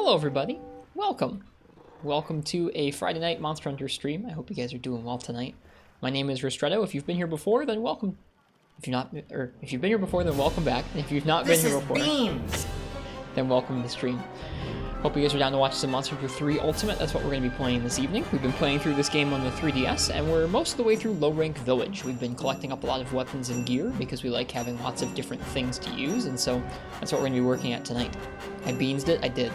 Hello everybody, welcome. Welcome to a Friday night Monster Hunter stream. I hope you guys are doing well tonight. My name is Ristretto. If you've been here before, then welcome. If you've been here before, then welcome back. And if you've not been here before, then welcome to the stream. Hope you guys are down to watch some Monster Hunter 3 Ultimate. That's what we're going to be playing this evening. We've been playing through this game on the 3DS, and we're most of the way through Low Rank Village. We've been collecting up a lot of weapons and gear because we like having lots of different things to use, and so that's what we're going to be working at tonight. I beansed it? I did.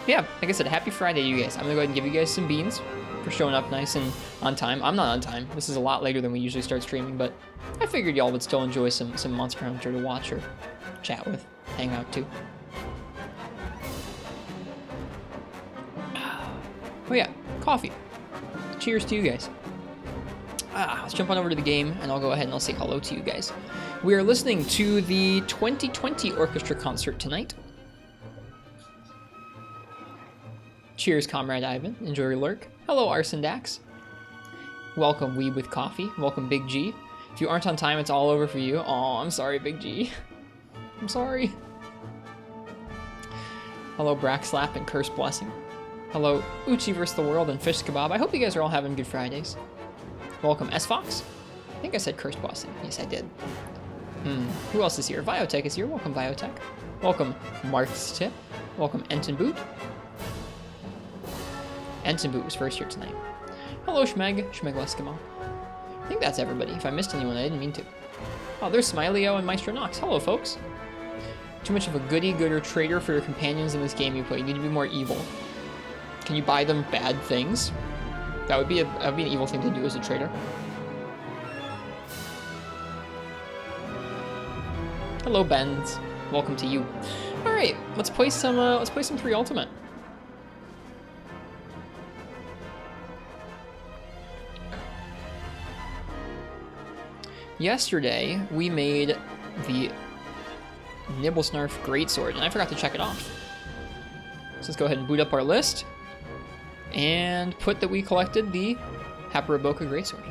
Yeah, like I said, happy Friday to you guys. I'm going to go ahead and give you guys some beans for showing up nice and on time. I'm not on time. This is a lot later than we usually start streaming, but I figured y'all would still enjoy some Monster Hunter to watch or chat with, hang out to. Oh yeah, coffee. Cheers to you guys. Let's jump on over to the game, and I'll go ahead and I'll say hello to you guys. We are listening to the 2020 orchestra concert tonight. Cheers, Comrade Ivan. Enjoy your lurk. Hello, Arson Dax. Welcome, Weeb with Coffee. Welcome, Big G. If you aren't on time, it's all over for you. Aw, I'm sorry, Big G. I'm sorry. Hello, Brackslap and Curse Blessing. Hello, Uchi vs. the World and Fish Kebab. I hope you guys are all having good Fridays. Welcome, S-Fox. I think I said Curse Blessing. Yes, I did. Who else is here? Biotech is here. Welcome, Biotech. Welcome, Marth's Tip. Welcome, Enton Boot. Enton Boot was first here tonight. Hello, Schmeg Eskimo. I think that's everybody. If I missed anyone, I didn't mean to. Oh, there's Smiley-O and Maestro Nox. Hello, folks. Too much of a goody-gooder trader for your companions in this game you play. You need to be more evil. Can you buy them bad things? That would be an evil thing to do as a trader. Hello, Benz. Welcome to you. All right, let's play some 3 Ultimate. Yesterday we made the Nibblesnarf Greatsword, and I forgot to check it off. So let's go ahead and boot up our list. And put that we collected the Haparaboka Greatsword.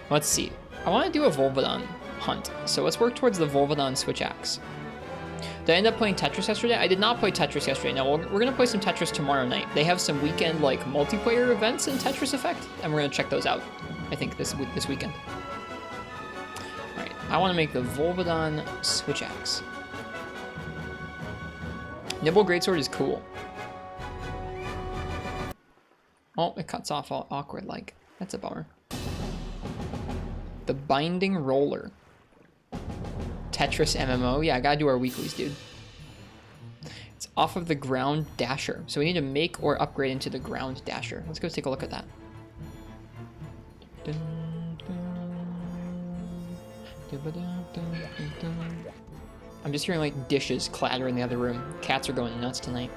Let's see. I want to do a Volvodon hunt, so let's work towards the Volvodon Switch Axe. Did I end up playing Tetris yesterday? I did not play Tetris yesterday. No, we're going to play some Tetris tomorrow night. They have some weekend like multiplayer events in Tetris Effect, and we're going to check those out, I think, this weekend. Alright, I want to make the Volvodon Switch Axe. Nibble Greatsword is cool. Oh, it cuts off all awkward like. That's a bummer. The Binding Roller. Tetris MMO. Yeah, I gotta do our weeklies, dude. It's off of the Ground Dasher. So we need to make or upgrade into the Ground Dasher. Let's go take a look at that. I'm just hearing like dishes clatter in the other room. Cats are going nuts tonight.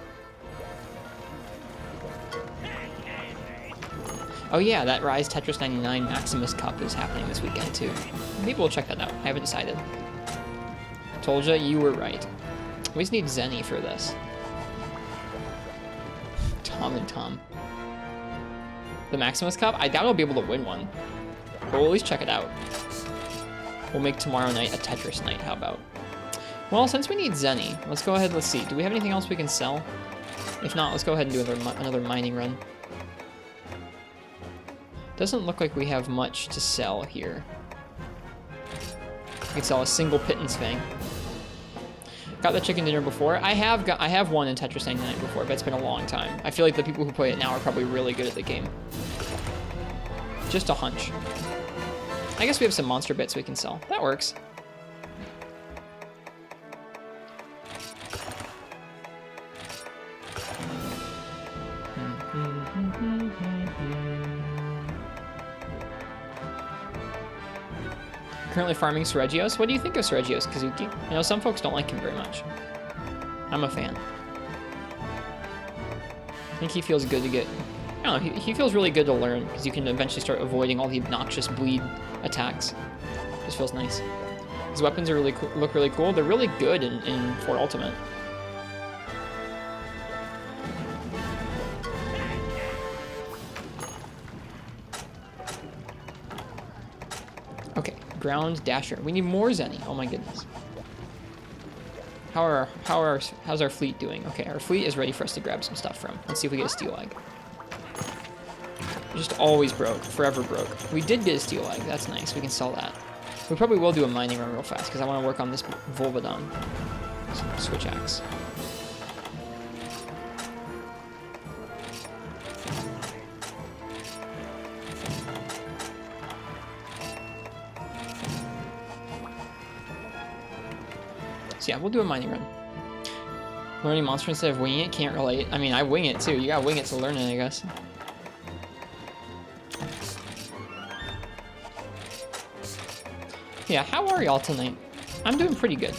Oh yeah, that Rise Tetris 99 Maximus Cup is happening this weekend too. Maybe we'll check that out. I haven't decided. Told ya, you were right. We just need Zenny for this. Tom and Tom. The Maximus Cup? I doubt I'll be able to win one. But we'll at least check it out. We'll make tomorrow night a Tetris night, how about? Well, since we need Zenny, let's go ahead, let's see. Do we have anything else we can sell? If not, let's go ahead and do another mining run. Doesn't look like we have much to sell here. We can sell a single Pittance Fang. Got the chicken dinner before. I have won in Tetris 99 before, but it's been a long time. I feel like the people who play it now are probably really good at the game. Just a hunch. I guess we have some monster bits we can sell. That works. Currently farming Seregios. What do you think of Seregios, Kazuki? I know some folks don't like him very much. I'm a fan. I think he feels good to get... I don't know, he feels really good to learn, because you can eventually start avoiding all the obnoxious bleed attacks. Just feels nice. His weapons are really look really cool. They're really good in 4 Ultimate. Okay. Ground Dasher. We need more Zenny. Oh my goodness. How's our fleet doing? Okay, our fleet is ready for us to grab some stuff from. Let's see if we get a steel egg. Just always broke, forever broke. We did get a steel egg. That's nice. We can sell that. We probably will do a mining run real fast because I want to work on this Volvodon switch axe. So yeah, we'll do a mining run. Learning monster instead of winging it, can't relate. I mean, I wing it too. You gotta wing it to learn it, I guess. Yeah, how are y'all tonight? I'm doing pretty good.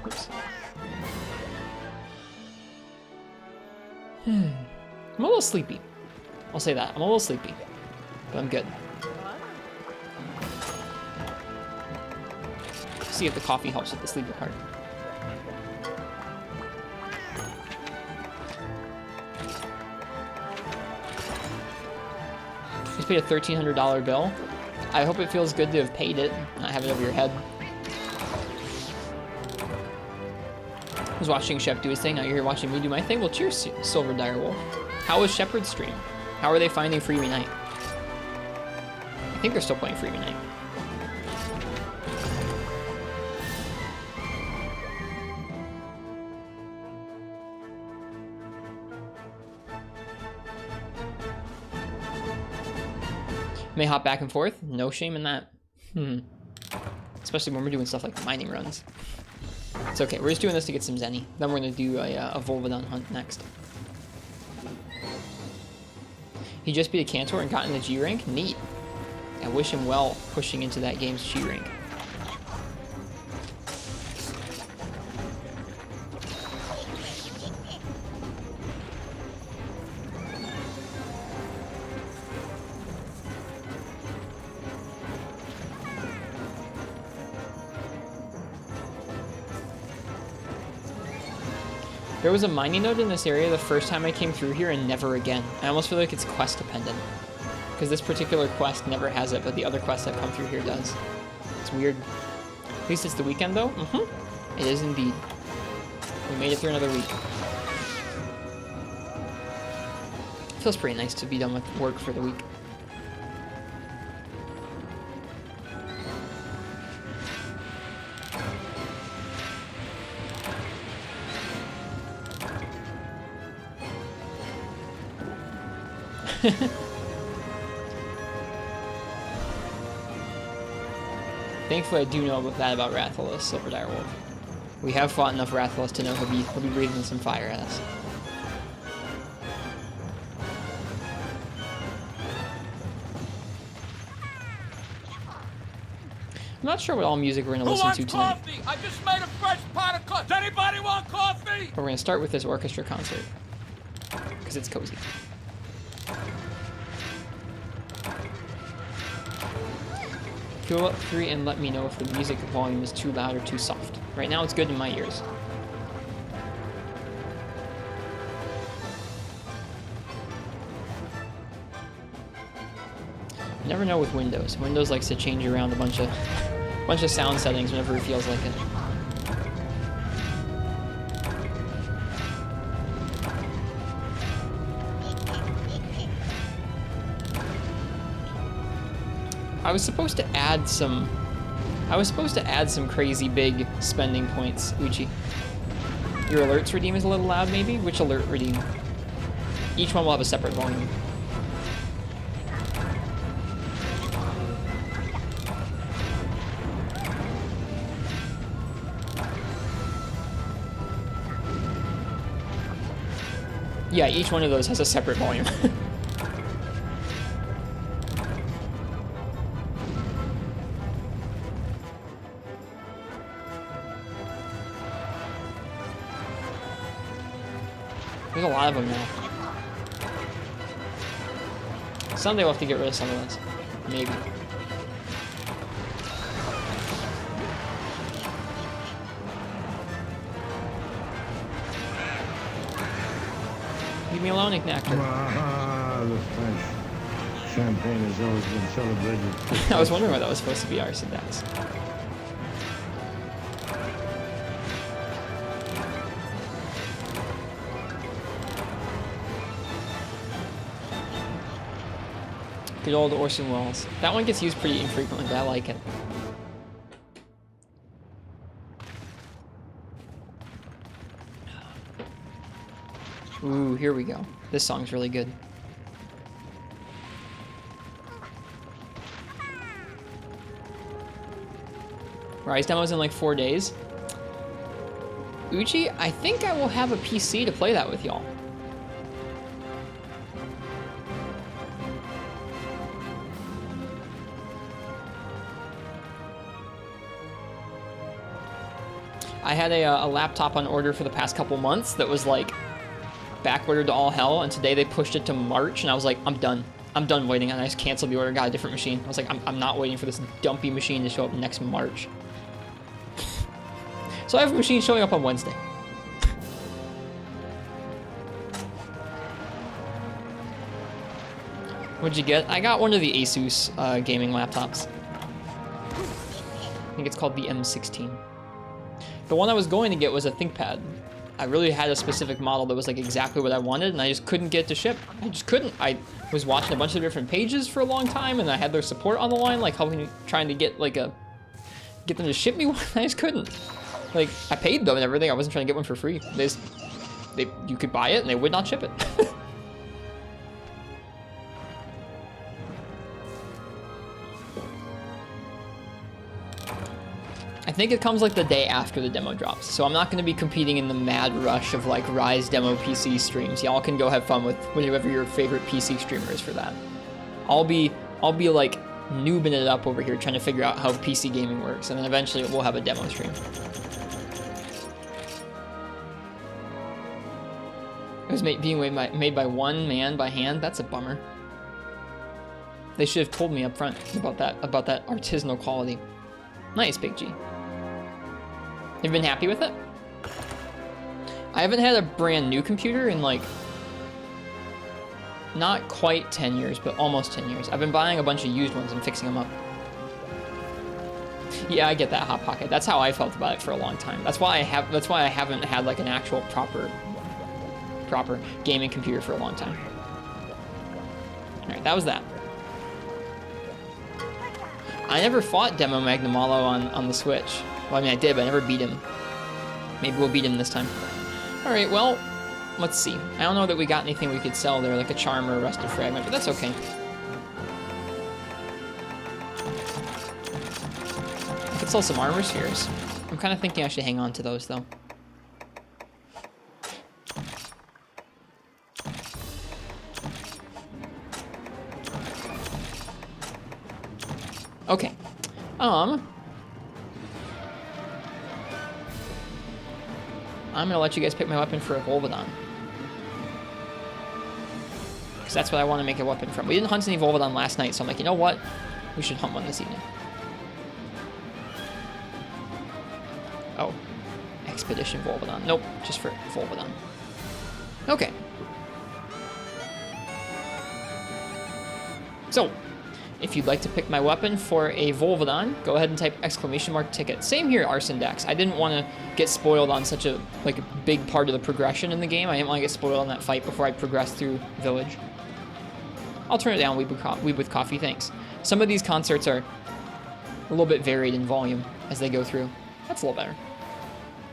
Oops. I'm a little sleepy. I'll say that. I'm a little sleepy, but I'm good. See if the coffee helps with the sleepy part. Just paid a $1,300 bill. I hope it feels good to have paid it, not have it over your head. I was watching Shep do his thing, now you're here watching me do my thing. Well, cheers, Silver Direwolf. How was Shepard's stream? How are they finding Freebie Night? I think they're still playing Freebie Night. May hop back and forth. No shame in that. Especially when we're doing stuff like mining runs. It's okay. We're just doing this to get some Zenny. Then we're going to do a Volvodon hunt next. He just beat a Cantor and got in the G rank? Neat. I wish him well pushing into that game's G rank. There was a mining node in this area the first time I came through here and never again. I almost feel like it's quest dependent. Because this particular quest never has it, but the other quests that come through here does. It's weird. At least it's the weekend though. It is indeed. We made it through another week. Feels pretty nice to be done with work for the week. Thankfully, I do know that about Rathalos, Silver Direwolf. We have fought enough Rathalos to know he'll be breathing some fire at us. I'm not sure what all music we're going to listen to tonight. Coffee? I just made a fresh pot of coffee. Does anybody want coffee? But we're going to start with this orchestra concert. Because it's cozy. Go up 3 and let me know if the music volume is too loud or too soft. Right now it's good in my ears. You never know with Windows. Windows likes to change around a bunch of sound settings whenever it feels like it. I was supposed to add some crazy big spending points, Uchi. Your alerts redeem is a little loud, maybe? Which alert redeem? Each one will have a separate volume. Yeah, each one of those has a separate volume. There's a lot of them now. Someday we'll have to get rid of some of this. Maybe. Leave me alone, Ignacker. Ah, the French. Champagne has always been celebrated. I was wondering why that was supposed to be Arson Dax. Good old Orson Welles. That one gets used pretty infrequently, but I like it. Ooh, here we go. This song's really good. Rise demo's in like 4 days. Uchi, I think I will have a PC to play that with y'all. I had a laptop on order for the past couple months that was like backordered to all hell, and today they pushed it to March, and I was like, I'm done. I'm done waiting, and I just canceled the order, got a different machine. I was like, I'm not waiting for this dumpy machine to show up next March. So I have a machine showing up on Wednesday. What'd you get? I got one of the Asus gaming laptops. I think it's called the M16. The one I was going to get was a ThinkPad. I really had a specific model that was like exactly what I wanted, and I just couldn't get it to ship. I just couldn't. I was watching a bunch of different pages for a long time, and I had their support on the line, like helping me, trying to get like get them to ship me one. I just couldn't. Like, I paid them and everything. I wasn't trying to get one for free. You could buy it, and they would not ship it. I think it comes like the day after the demo drops, so I'm not going to be competing in the mad rush of like Rise demo PC streams. Y'all can go have fun with whatever your favorite PC streamer is for that. I'll be like noobing it up over here, trying to figure out how PC gaming works, and then eventually we'll have a demo stream. It was being made by one man by hand. That's a bummer. They should have told me up front about that artisanal quality. Nice, Big G. You've been happy with it? I haven't had a brand new computer in like not quite 10 years, but almost 10 years. I've been buying a bunch of used ones and fixing them up. Yeah, I get that, Hot Pocket. That's how I felt about it for a long time. That's why I haven't had like an actual proper gaming computer for a long time. All right, that was that. I never fought Demo Magnamalo on the Switch. Well, I mean, I did, but I never beat him. Maybe we'll beat him this time. All right, well, let's see. I don't know that we got anything we could sell there, like a charm or a rusted fragment, but that's okay. I could sell some armor spheres. I'm kind of thinking I should hang on to those, though. Okay. I'm gonna let you guys pick my weapon for a Volvidon. Because that's what I want to make a weapon from. We didn't hunt any Volvidon last night, so I'm like, you know what? We should hunt one this evening. Oh. Expedition Volvidon. Nope, just for Volvidon. Okay. So, if you'd like to pick my weapon for a Volvidon, go ahead and type !ticket. Same here, Arson Dax. I didn't want to get spoiled on such a big part of the progression in the game. I didn't want to get spoiled on that fight before I progressed through Village. I'll turn it down, Weeb with Coffee, thanks. Some of these concerts are a little bit varied in volume as they go through. That's a little better.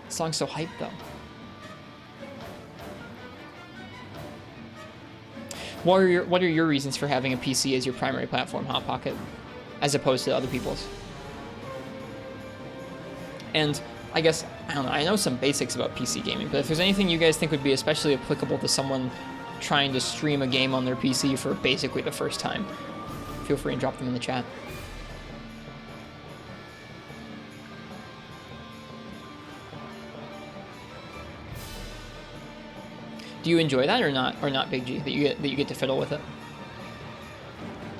The song's so hyped, though. What are your reasons for having a PC as your primary platform, Hot Pocket, as opposed to other people's? And I guess, I don't know, I know some basics about PC gaming, but if there's anything you guys think would be especially applicable to someone trying to stream a game on their PC for basically the first time, feel free and drop them in the chat. Do you enjoy that or not, Big G? That you get to fiddle with it,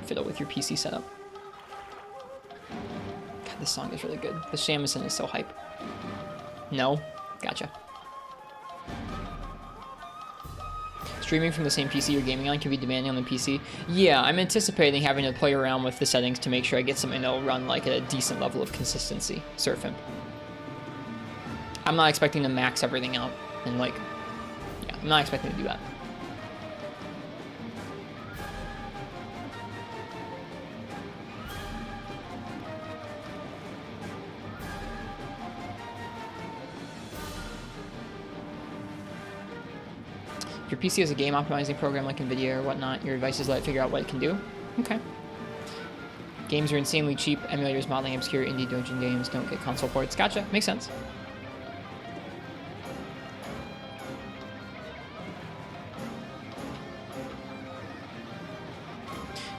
fiddle with your PC setup. God, this song is really good. The shamisen is so hype. No, gotcha. Streaming from the same PC you're gaming on can be demanding on the PC. Yeah, I'm anticipating having to play around with the settings to make sure I get something that'll run like at a decent level of consistency. Surfing. I'm not expecting to max everything out and like, yeah, I'm not expecting to do that. If your PC has a game optimizing program like NVIDIA or whatnot, your devices let it figure out what it can do. Okay. Games are insanely cheap. Emulators modeling obscure indie dungeon games don't get console ports. Gotcha. Makes sense.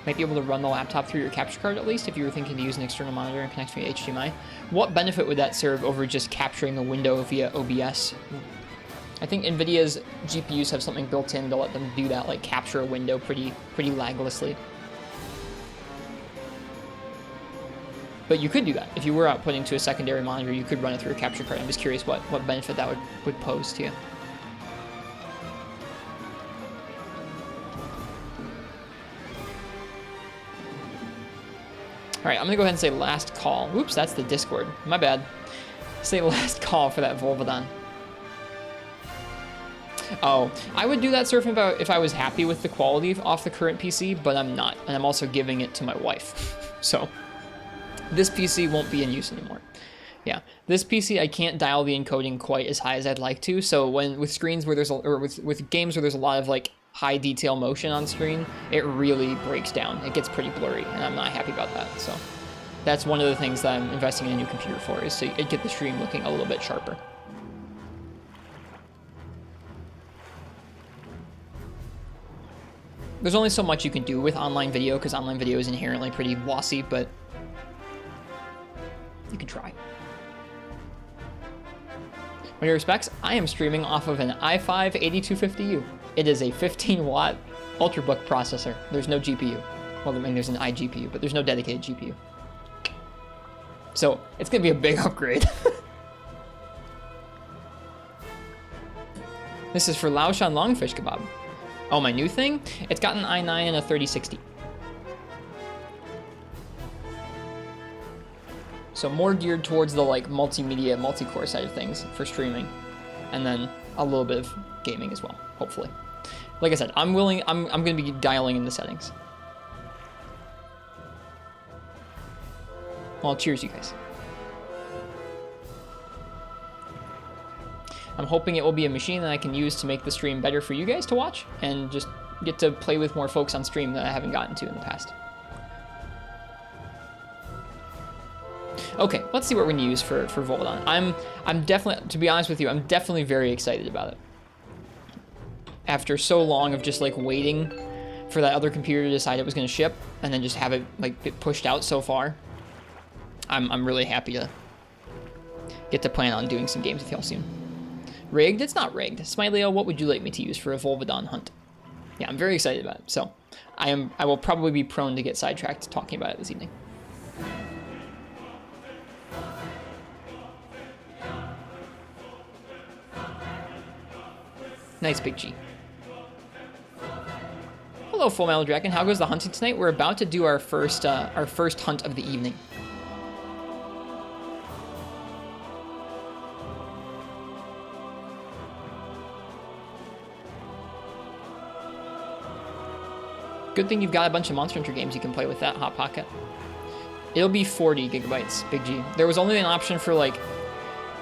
Might be able to run the laptop through your capture card at least if you were thinking to use an external monitor and connect via HDMI. What benefit would that serve over just capturing the window via OBS? I think NVIDIA's GPUs have something built in to let them do that, like capture a window pretty laglessly. But you could do that. If you were outputting to a secondary monitor, you could run it through a capture card. I'm just curious what benefit that would pose to you. All right, I'm gonna go ahead and say last call. Oops, that's the Discord. My bad. Say last call for that Volvodon. Oh, I would do that surfing if I was happy with the quality off the current PC, but I'm not, and I'm also giving it to my wife. So this PC won't be in use anymore. Yeah, this PC I can't dial the encoding quite as high as I'd like to. So with screens where with games where there's a lot of like high detail motion on screen, it really breaks down. It gets pretty blurry, and I'm not happy about that. So that's one of the things that I'm investing in a new computer for, is to get the stream looking a little bit sharper. There's only so much you can do with online video, because online video is inherently pretty lossy, but you can try. With your respects, I am streaming off of an i5 8250U. It is a 15-watt Ultrabook processor. There's no GPU. Well, I mean, there's an iGPU, but there's no dedicated GPU. So it's going to be a big upgrade. This is for Laoshan Longfish Kebab. Oh, my new thing? It's got an i9 and a 3060. So more geared towards the like multimedia, multi-core side of things for streaming. And then a little bit of gaming as well, hopefully. Like I said, I'm going to be dialing in the settings. Well, cheers, you guys. I'm hoping it will be a machine that I can use to make the stream better for you guys to watch, and just get to play with more folks on stream that I haven't gotten to in the past. Okay, let's see what we're going to use for Volvodon. I'm definitely, to be honest with you, I'm definitely very excited about it. After so long of just like waiting for that other computer to decide it was going to ship, and then just have it like get pushed out so far, I'm really happy to get to plan on doing some games with y'all soon. Rigged? It's not rigged. Smiley, what would you like me to use for a Volvodon hunt? Yeah, I'm very excited about it. So I will probably be prone to get sidetracked talking about it this evening. Nice, Big G. Hello, Full Metal Dragon. How goes the hunting tonight? We're about to do our first hunt of the evening. Good thing you've got a bunch of Monster Hunter games you can play with that Hot Pocket. It'll be 40 gigabytes, Big G. There was only an option for like...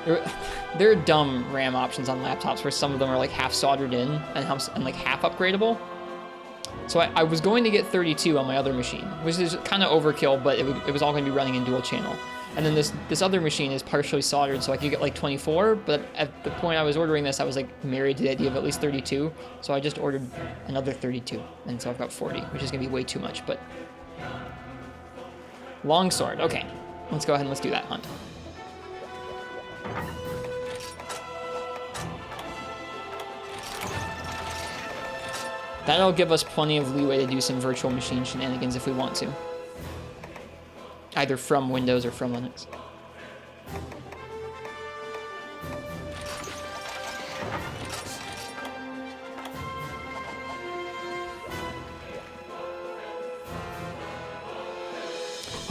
There are dumb RAM options on laptops where some of them are like half soldered in and like half upgradable. So I was going to get 32 on my other machine, which is kind of overkill, but it was all going to be running in dual channel. And then this other machine is partially soldered, so I could get like 24, but at the point I was ordering this, I was like married to the idea of at least 32, so I just ordered another 32, and so I've got 40, which is going to be way too much, but... Longsword, okay. Let's go ahead and let's do that hunt. That'll give us plenty of leeway to do some virtual machine shenanigans if we want to. Either from Windows or from Linux.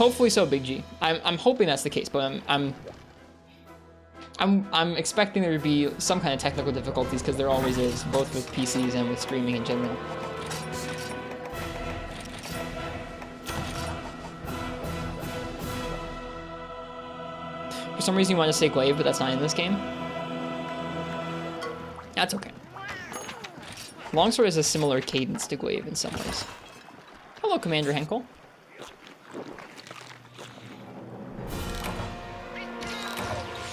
Hopefully so, Big G. I'm hoping that's the case, but I'm expecting there to be some kind of technical difficulties because there always is, both with PCs and with streaming in general. For some reason you want to say glaive, but that's not in this game. That's okay. Longsword has a similar cadence to glaive in some ways. Hello, Commander Henkel.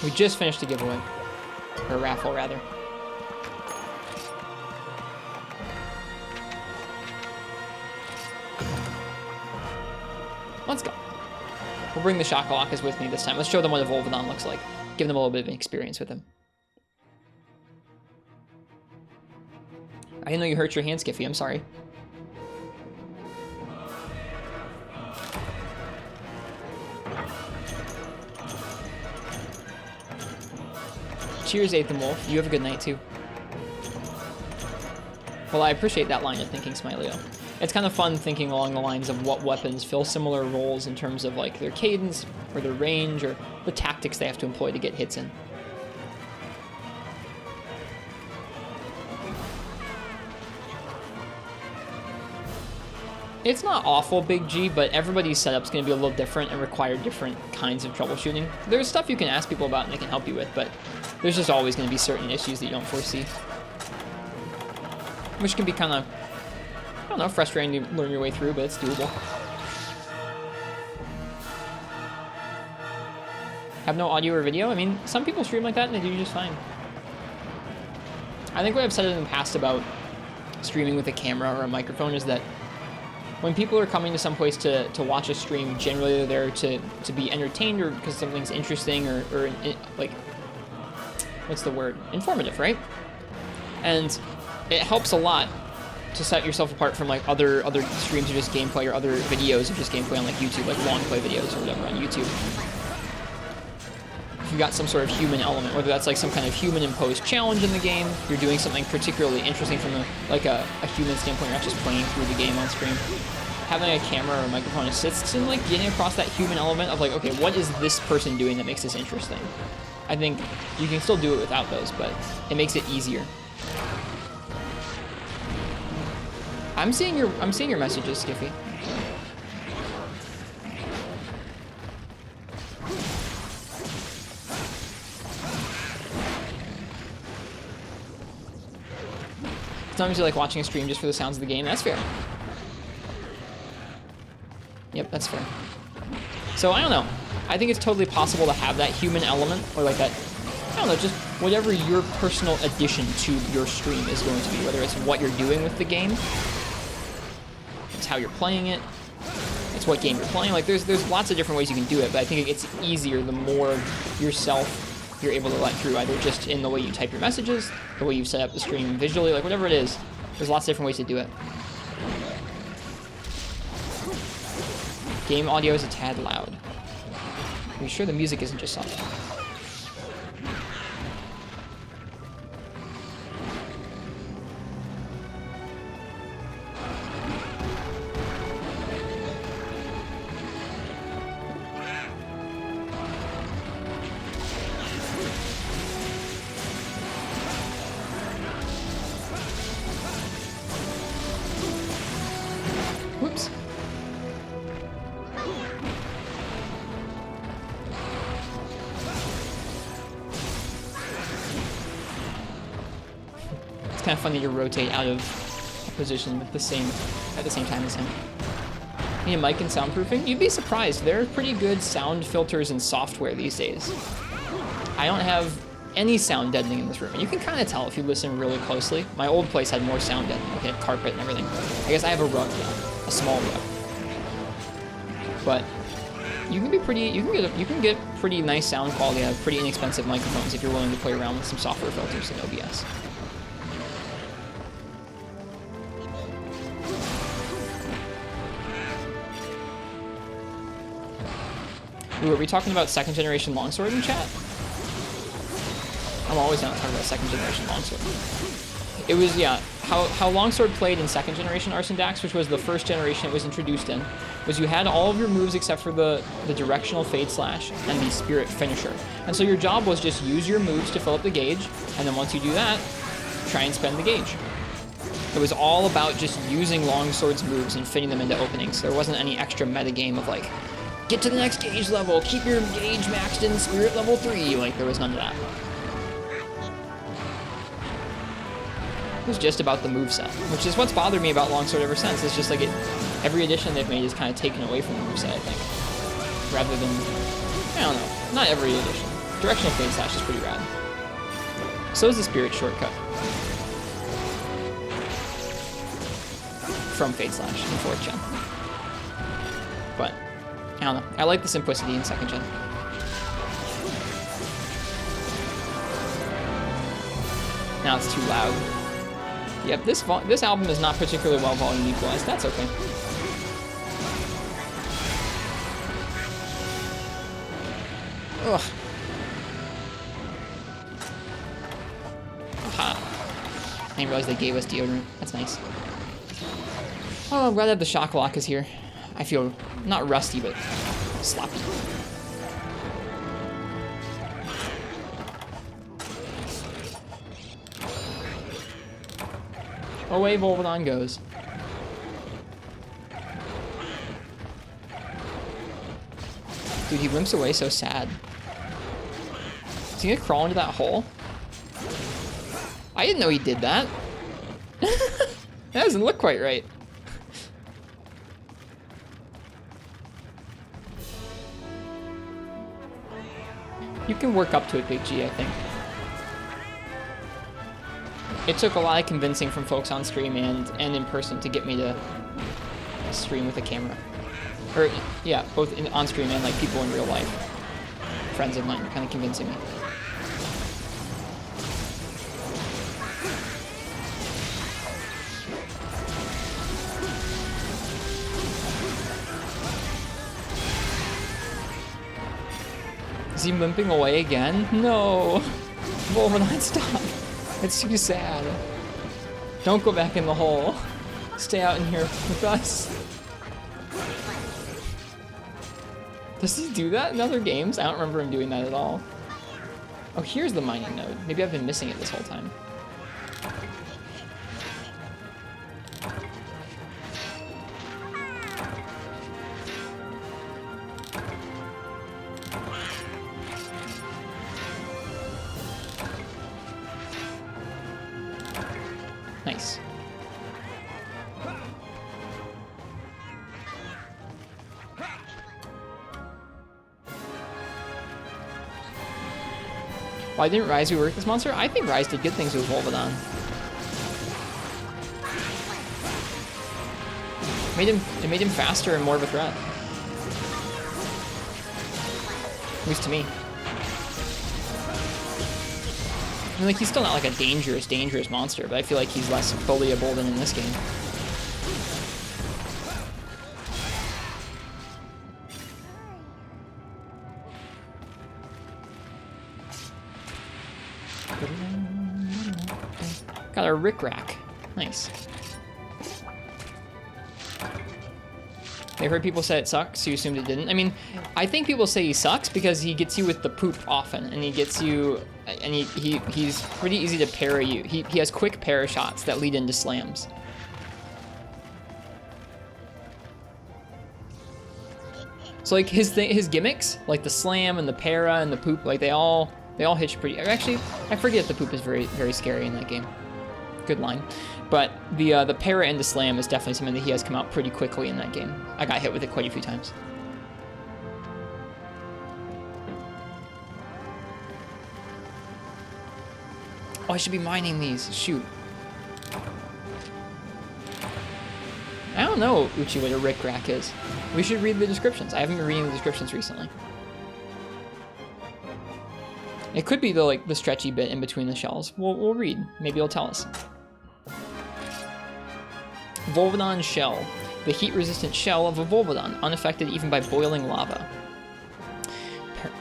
We just finished a giveaway. Or a raffle, rather. Let's go. We'll bring the Shakalakas with me this time. Let's show them what a Volvodon looks like. Give them a little bit of an experience with him. I didn't know you hurt your hand, Skiffy. I'm sorry. Cheers, Ethan Wolf. You have a good night, too. Well, I appreciate that line of thinking, Smileo. It's kind of fun thinking along the lines of what weapons fill similar roles in terms of, like, their cadence, or their range, or the tactics they have to employ to get hits in. It's not awful, Big G, but everybody's setup's going to be a little different and require different kinds of troubleshooting. There's stuff you can ask people about and they can help you with, but there's just always going to be certain issues that you don't foresee. Which can be kind of, I don't know, frustrating to learn your way through, but it's doable. Have no audio or video? I mean, some people stream like that and they do just fine. I think what I've said in the past about streaming with a camera or a microphone is that when people are coming to some place to watch a stream, generally they're there to be entertained or because something's interesting or like, what's the word? Informative, right? And it helps a lot to set yourself apart from like other streams of just gameplay or other videos of just gameplay on like YouTube, like long play videos or whatever on YouTube. If you've got some sort of human element, whether that's like some kind of human imposed challenge in the game, you're doing something particularly interesting from a human standpoint, you're not just playing through the game on screen. Having a camera or a microphone assists in like getting across that human element of like, okay, what is this person doing that makes this interesting? I think you can still do it without those, but it makes it easier. I'm seeing your messages, Skiffy. Sometimes you like watching a stream just for the sounds of the game. That's fair. Yep, that's fair. So I don't know. I think it's totally possible to have that human element, or like that, I don't know, just whatever your personal addition to your stream is going to be, whether it's what you're doing with the game, it's how you're playing it, it's what game you're playing. Like there's lots of different ways you can do it, but I think it gets easier the more yourself you're able to let through, either just in the way you type your messages, the way you set up the stream visually, like whatever it is. There's lots of different ways to do it. Game audio is a tad loud. Are you sure the music isn't just soft? Whoops. It's kind of funny to rotate out of a position with the same at the same time as him. Need a mic and soundproofing? You'd be surprised. There are pretty good sound filters and software these days. I don't have any sound deadening in this room, and you can kind of tell if you listen really closely. My old place had more sound deadening. It had carpet and everything. I guess I have a rug now, a small rug. But you can be pretty. You can get pretty nice sound quality out of pretty inexpensive microphones if you're willing to play around with some software filters and OBS. Ooh, are we talking about second generation longsword in chat? I'm always down to talk about second generation longsword. It was, yeah, how Longsword played in 2nd generation Arson Dax, which was the first generation it was introduced in, was you had all of your moves except for the directional Fade Slash and the Spirit Finisher. And so your job was just use your moves to fill up the gauge, and then once you do that, try and spend the gauge. It was all about just using Longsword's moves and fitting them into openings. There wasn't any extra metagame of like, get to the next gauge level, keep your gauge maxed in Spirit level 3. Like, there was none of that. It was just about the moveset, which is what's bothered me about Longsword ever since. It's just like every edition they've made is kind of taken away from the moveset, I think. Rather than, I don't know, not every edition. Directional Fade Slash is pretty rad. So is the Spirit Shortcut. From Fade Slash in 4th gen. But, I don't know. I like the simplicity in 2nd gen. Now it's too loud. Yep, this album is not particularly well volume equalized. That's okay. Ugh. Aha. I didn't realize they gave us deodorant. That's nice. Oh, I'm glad that the shock lock is here. I feel not rusty, but sloppy. Away Volvodon goes. Dude, he limps away so sad. Is he gonna crawl into that hole? I didn't know he did that. That doesn't look quite right. You can work up to it, Big G, I think. It took a lot of convincing from folks on stream and in person to get me to stream with a camera. Or, yeah, both on stream and like people in real life. Friends of mine kind of convincing me. Is he limping away again? No! Wolverine, stop! It's too sad. Don't go back in the hole. Stay out in here with us. Does he do that in other games? I don't remember him doing that at all. Oh, here's the mining node. Maybe I've been missing it this whole time. Nice. Why didn't Rise rework this monster? I think Rise did good things with Volvodon. It made him faster and more of a threat. At least to me. I mean, like, he's still not like a dangerous monster, but I feel like he's less bullyable than in this game. Got a Rick-Rack. Nice. I heard people say it sucks, so you assumed it didn't. I mean, I think people say he sucks because he gets you with the poop often, and he gets you, and he's pretty easy to parry you. He has quick para shots that lead into slams. So like his gimmicks, like the slam and the para and the poop, like they all hitch pretty. Actually, I forget the poop is very scary in that game. Good line. But the para and the slam is definitely something that he has come out pretty quickly in that game. I got hit with it quite a few times. Oh, I should be mining these. Shoot. I don't know, Uchi, what a Rick-Rack is. We should read the descriptions. I haven't been reading the descriptions recently. It could be the stretchy bit in between the shells. We'll read. Maybe it'll tell us. Volvodon Shell. The heat-resistant shell of a Volvodon, unaffected even by boiling lava.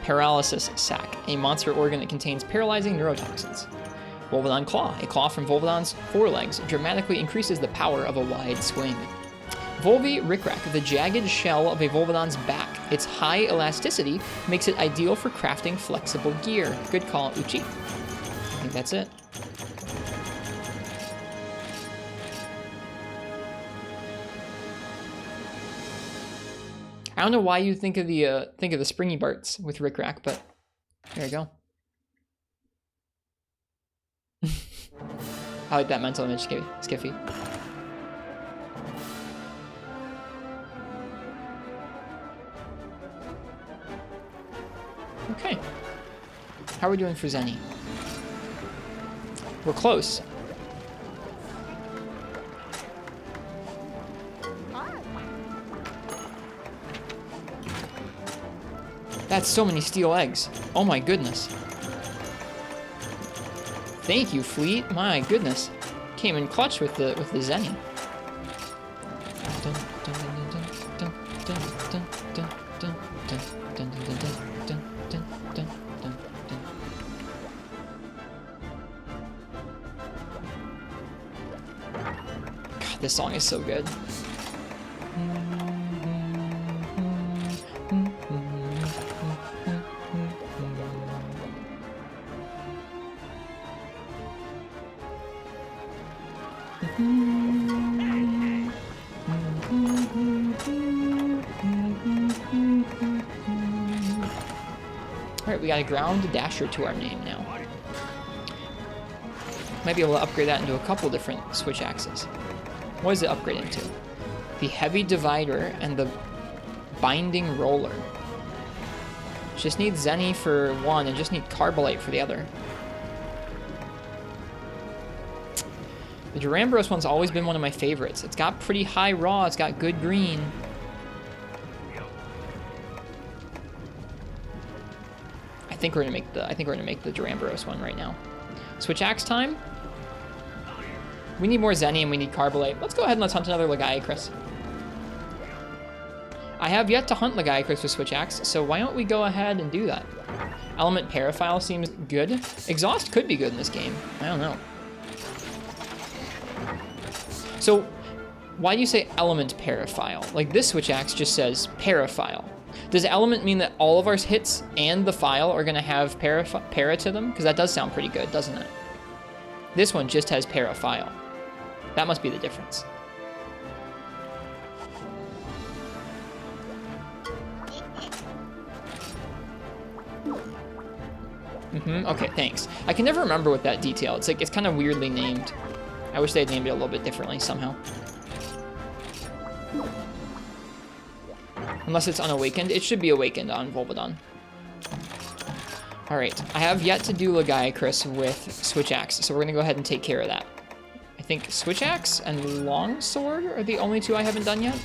Paralysis Sac. A monster organ that contains paralyzing neurotoxins. Volvidon Claw. A claw from Volvidon's forelegs dramatically increases the power of a wide swing. Volvi Rickrack, the jagged shell of a Volvidon's back. Its high elasticity makes it ideal for crafting flexible gear. Good call, Uchi. I think that's it. I don't know why you think of the springy barts with Rickrack, but there you go. I like that mental image, Skiffy. Okay. How are we doing for Zenny? We're close. That's so many steel eggs. Oh my goodness. Thank you, Fleet. My goodness. Came in clutch with the Zenny. God, this song is so good. Alright, we got a ground dasher to our name now. Might be able to upgrade that into a couple different switch axes. What is it upgrading to? The heavy divider and the binding roller. Just need Zenny for one and just need Carbolite for the other. The Durambros one's always been one of my favorites. It's got pretty high raw, it's got good green. I think we're gonna make the Durambros one right now. Switch axe time. We need more Zenny and we need Carbolite. Let's go ahead and let's hunt another Lagiacrus. I have yet to hunt Lagiacrus with switch axe, so why don't we go ahead and do that? Element Paraphile seems good. Exhaust could be good in this game. I don't know. So, why do you say element paraphile? Like, this switch axe just says paraphile. Does element mean that all of our hits and the file are going to have para to them? Because that does sound pretty good, doesn't it? This one just has paraphile. That must be the difference. Okay, thanks. I can never remember what that detail. It's like, it's kind of weirdly named. I wish they had named it a little bit differently somehow. Unless it's unawakened. It should be awakened on Volvidon. Alright, I have yet to do Lagiacrus with Switch Axe, so we're going to go ahead and take care of that. I think Switch Axe and Longsword are the only two I haven't done yet.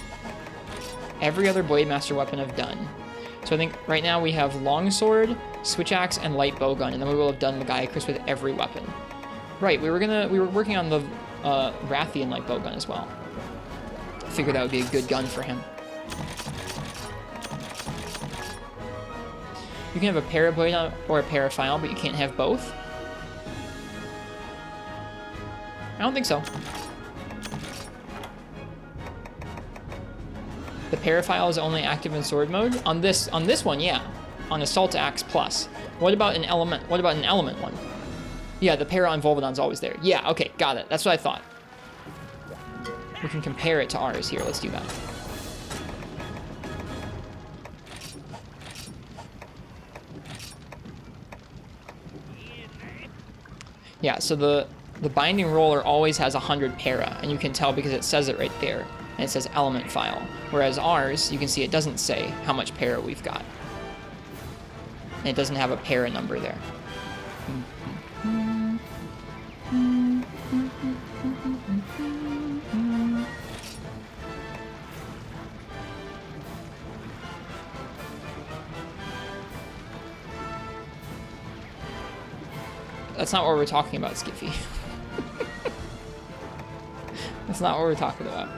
Every other Blade Master weapon I've done. So I think right now we have Longsword, Switch Axe, and Light Bowgun, and then we will have done Lagiacrus with every weapon. Right, we were working on the Rathian Light Bowgun as well. I figured that would be a good gun for him. You can have a Parablade or a Paraphile, but you can't have both? I don't think so. The Paraphile is only active in sword mode? On this one, yeah. On Assault Axe Plus. What about an element one? Yeah, the para on Volvidon's always there. Yeah, okay, got it. That's what I thought. We can compare it to ours here. Let's do that. Yeah, so the binding roller always has 100 para, and you can tell because it says it right there, and it says element file. Whereas ours, you can see it doesn't say how much para we've got. And it doesn't have a para number there. That's not what we're talking about, Skiffy. That's not what we're talking about.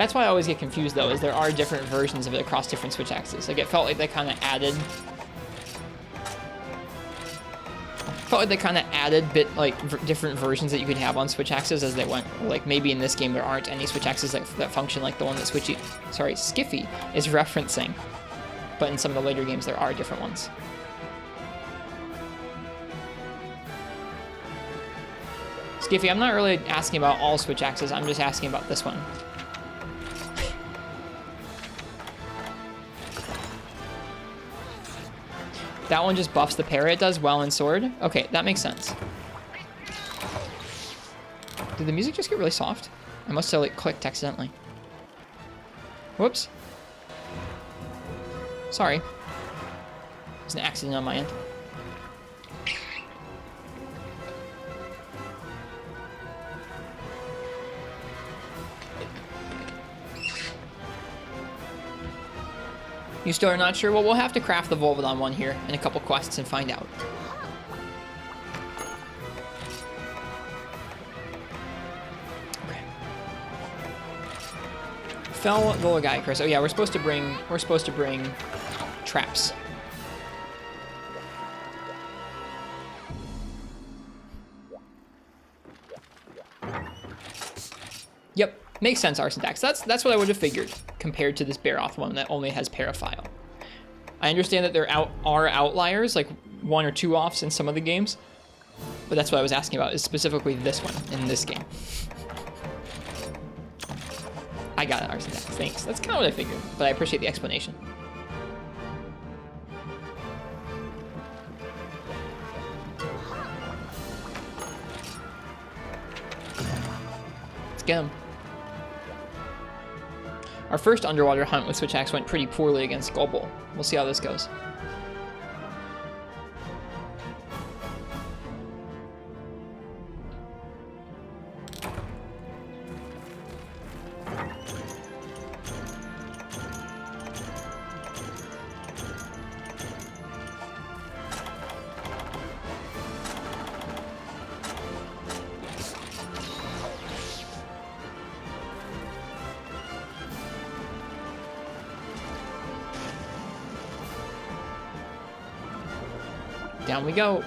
That's why I always get confused, though, is there are different versions of it across different Switch axes. Like, it felt like they kind of added... different versions that you could have on Switch axes as they went. Like, maybe in this game there aren't any Switch axes that function like the one that Skiffy is referencing. But in some of the later games there are different ones. Skiffy, I'm not really asking about all Switch axes, I'm just asking about this one. That one just buffs the parry. It does well in sword. Okay, that makes sense. Did the music just get really soft? I must have like clicked accidentally. Whoops. Sorry. It was an accident on my end. You still are not sure? Well, we'll have to craft the Volvodon one here in a couple quests and find out. Okay. Fell Volagai Chris. Oh yeah, we're supposed to bring traps. Yep. Makes sense, Arsendax. That's what I would have figured, compared to this Baroth one that only has Paraphile. I understand that there are outliers, like 1 or 2 offs in some of the games, but that's what I was asking about, is specifically this one in this game. I got it, Arsendax. Thanks. That's kind of what I figured, but I appreciate the explanation. Let's get him. Our first underwater hunt with Switch Axe went pretty poorly against Gulbull. We'll see how this goes. Down we go.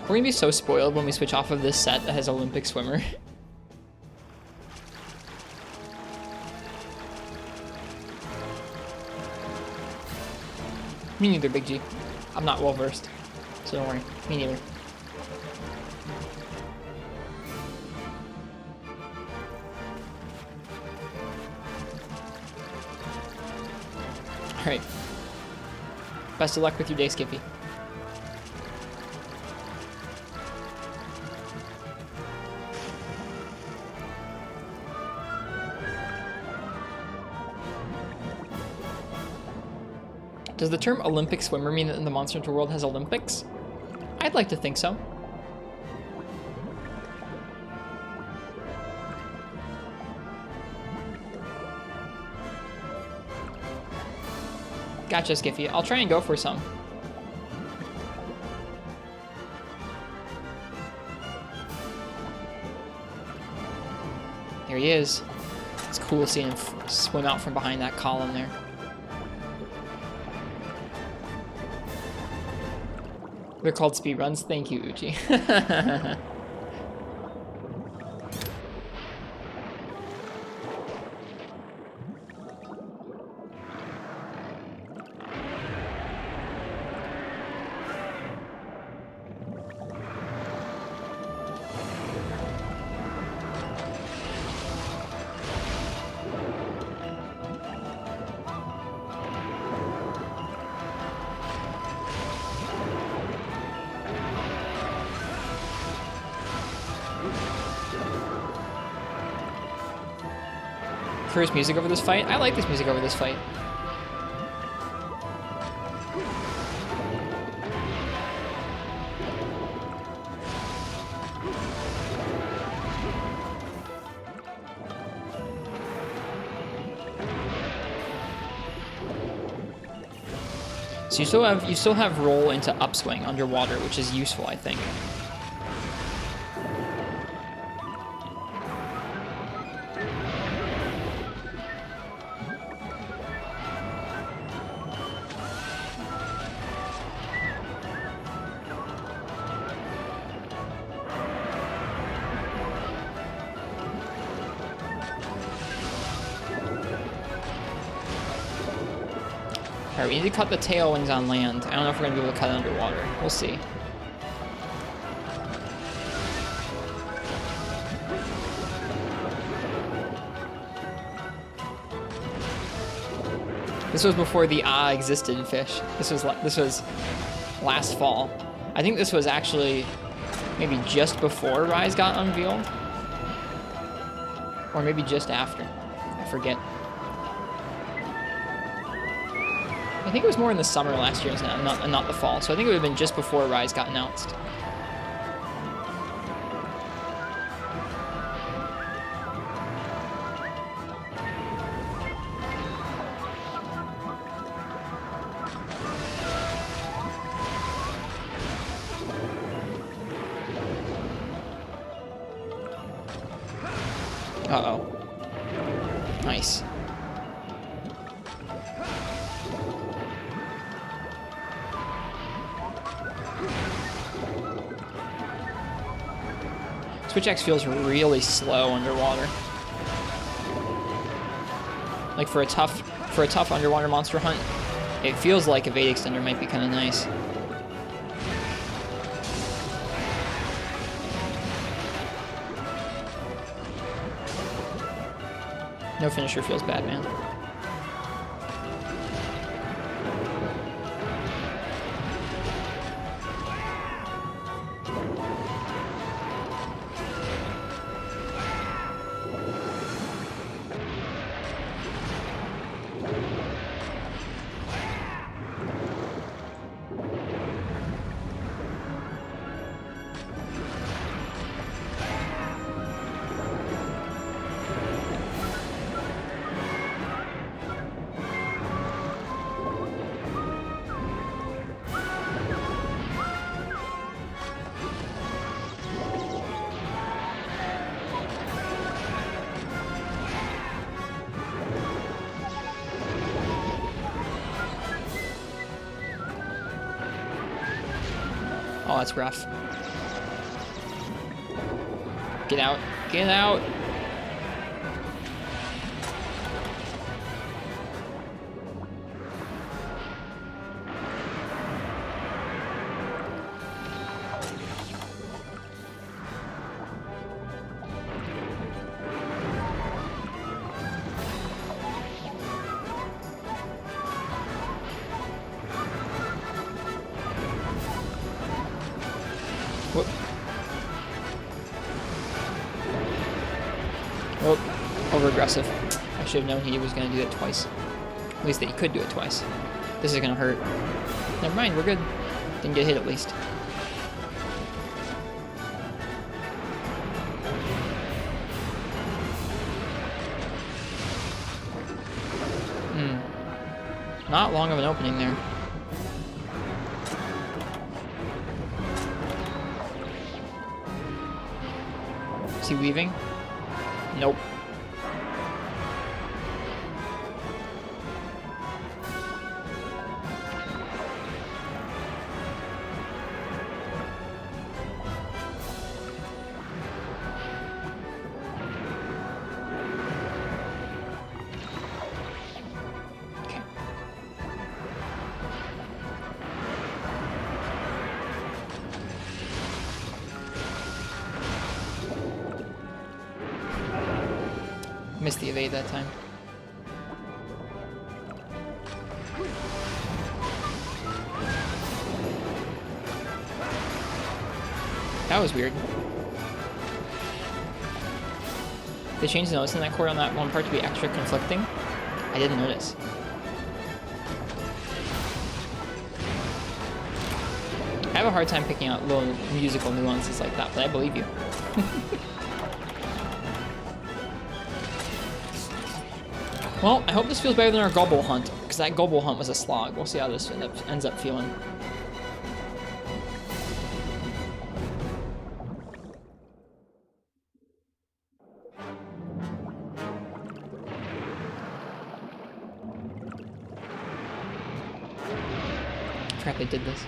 We're gonna be so spoiled when we switch off of this set that has Olympic swimmer. Me neither, Big G. I'm not well versed, so don't worry. Me neither. All right. Best of luck with your day, Skippy. Does the term Olympic swimmer mean that the Monster Hunter world has Olympics? I'd like to think so. Gotcha, Skiffy. I'll try and go for some. There he is. It's cool seeing him swim out from behind that column there. They're called speedruns. Thank you, Uchi. Crew's music over this fight? I like this music over this fight. So you still have roll into upswing underwater, which is useful, I think. Alright, we need to cut the tail when he's on land. I don't know if we're going to be able to cut it underwater. We'll see. This was before the existed fish. This was last fall. I think this was actually maybe just before Rise got unveiled. Or maybe just after. I forget. I think it was more in the summer last year, not the fall. So I think it would have been just before Rise got announced. Uh-oh. Nice. Switch X feels really slow underwater. Like for a tough underwater monster hunt, it feels like a Evade Extender might be kind of nice. No finisher feels bad, man. Oh, that's rough. Get out. Get out. Whoop. Oh, over aggressive. I should have known he was going to do that twice. At least that he could do it twice. This is going to hurt. Never mind, we're good. Didn't get hit at least. Not long of an opening there. Is he leaving? Nope. Okay. Missed the evade that time. That was weird. They changed the notes in that chord on that one part to be extra conflicting. I didn't notice. I have a hard time picking out little musical nuances like that, but I believe you. Well, I hope this feels better than our Gobble Hunt, because that Gobble Hunt was a slog. We'll see how this ends up feeling. I forgot they did this.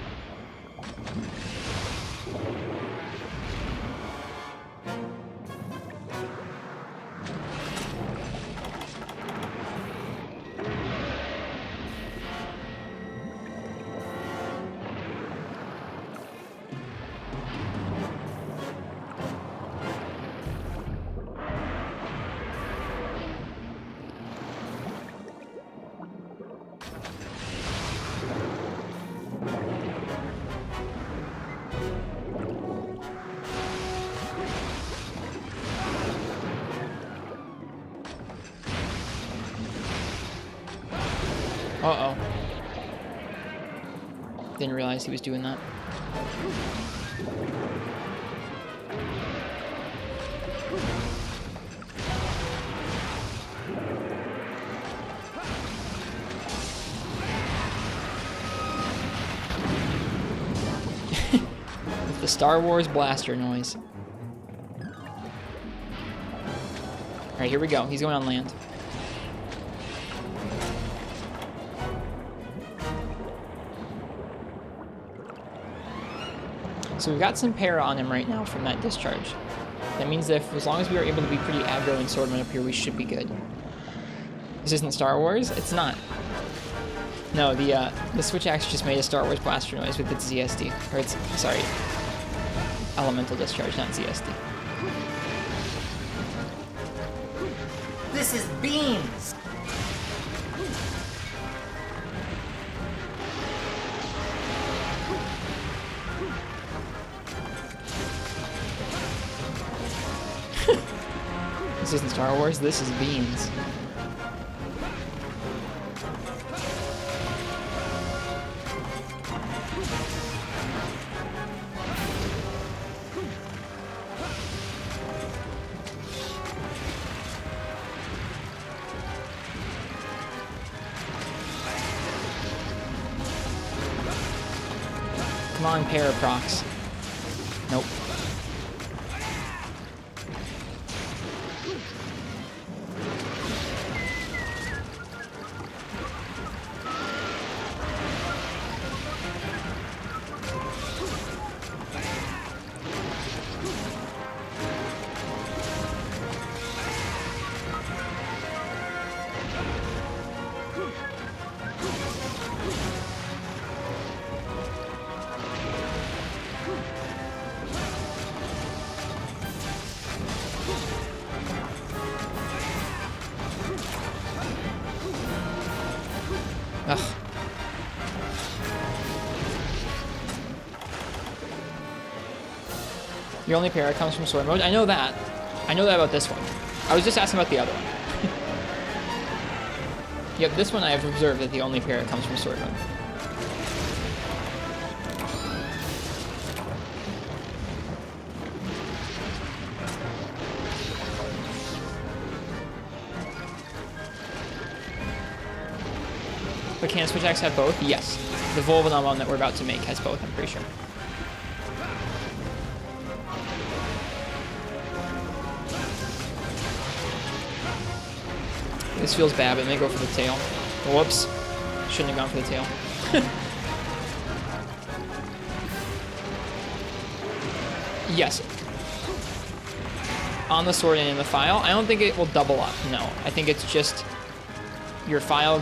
Uh-oh. Didn't realize he was doing that. With the Star Wars blaster noise. Alright, here we go. He's going on land. So we've got some para on him right now from that discharge. That means that as long as we are able to be pretty aggro and swordman up here, we should be good. This isn't Star Wars? It's not. No, the Switch Axe just made a Star Wars blaster noise with its ZSD. Or its, sorry, elemental discharge, not ZSD. This is beans! This isn't Star Wars, this is beans. Come on, Paraprox. Nope. Ugh. Your only para comes from sword mode. I know that. I know that about this one. I was just asking about the other one. Yep, this one I have observed that the only para comes from sword mode. But can Switch Axe have both? Yes. The Volvanon one that we're about to make has both, I'm pretty sure. This feels bad, but may go for the tail. Whoops. Shouldn't have gone for the tail. Yes. On the sword and in the file. I don't think it will double up, no. I think it's just your file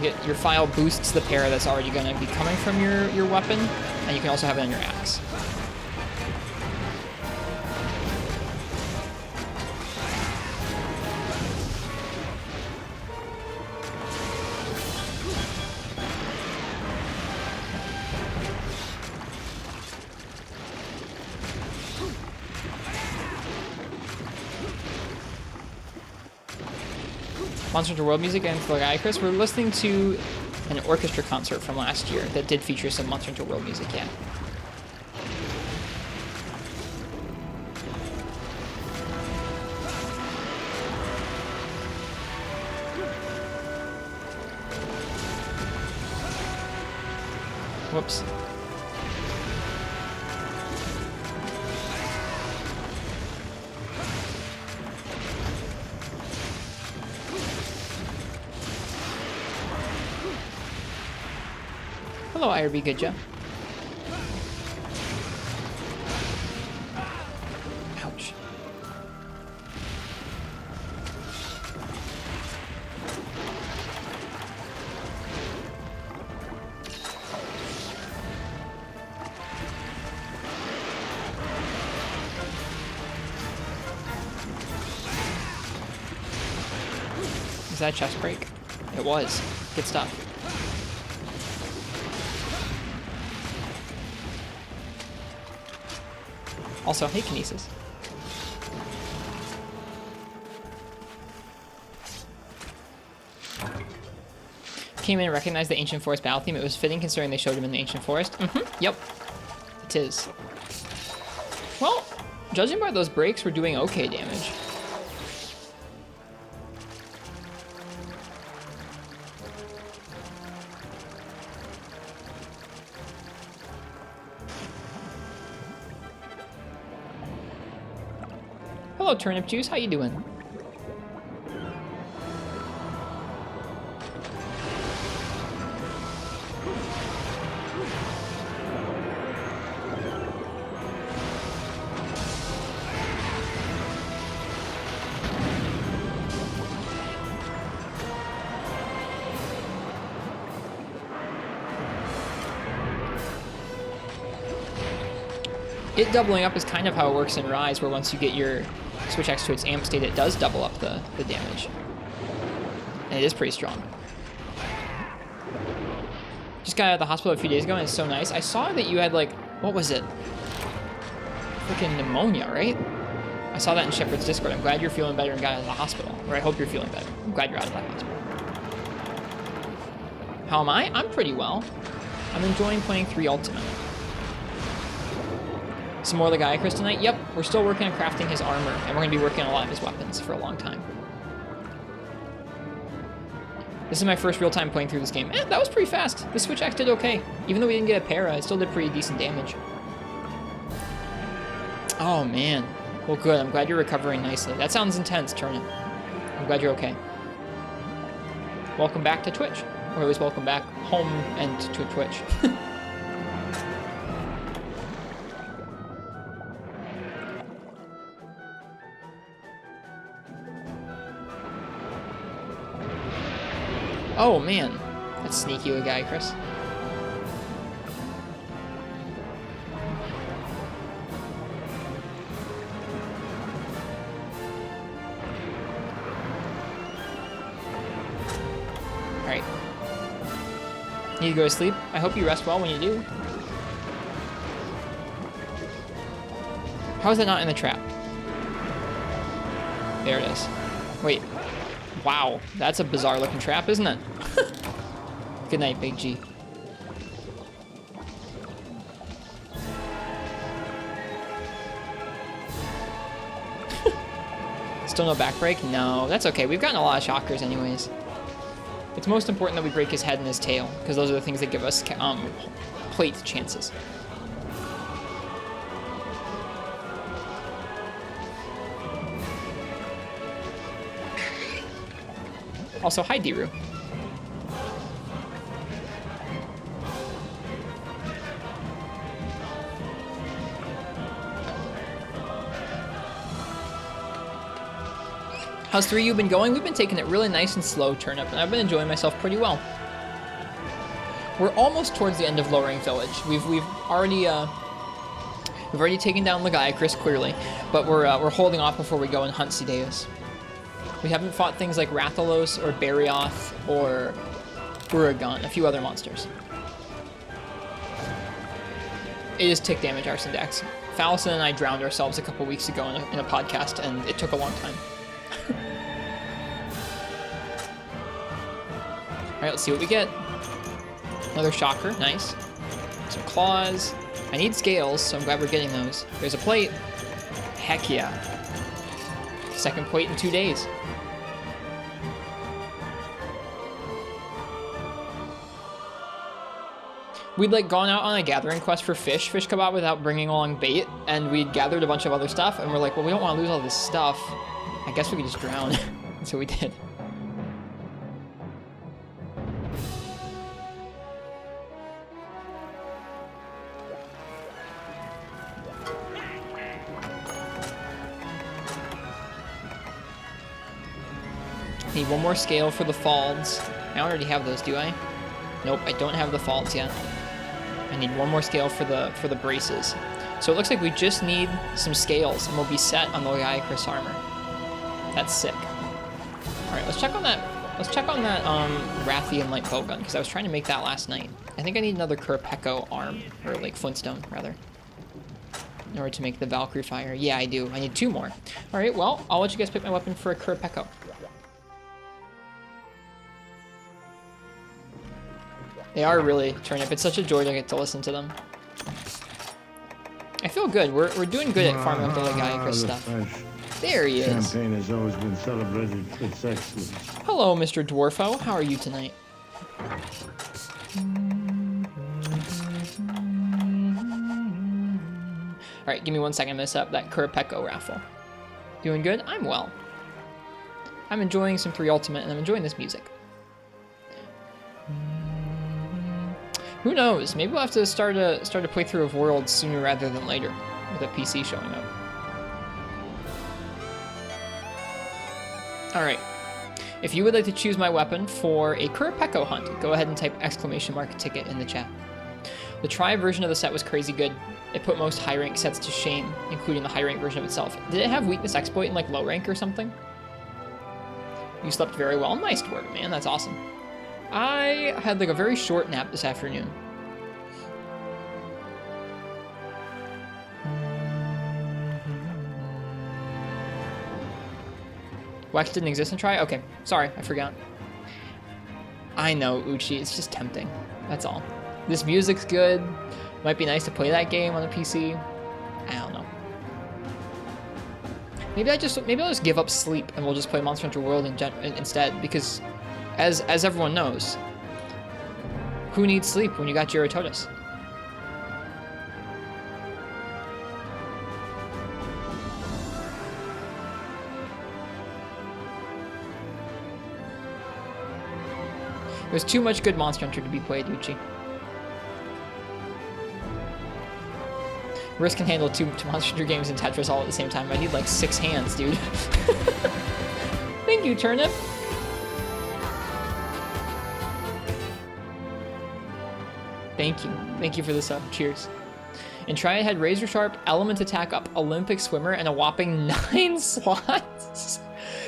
boosts the para that's already going to be coming from your weapon, and you can also have it on your axe. Monster Hunter World music and for Guy Chris, we're listening to an orchestra concert from last year that did feature some Monster Hunter World music, yeah. Whoops. Hello, IRB Goodja. Ouch. Is that a chest break? It was. Good stuff. Also, hey, Kinesis. Came in and recognized the Ancient Forest battle theme. It was fitting considering they showed him in the Ancient Forest. Yep. It is. Well, judging by those breaks, we're doing okay damage. Hello, Turnip Juice. How you doing? It doubling up is kind of how it works in Rise, where once you get your Switch X to its amp state, it does double up the damage. And it is pretty strong. Just got out of the hospital a few days ago, and it's so nice. I saw that you had, like, what was it? Freaking pneumonia, right? I saw that in Shepard's Discord. I'm glad you're feeling better and got out of the hospital. Or I hope you're feeling better. I'm glad you're out of that hospital. How am I? I'm pretty well. I'm enjoying playing 3 Ultimate. Some more Legiacris tonight? Yep, we're still working on crafting his armor, and we're going to be working on a lot of his weapons for a long time. This is my first real time playing through this game. That was pretty fast. The Switch X did okay. Even though we didn't get a para, it still did pretty decent damage. Oh, man. Well, good. I'm glad you're recovering nicely. That sounds intense, Turnip. I'm glad you're okay. Welcome back to Twitch. Or at least welcome back home and to Twitch. Oh, man. That's sneaky Legiacris. Alright. Need to go to sleep? I hope you rest well when you do. How is that not in the trap? There it is. Wait. Wow, that's a bizarre looking trap, isn't it? Good night, Big G. Still no back break? No, that's okay. We've gotten a lot of shockers anyways. It's most important that we break his head and his tail, because those are the things that give us plate chances. Also, hi, Diru. How's 3U been going? We've been taking it really nice and slow, Turnip, and I've been enjoying myself pretty well. We're almost towards the end of Lowering Village. We've already taken down Legiacris, clearly, but we're holding off before we go and hunt Cedeus. We haven't fought things like Rathalos or Barioth or Uragon, a few other monsters. It is tick damage Arson Dex. Fallison and I drowned ourselves a couple weeks ago in a podcast, and it took a long time. Alright, let's see what we get. Another shocker, nice. Some claws. I need scales, so I'm glad we're getting those. There's a plate. Heck yeah. Second plate in 2 days. We'd like gone out on a gathering quest for fish kebab without bringing along bait, and we'd gathered a bunch of other stuff, and we're like, well, we don't want to lose all this stuff. I guess we could just drown. So we did. Need one more scale for the falds. I already have those, do I? Nope, I don't have the falds yet. I need one more scale for the braces. So it looks like we just need some scales and we'll be set on the Legiacris armor. That's sick. Alright, let's check on that. Let's check on that Rathian light bowgun, because I was trying to make that last night. I think I need another Kurapeko arm, or like Flintstone, rather, in order to make the Valkyrie fire. Yeah, I do. I need 2 more. Alright, well, I'll let you guys pick my weapon for a Kurapeko. They are really turnip. It's such a joy to get to listen to them. I feel good. We're doing good at farming up the Legaicus stuff. There he is. Champagne has always been celebrated for its excellence. Hello, Mr. Dwarfo. How are you tonight? Alright, give me 1 second. I'm going to set up that Kurapeko raffle. Doing good? I'm well. I'm enjoying some 3 Ultimate, and I'm enjoying this music. Who knows? Maybe we'll have to start a playthrough of Worlds sooner rather than later, with a PC showing up. Alright. If you would like to choose my weapon for a Kurapeko hunt, go ahead and type !ticket in the chat. The Tri version of the set was crazy good. It put most high rank sets to shame, including the high rank version of itself. Did it have weakness exploit in like low rank or something? You slept very well. Nice Dwarf, man. That's awesome. I had like a very short nap this afternoon. Wax didn't exist in Tri? Okay, sorry, I forgot. I know, Uchi, it's just tempting. That's all. This music's good. Might be nice to play that game on a PC. I don't know. Maybe I'll just give up sleep and we'll just play Monster Hunter World instead, because as everyone knows, who needs sleep when you got Girototus? There's too much good Monster Hunter to be played, Uchi. Risk can handle two Monster Hunter games and Tetris all at the same time. I need like 6 hands, dude. Thank you, Turnip. Thank you. Thank you for the sub. Cheers. And Triad had Razor Sharp, Element Attack Up, Olympic Swimmer, and a whopping 9 slots.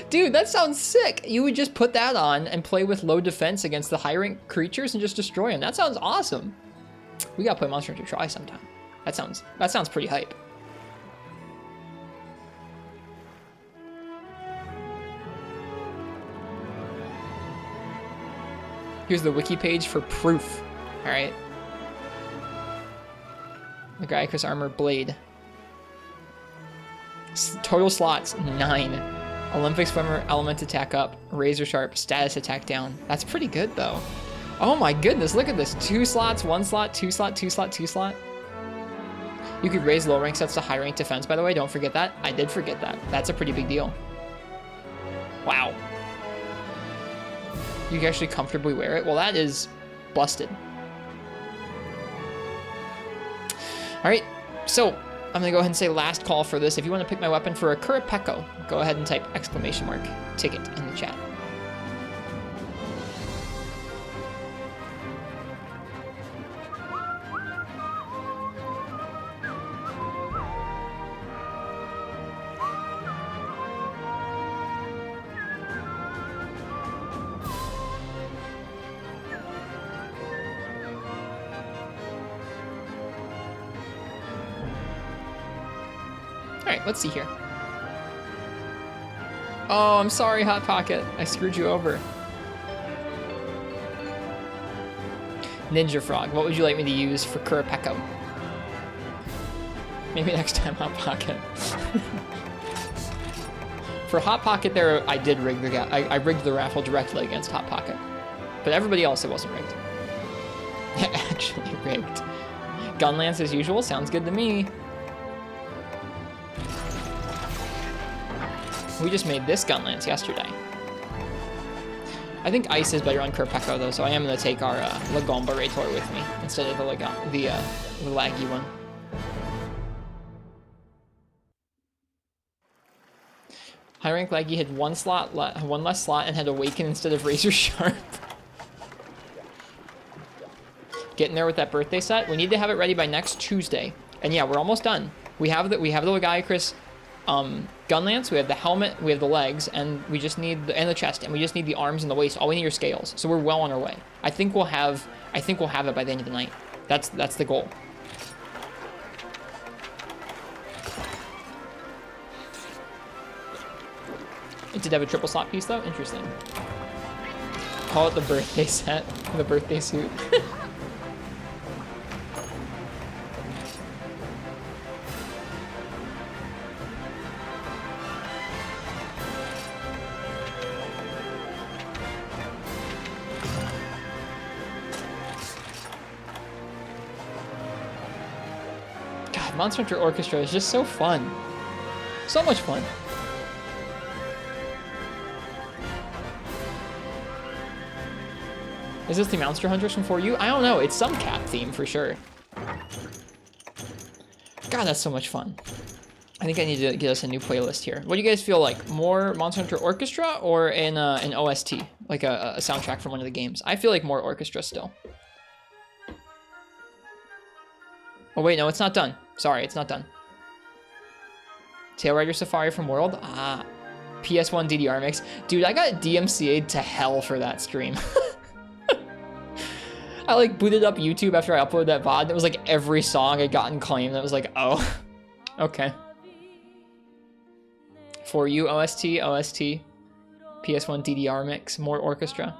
Dude, that sounds sick. You would just put that on and play with low defense against the high rank creatures and just destroy them. That sounds awesome. We gotta play Monster Hunter Tri sometime. That sounds pretty hype. Here's the wiki page for proof. All right. Legaicus Armor Blade. Total slots 9. Olympic Swimmer, Element Attack Up, Razor Sharp, Status Attack Down. That's pretty good though. Oh my goodness, look at this. 2 slots, 1 slot, 2 slot, 2 slot, 2 slot. You could raise low rank sets to high rank defense, by the way. Don't forget that. I did forget that. That's a pretty big deal. Wow. You can actually comfortably wear it. Well, that is busted. All right, so I'm gonna go ahead and say last call for this. If you want to pick my weapon for a Kurapeko, go ahead and type !ticket in the chat. Let's see here. Oh, I'm sorry, Hot Pocket. I screwed you over. Ninja Frog. What would you like me to use for Kurapeko? Maybe next time, Hot Pocket. For Hot Pocket there, I did rig the I rigged the raffle directly against Hot Pocket. But everybody else, it wasn't rigged. Actually rigged. Gunlance as usual. Sounds good to me. We just made this Gunlance yesterday. I think Ice is better on Kurapeko though, so I am going to take our Lagomba Raytor with me instead of the laggy one. High rank laggy had 1 less slot and had Awaken instead of Razor Sharp. Getting there with that birthday set. We need to have it ready by next Tuesday. And yeah, we're almost done. We have the Legaicus Gunlance, we have the helmet, we have the legs, and we just need and the chest, and we just need the arms and the waist. All we need are scales. So we're well on our way. I think we'll have it by the end of the night. That's the goal. It did have a triple slot piece though. Interesting. Call it the birthday set, the birthday suit. God, Monster Hunter Orchestra is just so fun. So much fun. Is this the Monster Hunters from 4U? I don't know. It's some cat theme for sure. God, that's so much fun. I think I need to get us a new playlist here. What do you guys feel like? More Monster Hunter Orchestra or an OST? Like a soundtrack from one of the games? I feel like more Orchestra still. Oh wait, no, it's not done. Sorry, it's not done. Tail Rider Safari from World? Ah. PS1 DDR mix. Dude, I got DMCA'd to hell for that stream. I like booted up YouTube after I uploaded that VOD. It was like every song had gotten claimed. It was like, oh, okay. For you, OST, PS1 DDR mix, more orchestra.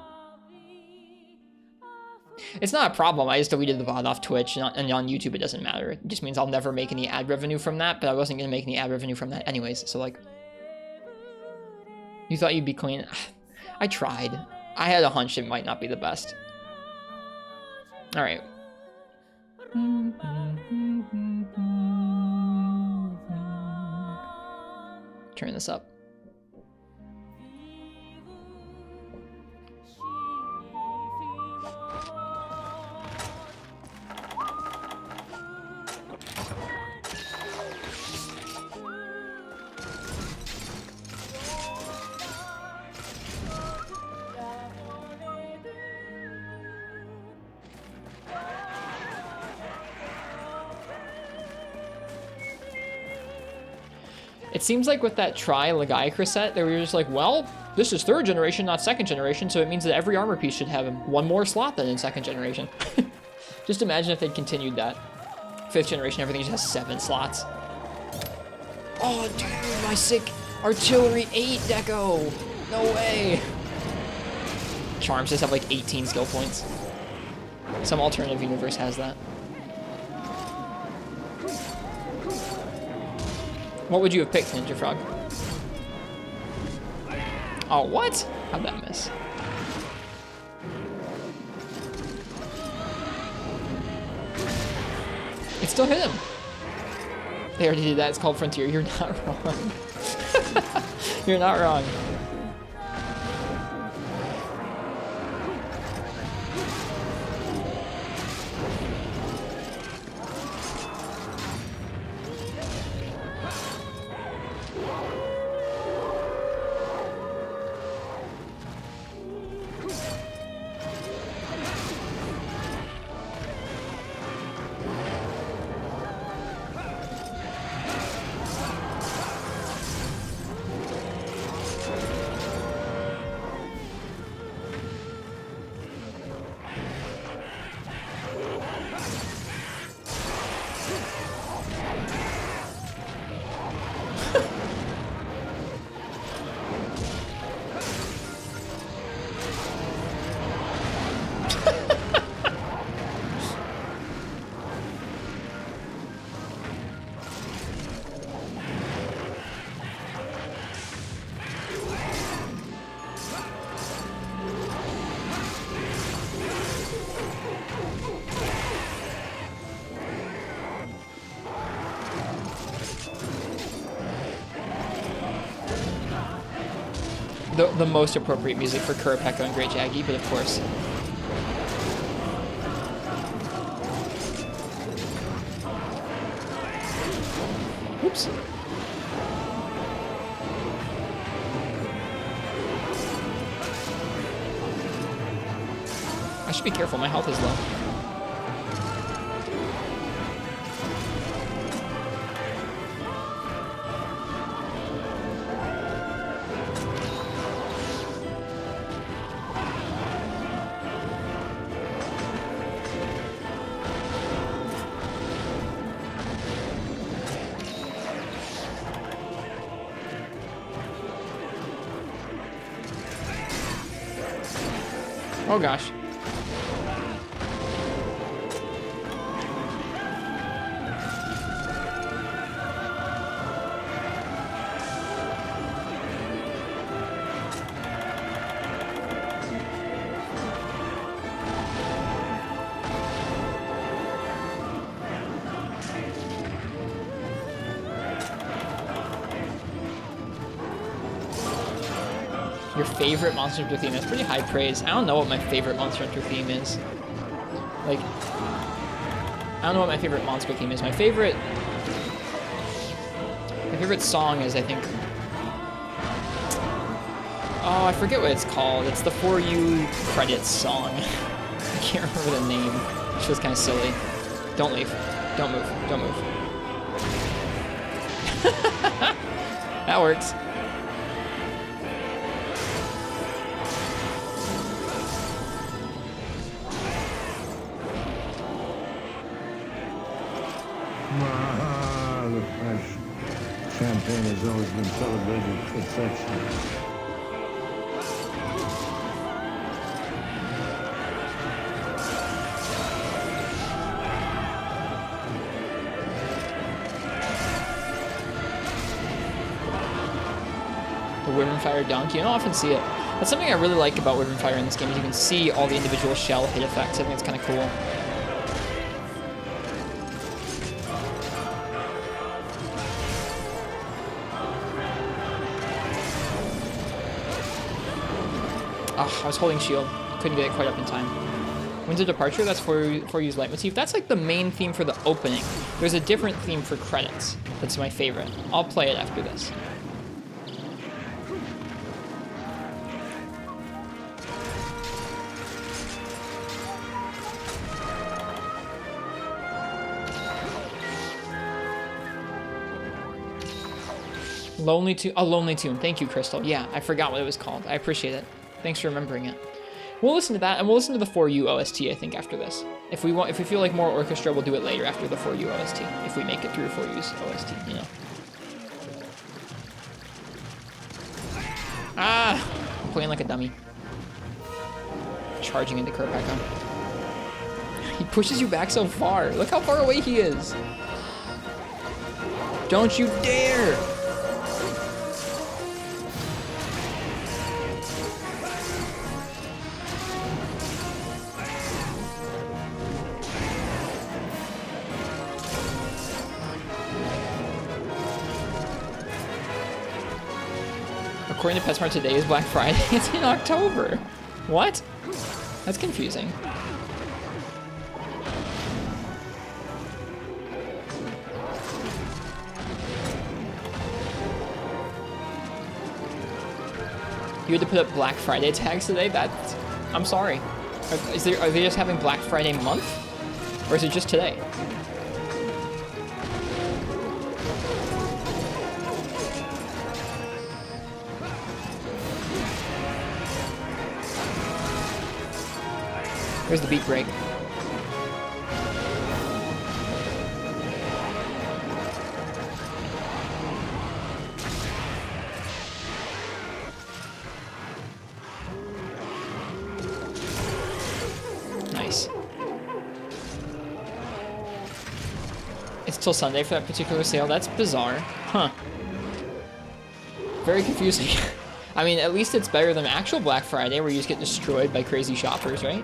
It's not a problem. I just deleted the VOD off Twitch, and on YouTube it doesn't matter. It just means I'll never make any ad revenue from that, but I wasn't going to make any ad revenue from that anyways, so like... You thought you'd be clean? I tried. I had a hunch it might not be the best. Alright. Turn this up. It seems like with that Tri-Legiacra set, they were just like, well, this is 3rd generation, not 2nd generation, so it means that every armor piece should have one more slot than in 2nd generation. Just imagine if they'd continued that. 5th generation, everything just has 7 slots. Oh, dude, my sick Artillery 8 deco! No way! Charms just have like 18 skill points. Some alternative universe has that. What would you have picked, Ninja Frog? Oh, what? How'd that miss? It still hit him. They already did that. It's called Frontier. You're not wrong. You're not wrong. The most appropriate music for Kurapeka and Great Jaggy, but of course. Oops. I should be careful, my health is low. Oh gosh. Your favorite Monster Hunter theme? That's pretty high praise. I don't know what my favorite Monster Hunter theme is. Like, I don't know what my favorite Monster theme is. My favorite song is, I think... Oh, I forget what it's called. It's the For You credits song. I can't remember the name. It feels kind of silly. Don't leave. Don't move. Don't move. That works. Ah, the French champagne has always been celebrated for perfection. Wyvern Fire dunk. You don't often see it. That's something I really like about Wyvern Fire in this game, is you can see all the individual shell hit effects. I think it's kind of cool. Oh, I was holding shield. Couldn't get it quite up in time. Winds of Departure, that's for use leitmotif. That's like the main theme for the opening. There's a different theme for credits. That's my favorite. I'll play it after this. Lonely Tune. Oh, Lonely Tune. Thank you, Crystal. Yeah, I forgot what it was called. I appreciate it. Thanks for remembering it. We'll listen to that, and we'll listen to the For You OST, I think, after this. If we feel like more orchestra, we'll do it later after the For You OST. If we make it through For You's OST, you know. Ah! I'm playing like a dummy. Charging into Kurapeka. He pushes you back so far. Look how far away he is. Don't you dare! According to PetSmart, today is Black Friday. It's in October. What? That's confusing. You had to put up Black Friday tags today? That's... I'm sorry. Are they just having Black Friday month? Or is it just today? Here's the beat break. Nice. It's till Sunday for that particular sale. That's bizarre. Huh. Very confusing. I mean, at least it's better than actual Black Friday where you just get destroyed by crazy shoppers, right?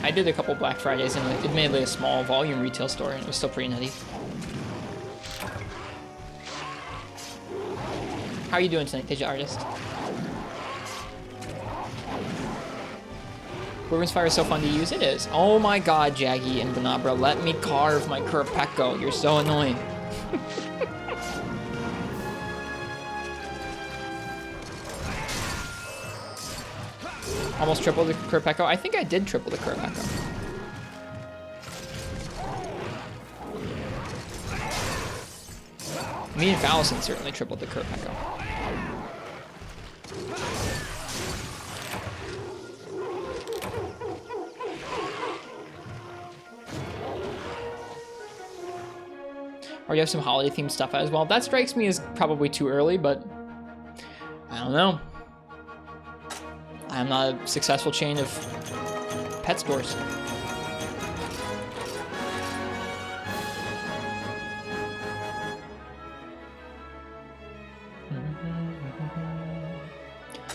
I did a couple Black Fridays in admittedly a small volume retail store, and it was still pretty nutty. How are you doing tonight, Deja Artist? Wyvern's Fire is so fun to use. It is. Oh my god, Jaggy and Banabra, let me carve my Kurapeka. You're so annoying. Almost triple the Kurapeka. I think I did triple the Kurapeka. Me and Fallison certainly tripled the Kurapeka. Or you have some holiday themed stuff as well. That strikes me as probably too early, but I don't know. I'm not a successful chain of pet stores.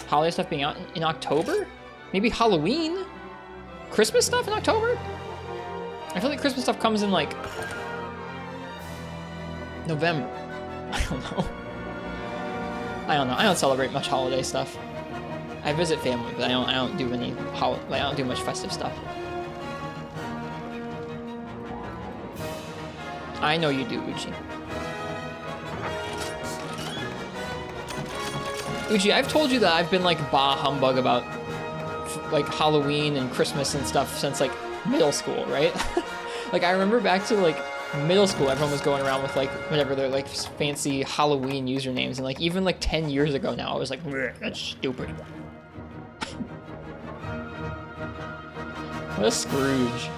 Holiday stuff being out in October? Maybe Halloween? Christmas stuff in October? I feel like Christmas stuff comes in like November. I don't know. I don't know. I don't celebrate much holiday stuff. I visit family, but I don't do any I don't do much festive stuff. I know you do, Uchi. Uchi, I've told you that I've been like bah humbug about like Halloween and Christmas and stuff since like middle school, right? Like I remember back to like middle school, everyone was going around with like whatever their like fancy Halloween usernames, and like even like 10 years ago now, I was like, that's stupid. What a Scrooge.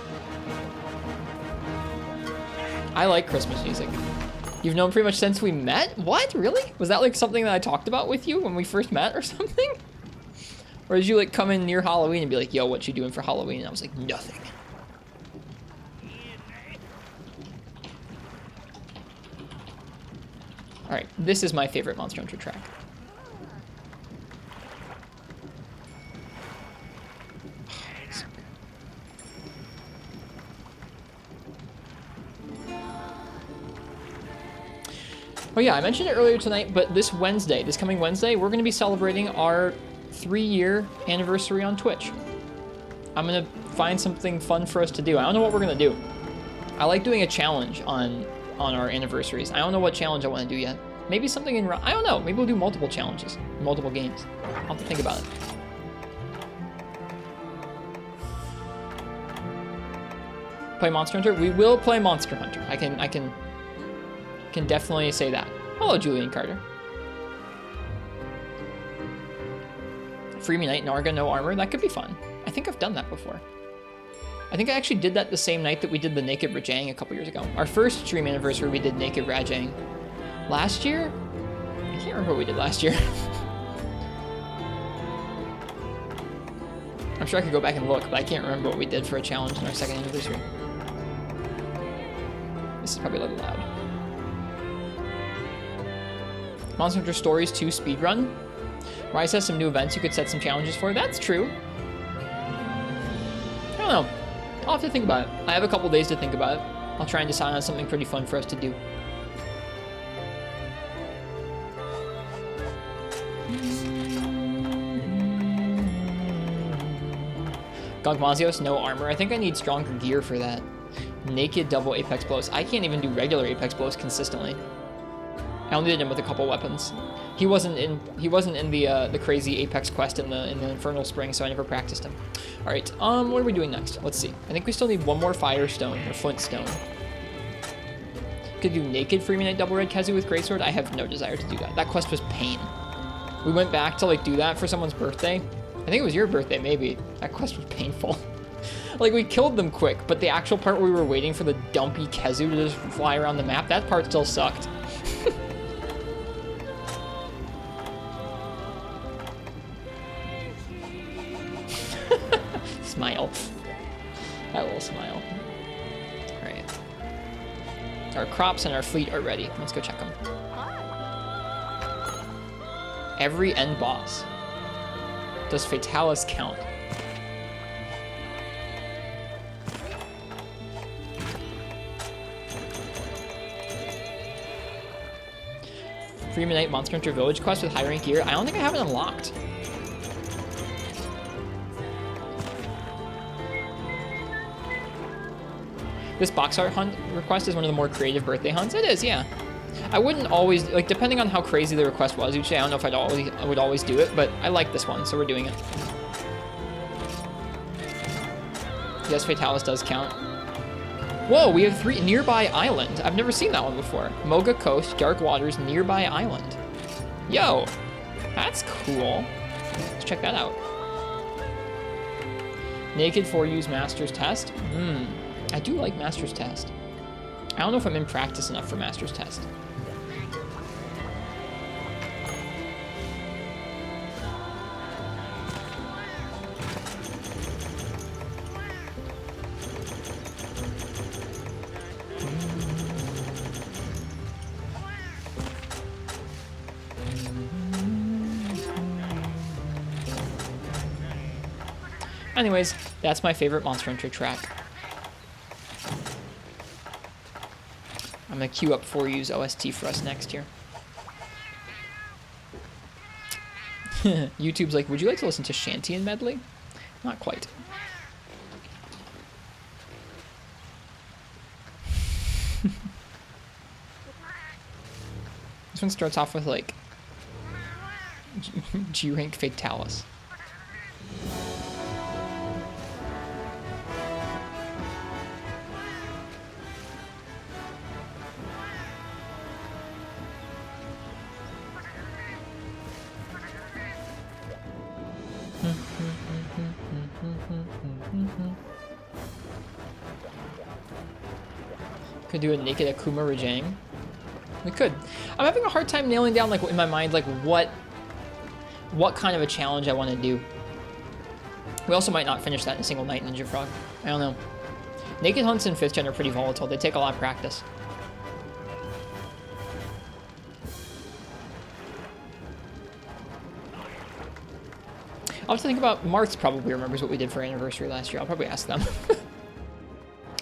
I like Christmas music. You've known pretty much since we met? What? Really? Was that like something that I talked about with you when we first met or something? Or did you like come in near Halloween and be like, yo, what you doing for Halloween? And I was like, nothing. All right, this is my favorite Monster Hunter track. Oh yeah, I mentioned it earlier tonight, but this coming Wednesday, we're going to be celebrating our 3-year anniversary on Twitch. I'm going to find something fun for us to do. I don't know what we're going to do. I like doing a challenge on our anniversaries. I don't know what challenge I want to do yet. Maybe something in... I don't know. Maybe we'll do multiple challenges, multiple games. I'll have to think about it. Play Monster Hunter? We will play Monster Hunter. I can definitely say that. Hello, Julian Carter. Free Me Night, Narga, no armor. That could be fun. I think I've done that before. I think I actually did that the same night that we did the Naked Rajang a couple years ago. Our first stream anniversary, we did Naked Rajang. Last year? I can't remember what we did last year. I'm sure I could go back and look, but I can't remember what we did for a challenge in our second anniversary. This is probably a little loud. Monster Hunter Stories 2 speedrun. Rise has some new events you could set some challenges for. That's true. I don't know. I'll have to think about it. I have a couple days to think about it. I'll try and decide on something pretty fun for us to do. Gogmazios, no armor. I think I need stronger gear for that. Naked double Apex blows. I can't even do regular Apex blows consistently. I only did him with a couple weapons. He wasn't in the crazy Apex quest in the Infernal Spring, so I never practiced him. All right, what are we doing next? Let's see. I think we still need one more Firestone or Flintstone. Could do Naked Free Me Night Double Red Kezu with Greatsword. I have no desire to do that. That quest was pain. We went back to like do that for someone's birthday. I think it was your birthday, maybe. That quest was painful. Like we killed them quick, but the actual part where we were waiting for the dumpy Kezu to just fly around the map, that part still sucked. Smile. That little smile. Alright. Our crops and our fleet are ready. Let's go check them. Every end boss. Does Fatalis count? Free Midnight Monster Hunter Village quest with high rank gear. I don't think I have it unlocked. This box art hunt request is one of the more creative birthday hunts. It is, yeah. I wouldn't always, like, depending on how crazy the request was, usually I don't know if I would always do it, but I like this one, so we're doing it. Yes, Fatalis does count. Whoa, we have 3 Nearby Island. I've never seen that one before. Moga Coast, Dark Waters, Nearby Island. Yo, that's cool. Let's check that out. Naked 4U's Master's Test. I do like Master's Test. I don't know if I'm in practice enough for Master's Test. Anyways, that's my favorite Monster Hunter track. I'm gonna queue up 4U's OST for us next year. YouTube's like, would you like to listen to Shanty and Medley? Not quite. This one starts off with like G-rank Fatalis. Could do a naked Akuma Rajang. We could. I'm having a hard time nailing down, like, in my mind, like, what kind of a challenge I want to do. We also might not finish that in a single night, Ninja Frog. I don't know. Naked hunts in 5th gen are pretty volatile. They take a lot of practice. I'll have to think about... Marth probably remembers what we did for anniversary last year. I'll probably ask them.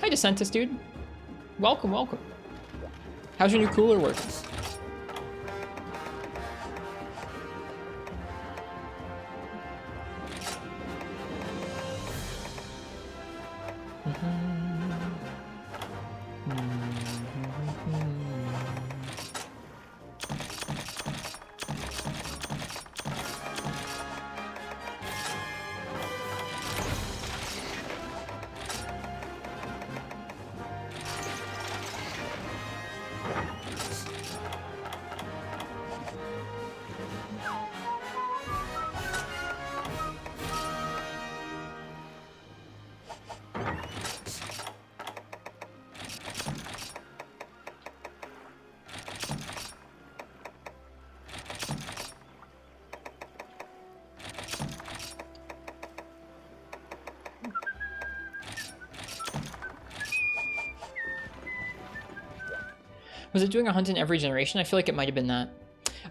Hi, Decentus, dude. Welcome, welcome. How's your new cooler working? Was it doing a hunt in every generation? I feel like it might have been that.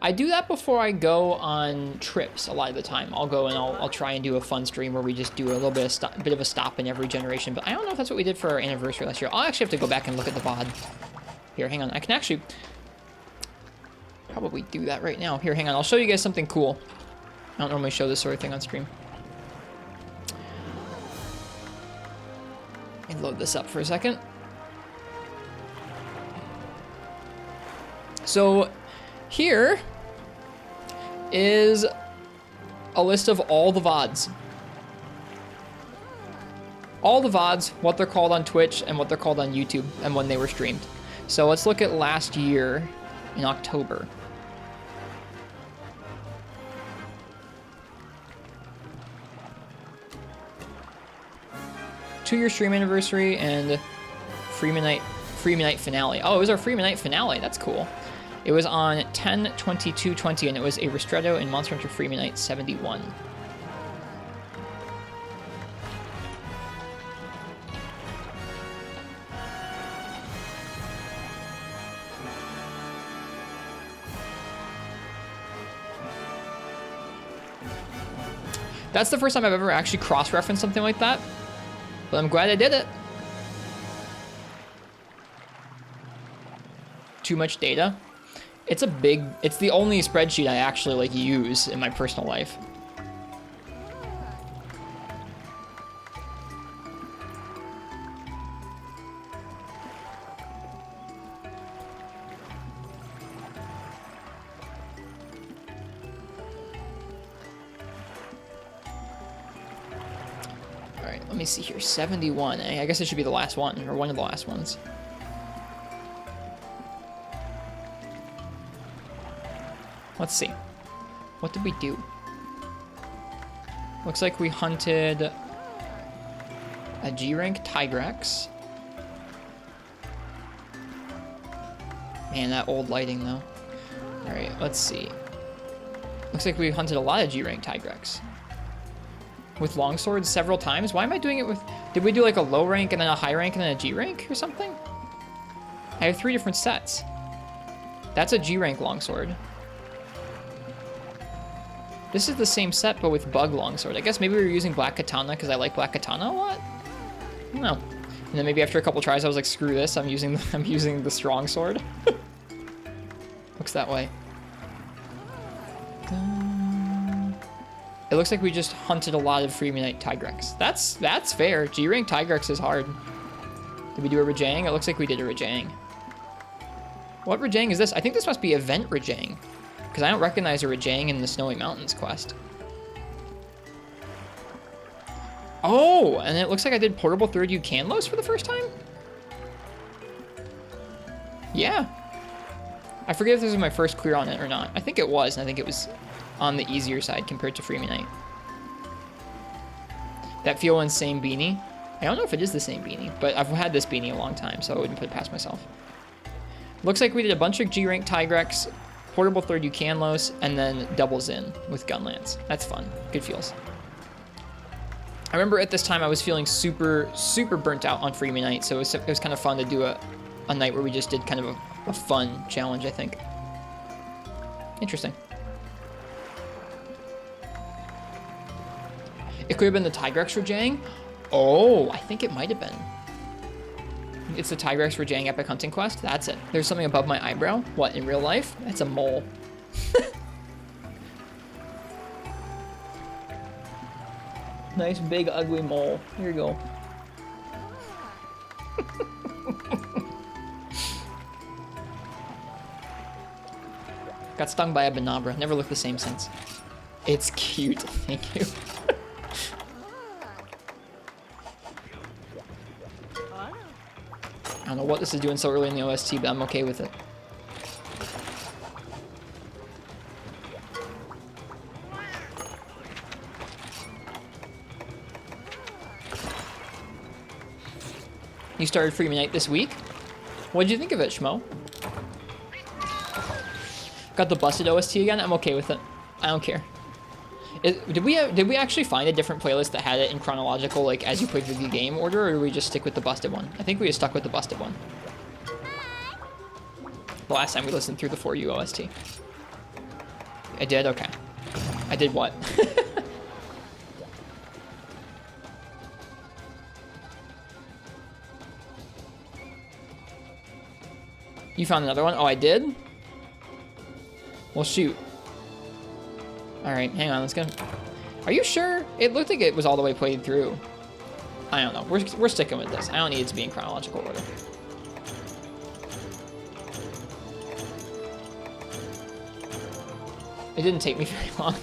I do that before I go on trips a lot of the time. I'll go and I'll try and do a fun stream where we just do a little bit of a stop in every generation. But I don't know if that's what we did for our anniversary last year. I'll actually have to go back and look at the VOD. Here, hang on. I can actually probably do that right now. Here, hang on. I'll show you guys something cool. I don't normally show this sort of thing on stream. Let me load this up for a second. So here is a list of all the VODs. All the VODs, what they're called on Twitch and what they're called on YouTube and when they were streamed. So let's look at last year in October. Two-year stream anniversary and Freeman Night finale. Oh, it was our Freeman Night finale. That's cool. It was on 10/22/20, and it was a Ristretto in Monster Hunter Freeman Night 71. That's the first time I've ever actually cross-referenced something like that, but I'm glad I did it. Too much data. It's the only spreadsheet I actually like use in my personal life. All right, let me see here. 71. I guess it should be the last one, or one of the last ones. Let's see. What did we do? Looks like we hunted a G-rank Tigrex. Man, that old lighting though. Alright, let's see. Looks like we hunted a lot of G-rank Tigrex. With longswords several times? Why am I doing it with... Did we do like a low rank and then a high rank and then a G-rank or something? I have 3 different sets. That's a G-rank longsword. This is the same set, but with bug longsword. I guess maybe we were using black katana because I like black katana a lot. I don't know. And then maybe after a couple tries, I was like, "Screw this! I'm using the strong sword." Looks that way. It looks like we just hunted a lot of Freemanite Tigrex. That's fair. G-rank Tigrex is hard. Did we do a Rajang? It looks like we did a Rajang. What Rajang is this? I think this must be Event Rajang, because I don't recognize a Rajang in the Snowy Mountains quest. Oh, and it looks like I did Portable Third U Canlos for the first time? Yeah. I forget if this was my first clear on it or not. I think it was, and I think it was on the easier side compared to Freemanite. That Feel Insane beanie. I don't know if it is the same beanie, but I've had this beanie a long time, so I wouldn't put it past myself. Looks like we did a bunch of G-rank Tigrex, Portable Third U Canlos, and then doubles in with Gunlance. That's fun. Good feels. I remember at this time I was feeling super, super burnt out on Freemanite, so it was kind of fun to do a night where we just did kind of a fun challenge, I think. Interesting. It could have been the Tigrex Rajang. Oh, I think it might have been. It's the Tigrex Rajang Epic Hunting Quest. That's it. There's something above my eyebrow. What, in real life? That's a mole. Nice big ugly mole. Here you go. Got stung by a Banabra. Never looked the same since. It's cute. Thank you. I don't know what this is doing so early in the OST, but I'm okay with it. You started Freemanite this week? What did you think of it, Schmo? Got the busted OST again? I'm okay with it. I don't care. Did we actually find a different playlist that had it in chronological, like, as you play through the game order, or did we just stick with the busted one? I think we just stuck with the busted one. The last time we listened through the 4U OST. I did? Okay. I did what? You found another one? Oh, I did? Well, shoot. Alright, hang on, let's go. Are you sure? It looked like it was all the way played through. I don't know. We're sticking with this. I don't need it to be in chronological order. It didn't take me very long.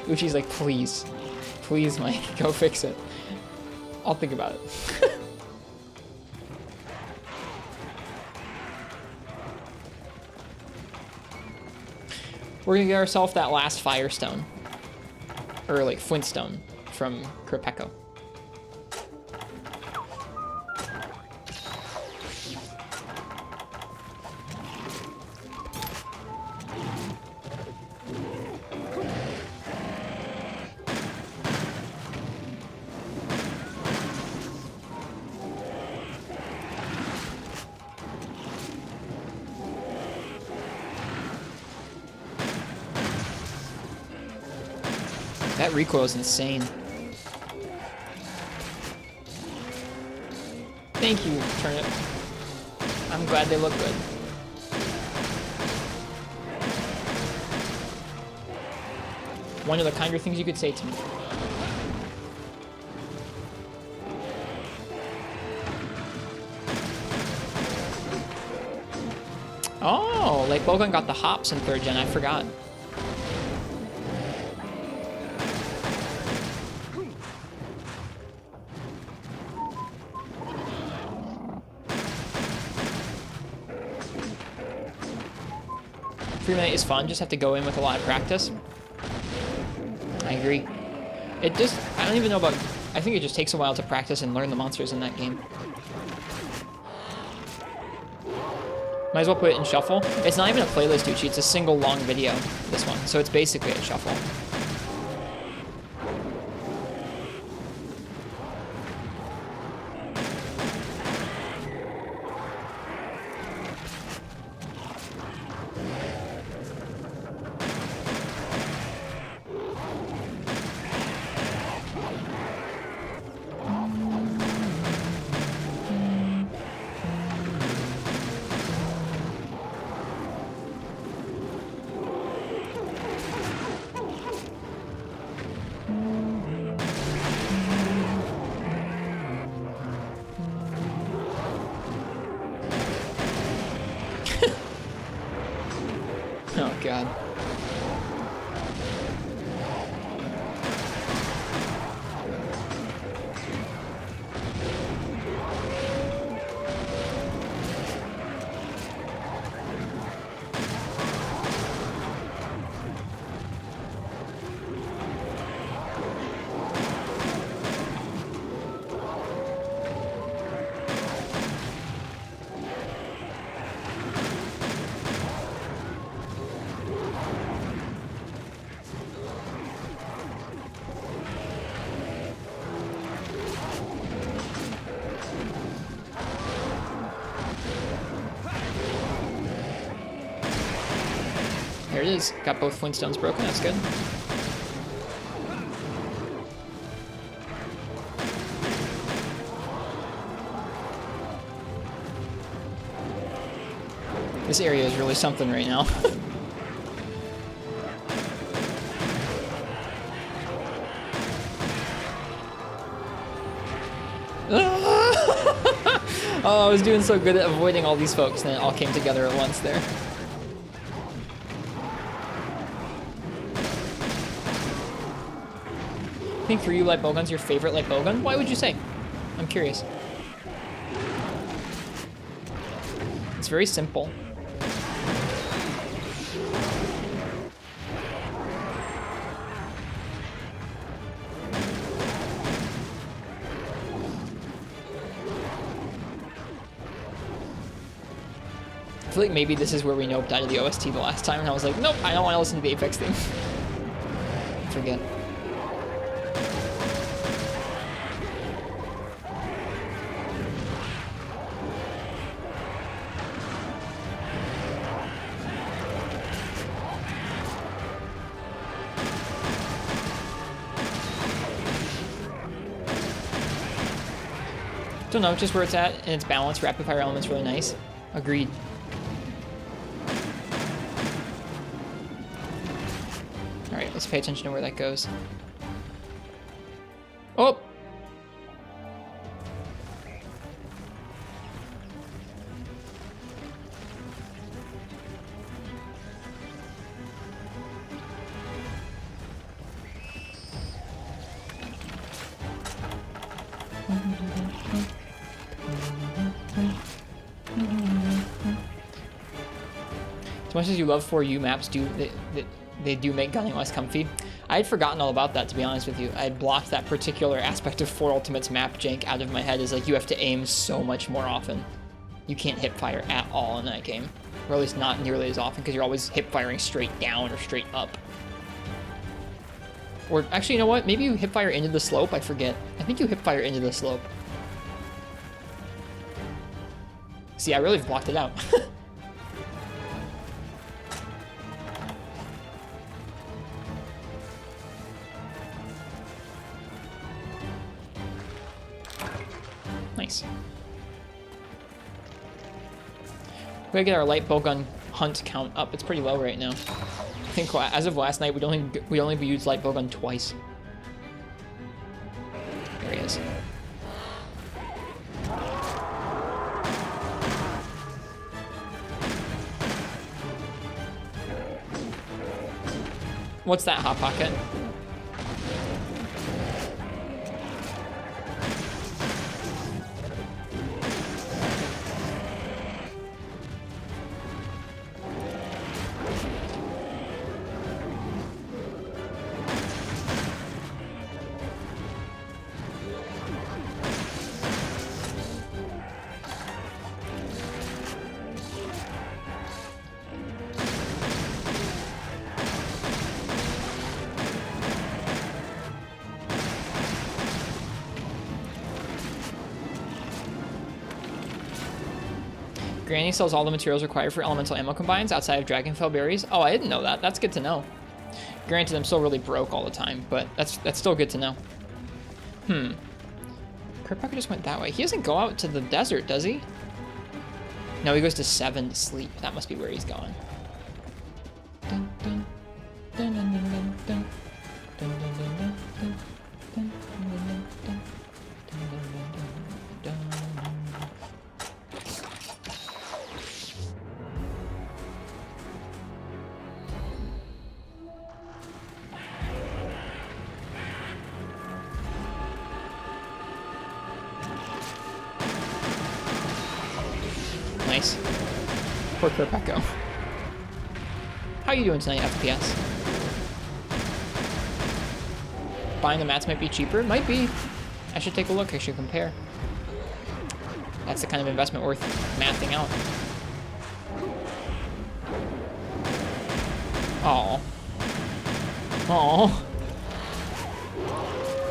Uchi's like, please. Please, Mike, go fix it. I'll think about it. We're gonna get ourselves that last Firestone. Or like Flintstone from Kripeko. That recoil is insane. Thank you, Turnip. I'm glad they look good. One of the kinder things you could say to me. Oh, like Bogan got the hops in 3rd gen, I forgot. Freemanite is fun, just have to go in with a lot of practice. I agree. It just, I don't even know about, I think it just takes a while to practice and learn the monsters in that game. Might as well put it in shuffle. It's not even a playlist, Uchi, it's a single long video, this one. So it's basically a shuffle. Oh god. There it is. Got both Flintstones broken. That's good. This area is really something right now. Oh, I was doing so good at avoiding all these folks, and it all came together at once there. I think for you, light bowgun's your favorite light bowgun? Why would you say? I'm curious. It's very simple. I feel like maybe this is where we noped out of the OST the last time, and I was like, nope, I don't want to listen to the Apex theme. Forget. Don't know, just where it's at and its balance. Rapid fire element's really nice. Agreed. Alright, let's pay attention to where that goes. Oh! As much as you love 4U maps, they do make gunning less comfy. I had forgotten all about that, to be honest with you. I had blocked that particular aspect of 4 Ultimate's map jank out of my head, as like you have to aim so much more often. You can't hip fire at all in that game. Or at least not nearly as often, because you're always hip firing straight down or straight up. Or actually, you know what? Maybe you hip fire into the slope, I forget. I think you hip fire into the slope. See, I really blocked it out. Nice. We gotta get our light bowgun hunt count up. It's pretty low right now. I think as of last night, we only used light bowgun twice. There he is. What's that, Hot Pocket? Granny sells all the materials required for elemental ammo combines outside of Dragonfell berries. Oh, I didn't know that. That's good to know. Granted, I'm still really broke all the time, but that's still good to know. Kerpucker just went that way. He doesn't go out to the desert, does he? No, he goes to 7 to sleep. That must be where he's going. Dun, dun, dun, dun, dun, dun, dun, dun, dun, dun, dun, dun, dun, dun. Nice. Poor Kerpeko. How you doing tonight, FPS? Buying the mats might be cheaper? Might be. I should take a look. I should compare. That's the kind of investment worth mathing out. Aw. Aw.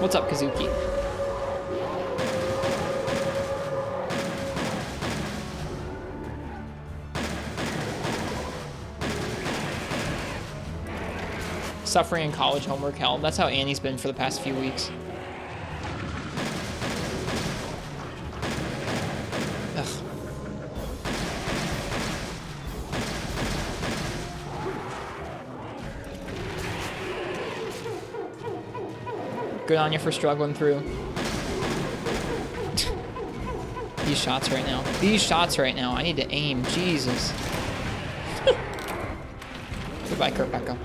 What's up, Kazuki? Suffering in college homework hell. That's how Annie's been for the past few weeks. Ugh. Good on you for struggling through. These shots right now. These shots right now. I need to aim. Jesus. Goodbye, Kerpeko.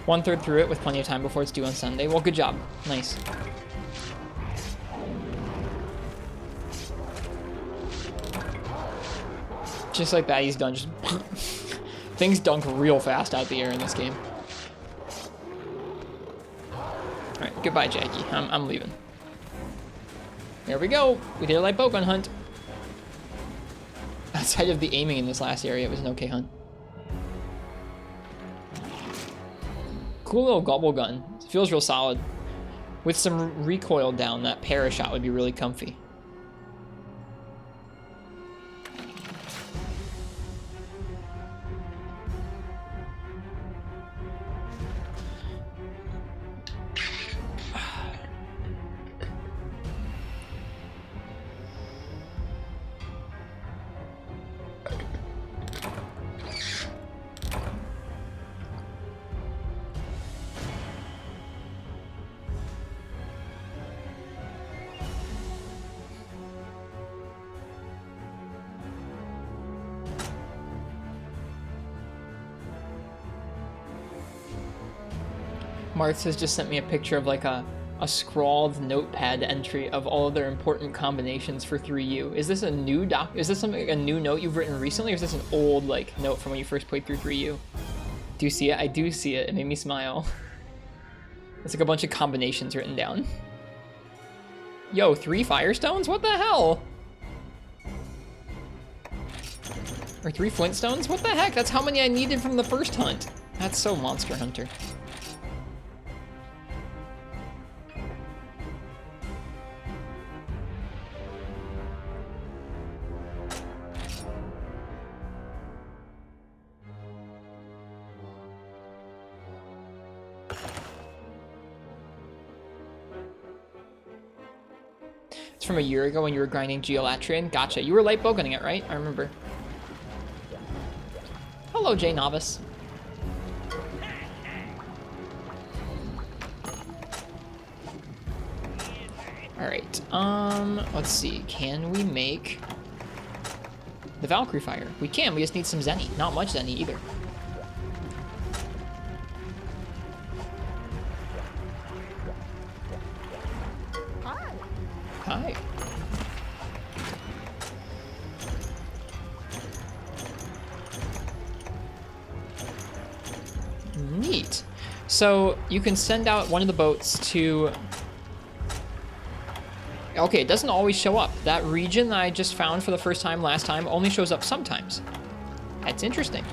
1/3 through it with plenty of time before it's due on Sunday. Well, good job. Nice. Just like that, he's done. Just things dunk real fast out the air in this game. Alright, goodbye, Jackie. I'm leaving. There we go. We did a light bowgun hunt. Outside of the aiming in this last area, it was an okay hunt. Cool little gobble gun. It feels real solid. With some recoil down, that para shot would be really comfy. Marth has just sent me a picture of like a scrawled notepad entry of all of their important combinations for 3U. Is this a new is this something, a new note you've written recently, or is this an old like note from when you first played through 3U? Do you see it? I do see it. It made me smile. It's like a bunch of combinations written down. Yo, 3 Firestones? What the hell? Or 3 Flintstones? What the heck? That's how many I needed from the first hunt. That's so Monster Hunter. From a year ago when you were grinding Geolatrian. Gotcha. You were light bowgunning it, right? I remember. Hello, Jay Novice. Alright, let's see. Can we make the Valkyrie Fire? We can, we just need some Zenny. Not much Zenny either. Hi. Neat. So you can send out one of the boats to... Okay, it doesn't always show up. That region that I just found for the first time last time only shows up sometimes. That's interesting.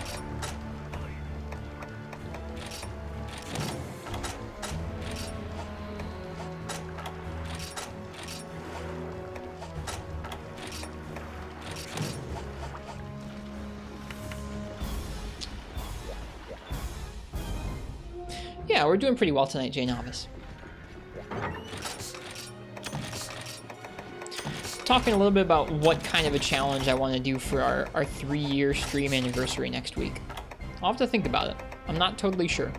Yeah, we're doing pretty well tonight, Jay Novice. Talking a little bit about what kind of a challenge I want to do for our 3-year stream anniversary next week. I'll have to think about it. I'm not totally sure.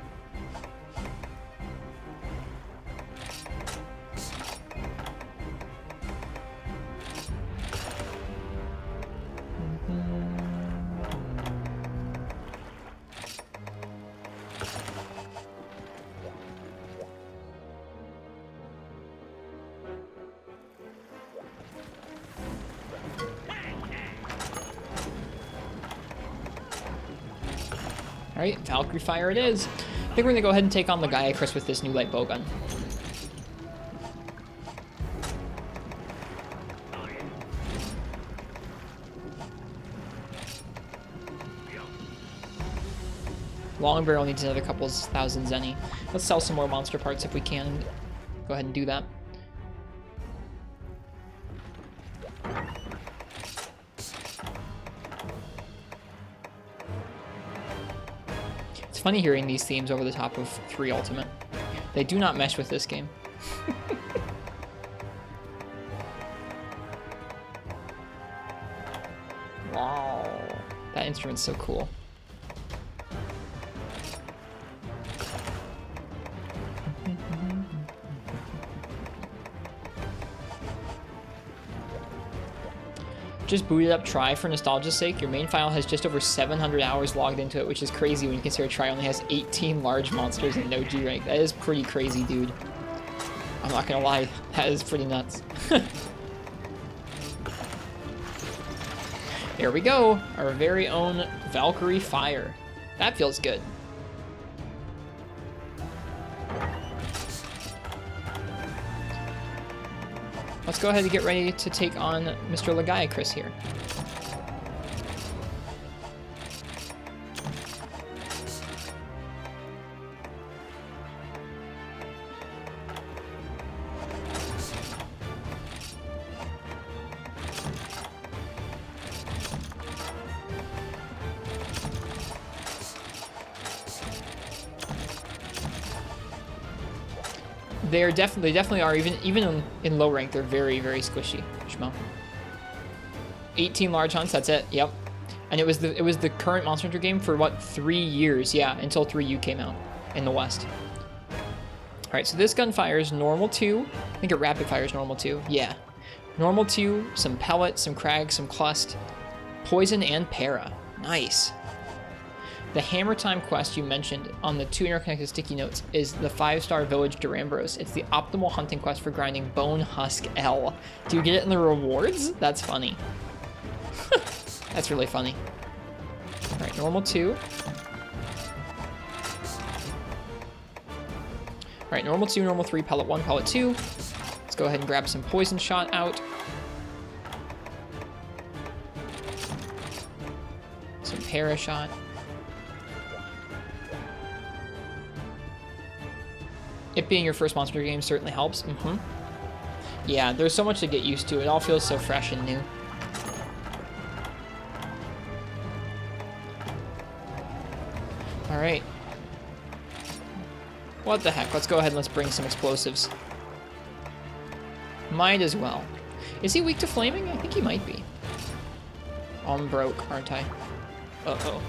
Alright, Valkyrie Fire it is. I think we're gonna go ahead and take on Legiacris with this new light bowgun. Long barrel needs another couple thousand zenny. Let's sell some more monster parts if we can. Go ahead and do that. It's funny hearing these themes over the top of 3 Ultimate. They do not mesh with this game. Wow. That instrument's so cool. Just boot it up Try for nostalgia's sake. Your main file has just over 700 hours logged into it, which is crazy when you consider Try only has 18 large monsters and no G rank. That is pretty crazy, dude. I'm not gonna lie, that is pretty nuts. There we go, our very own Valkyrie Fire. That feels good. Let's go ahead and get ready to take on Mr. Legiacris here. They definitely are, even in low rank, they're very, very squishy. Schmo. 18 large hunts, that's it, yep. And it was the current Monster Hunter game for what, 3 years, yeah, until 3U came out in the West. Alright, so this gun fires normal 2. I think it rapid fires normal 2, yeah. Normal 2, some pellet, some crag, some clust, poison, and para. Nice. The Hammer Time quest you mentioned on the 2 interconnected sticky notes is the 5-star village Durambros. It's the optimal hunting quest for grinding Bone Husk L. Do you get it in the rewards? That's funny. That's really funny. Alright, normal 2. Alright, normal 2, normal 3, pellet 1, pellet 2. Let's go ahead and grab some poison shot out. Some para shot. It being your first Monster Hunter game certainly helps. Yeah, there's so much to get used to. It all feels so fresh and new. Alright. What the heck? Let's go ahead and let's bring some explosives. Might as well. Is he weak to flaming? I think he might be. I'm broke, aren't I? Uh-oh.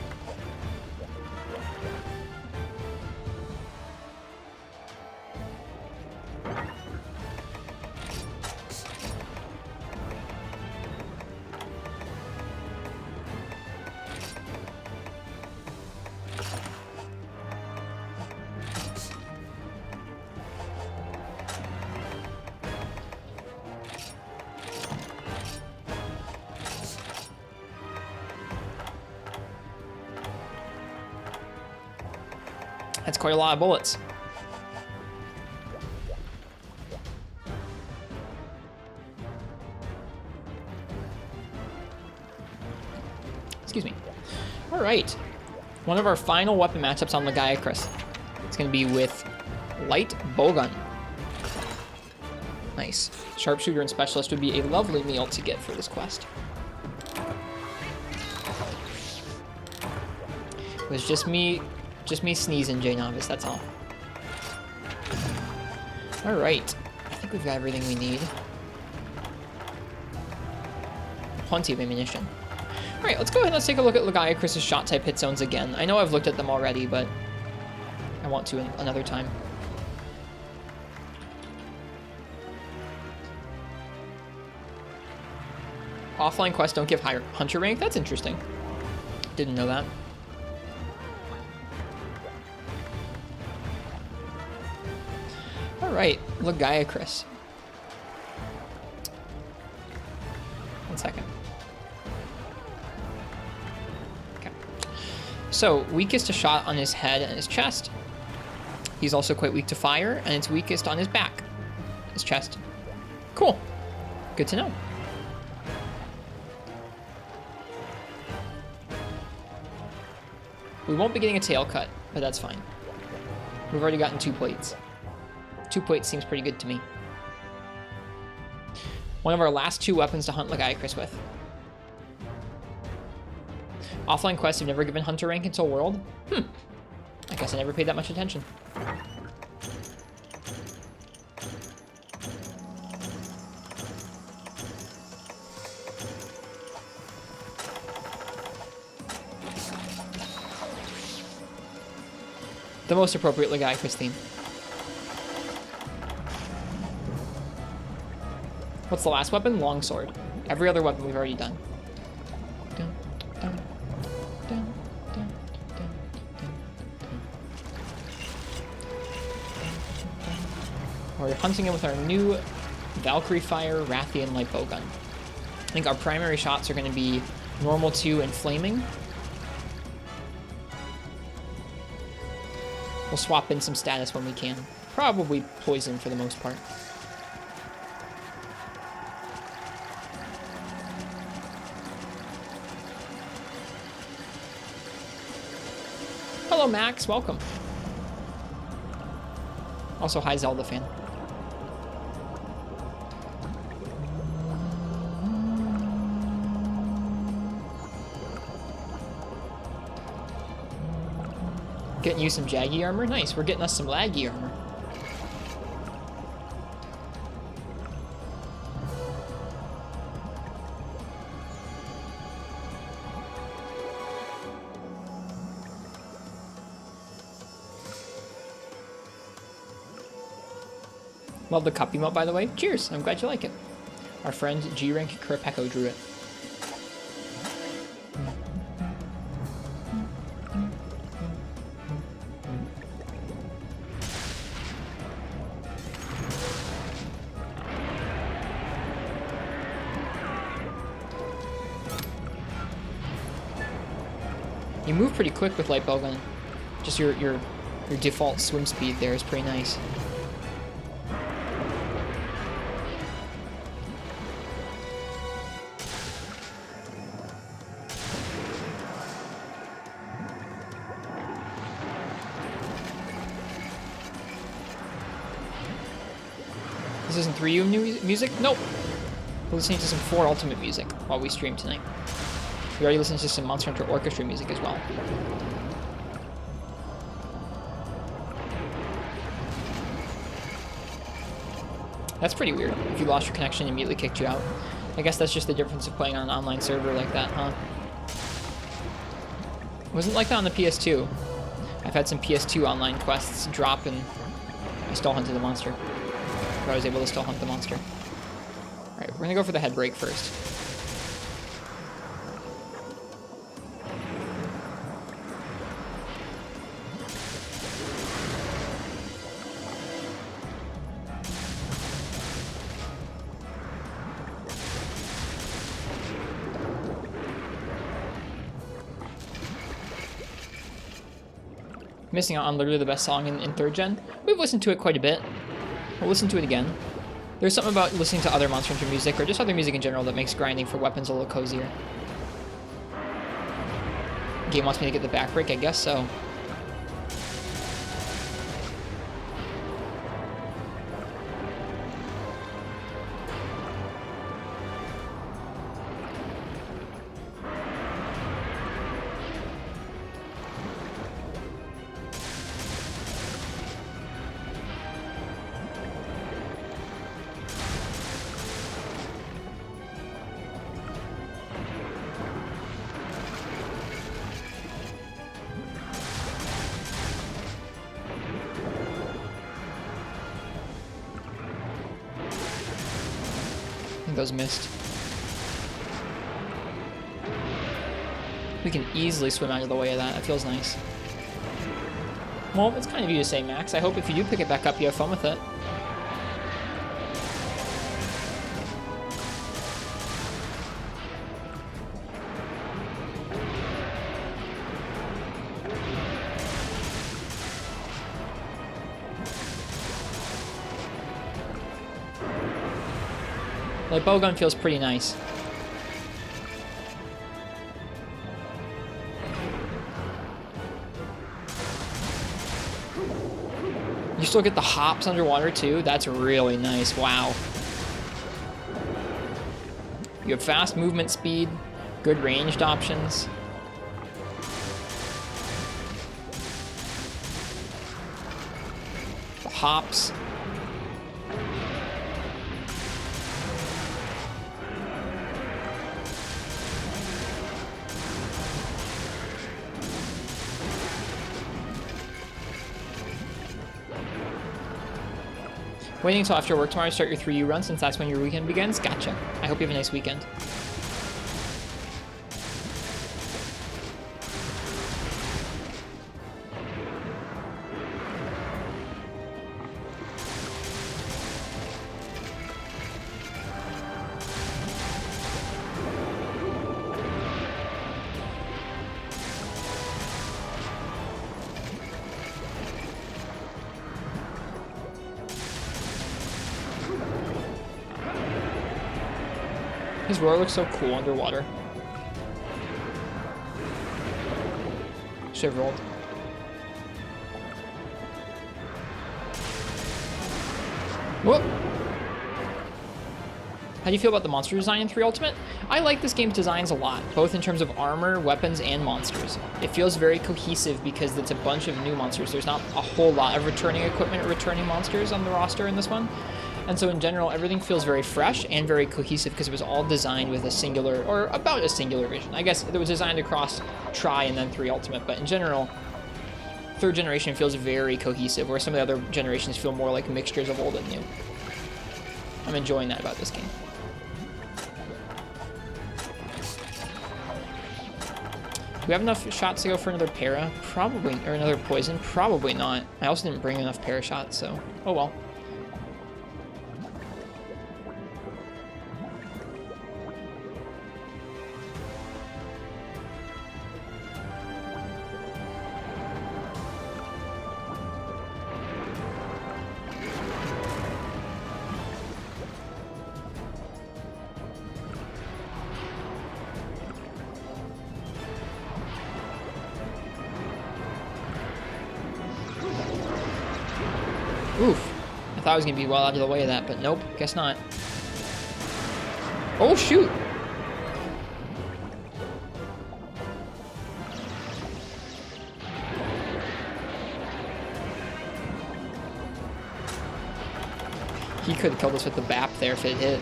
That's quite a lot of bullets. Excuse me. All right. One of our final weapon matchups on Legiacris. It's going to be with light bowgun. Nice. Sharpshooter and specialist would be a lovely meal to get for this quest. It was just me sneezing, J Novice, that's all. Alright. I think we've got everything we need. Plenty of ammunition. Alright, let's go ahead and let's take a look at Legiacris' shot type hit zones again. I know I've looked at them already, but I want to another time. Offline quests don't give higher hunter rank? That's interesting. Didn't know that. Alright, Legiacris. One second. Okay. So, weakest to shot on his head and his chest. He's also quite weak to fire, and it's weakest on his back, his chest. Cool. Good to know. We won't be getting a tail cut, but that's fine. We've already gotten 2 plates. 2 plates seems pretty good to me. One of our last 2 weapons to hunt Lagiacrus with. Offline quests have never given hunter rank until world? I guess I never paid that much attention. The most appropriate Lagiacrus theme. What's the last weapon? Longsword. Every other weapon we've already done. We're hunting him with our new Valkyrie Fire Rathian light bow gun. I think our primary shots are going to be normal 2 and flaming. We'll swap in some status when we can. Probably poison for the most part. Hello, Max. Welcome. Also, hi, Zelda fan. Getting you some Jaggy armor? Nice, we're getting us some Laggy armor. Love the cup emote, by the way. Cheers, I'm glad you like it. Our friend G-Rank Kurapeko drew it. You move pretty quick with light bowgun. Just your default swim speed there is pretty nice. This isn't 3U new music? Nope. We're listening to some 4 Ultimate music while we stream tonight. We already listened to some Monster Hunter Orchestra music as well. That's pretty weird. If you lost your connection, it immediately kicked you out. I guess that's just the difference of playing on an online server like that, huh? It wasn't like that on the PS2. I've had some PS2 online quests drop and I still hunted the monster. But I was able to still hunt the monster. Alright, we're gonna go for the head break first. Missing out on literally the best song in 3rd gen. We've listened to it quite a bit. We'll listen to it again. There's something about listening to other Monster Hunter music, or just other music in general, that makes grinding for weapons a little cozier. Game wants me to get the back break, I guess so. Those missed. We can easily swim out of the way of that. That feels nice. Well, it's kind of you to say, Max. I hope if you do pick it back up, you have fun with it. Like, bowgun feels pretty nice. You still get the hops underwater too. That's really nice. Wow. You have fast movement speed, good ranged options. The hops. Waiting until after work tomorrow to start your 3U run since that's when your weekend begins? Gotcha. I hope you have a nice weekend. His roar looks so cool underwater. Should have rolled. Whoop! How do you feel about the monster design in 3 Ultimate? I like this game's designs a lot, both in terms of armor, weapons, and monsters. It feels very cohesive because it's a bunch of new monsters. There's not a whole lot of returning equipment or returning monsters on the roster in this one. And so in general, everything feels very fresh and very cohesive because it was all designed with a singular, or about a singular vision. I guess it was designed across Tri and then 3 Ultimate, but in general, 3rd generation feels very cohesive, where some of the other generations feel more like mixtures of old and new. I'm enjoying that about this game. Do we have enough shots to go for another para? Probably, or another poison? Probably not. I also didn't bring enough para shots, so oh well. Oof. I thought I was going to be well out of the way of that, but nope, guess not. Oh, shoot! He could have killed us with the BAP there if it hit.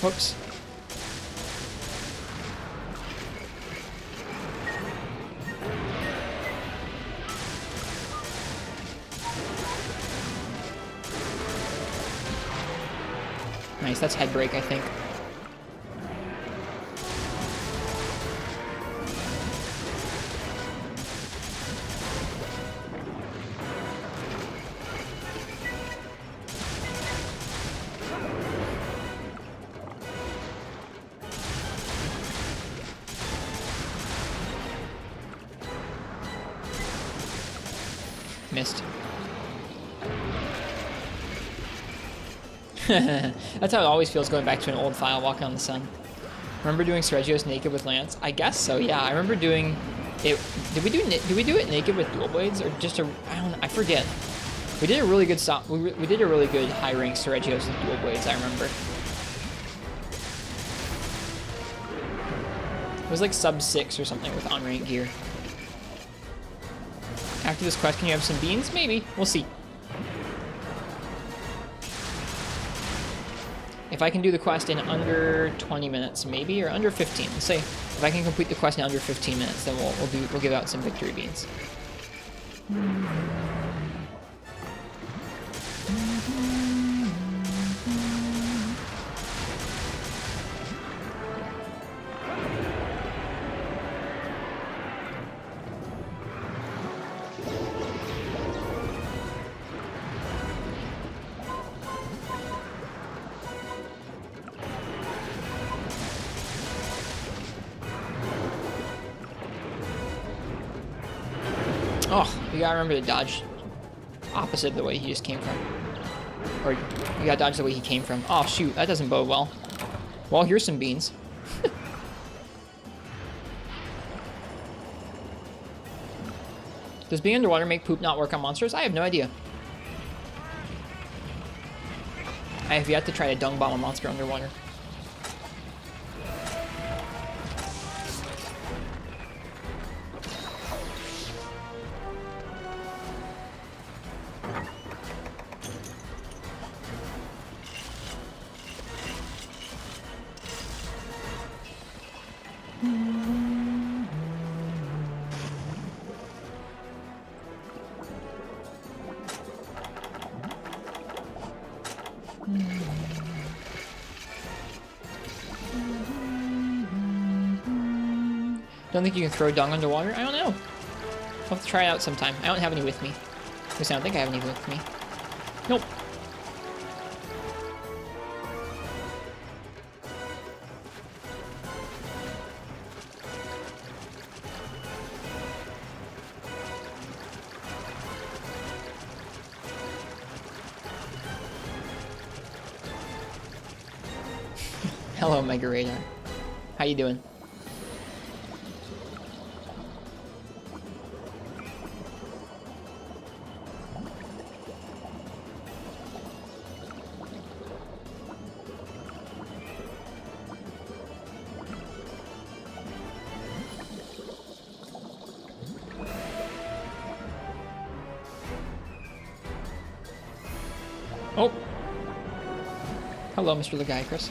Whoops. Nice, that's head break, I think. Missed. That's how it always feels going back to an old file, walking on the sun. Remember doing Sergio's naked with Lance? I guess so, yeah. I remember doing it. Did we do it naked with dual blades or just a? I don't know. I forget. We did a really good stop. We did a really good high rank Sergio's with dual blades. I remember. It was like sub 6 or something with on rank gear. After this quest, can you have some beans? Maybe. We'll see. If I can do the quest in under 20 minutes, maybe, or under 15. Let's say if I can complete the quest in under 15 minutes, then we'll give out some victory beans. Oh, you gotta remember to dodge opposite the way he just came from. Or you gotta dodge the way he came from. Oh shoot, that doesn't bode well. Well, here's some beans. Does being underwater make poop not work on monsters? I have no idea. I have yet to try to dung bomb a monster underwater. Don't think you can throw dung underwater? I don't know. I'll have to try it out sometime. I don't have any with me. At least I don't think I have any with me. Nope. Hello, Mega Radar. How you doing? Oh! Hello, Mr. Legiacris.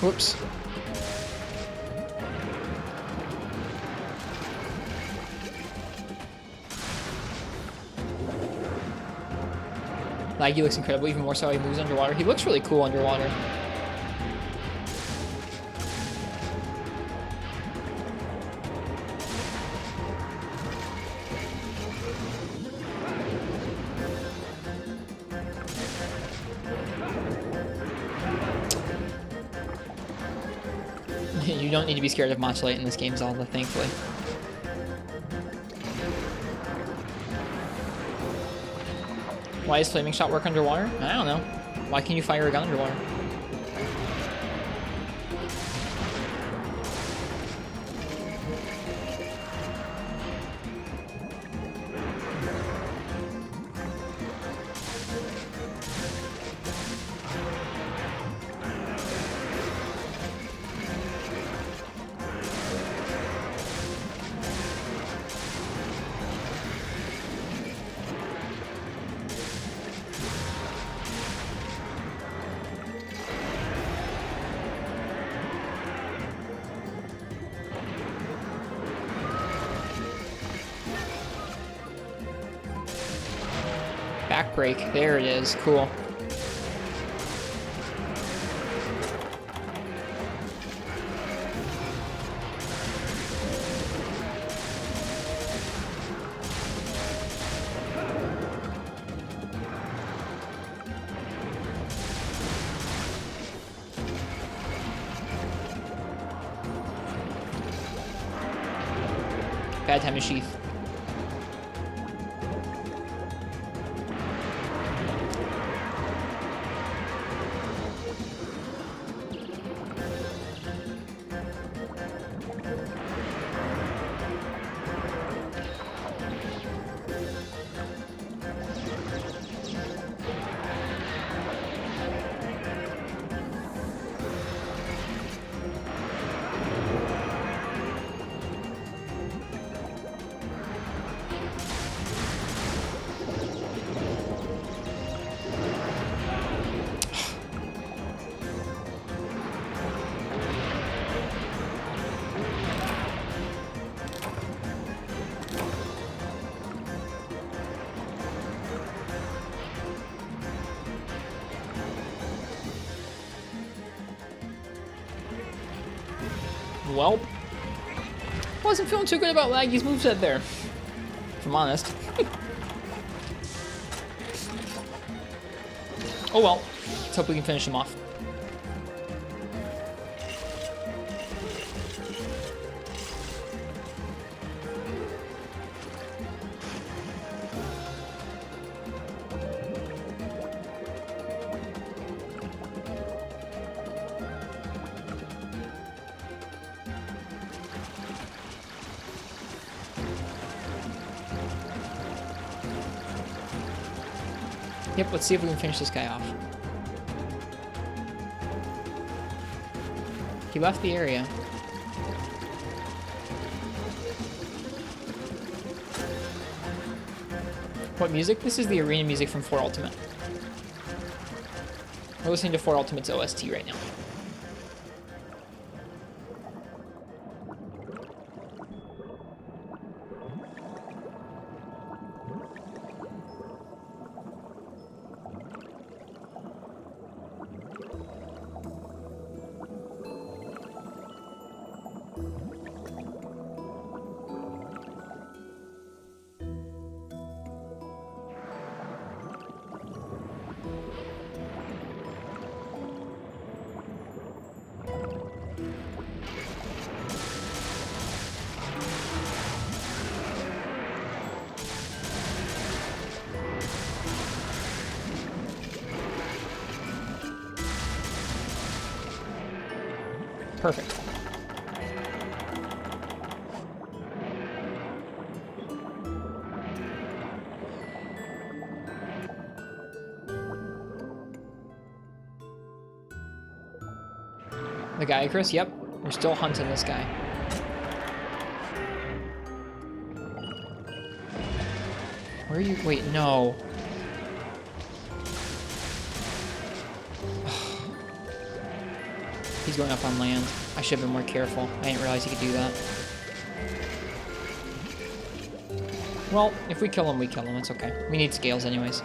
Whoops. Laggy looks incredible, even more so how he moves underwater. He looks really cool underwater. You don't need to be scared of Match Light in this game, Zelda, thankfully. Why does flaming shot work underwater? I don't know. Why can you fire a gun underwater? Back break. There it is. Cool. Bad time to sheath. Well, wasn't feeling too good about Laggy's moveset there, if I'm honest. Oh well, let's hope we can finish him off. Yep, let's see if we can finish this guy off. He left the area. What music? This is the arena music from 4 Ultimate. We're listening to 4 Ultimate's OST right now. Perfect. The guy, Chris? Yep. We're still hunting this guy. Where are you? Wait, no. He's going up on land. I should have been more careful. I didn't realize he could do that. Well, if we kill him, we kill him. It's okay. We need scales anyways.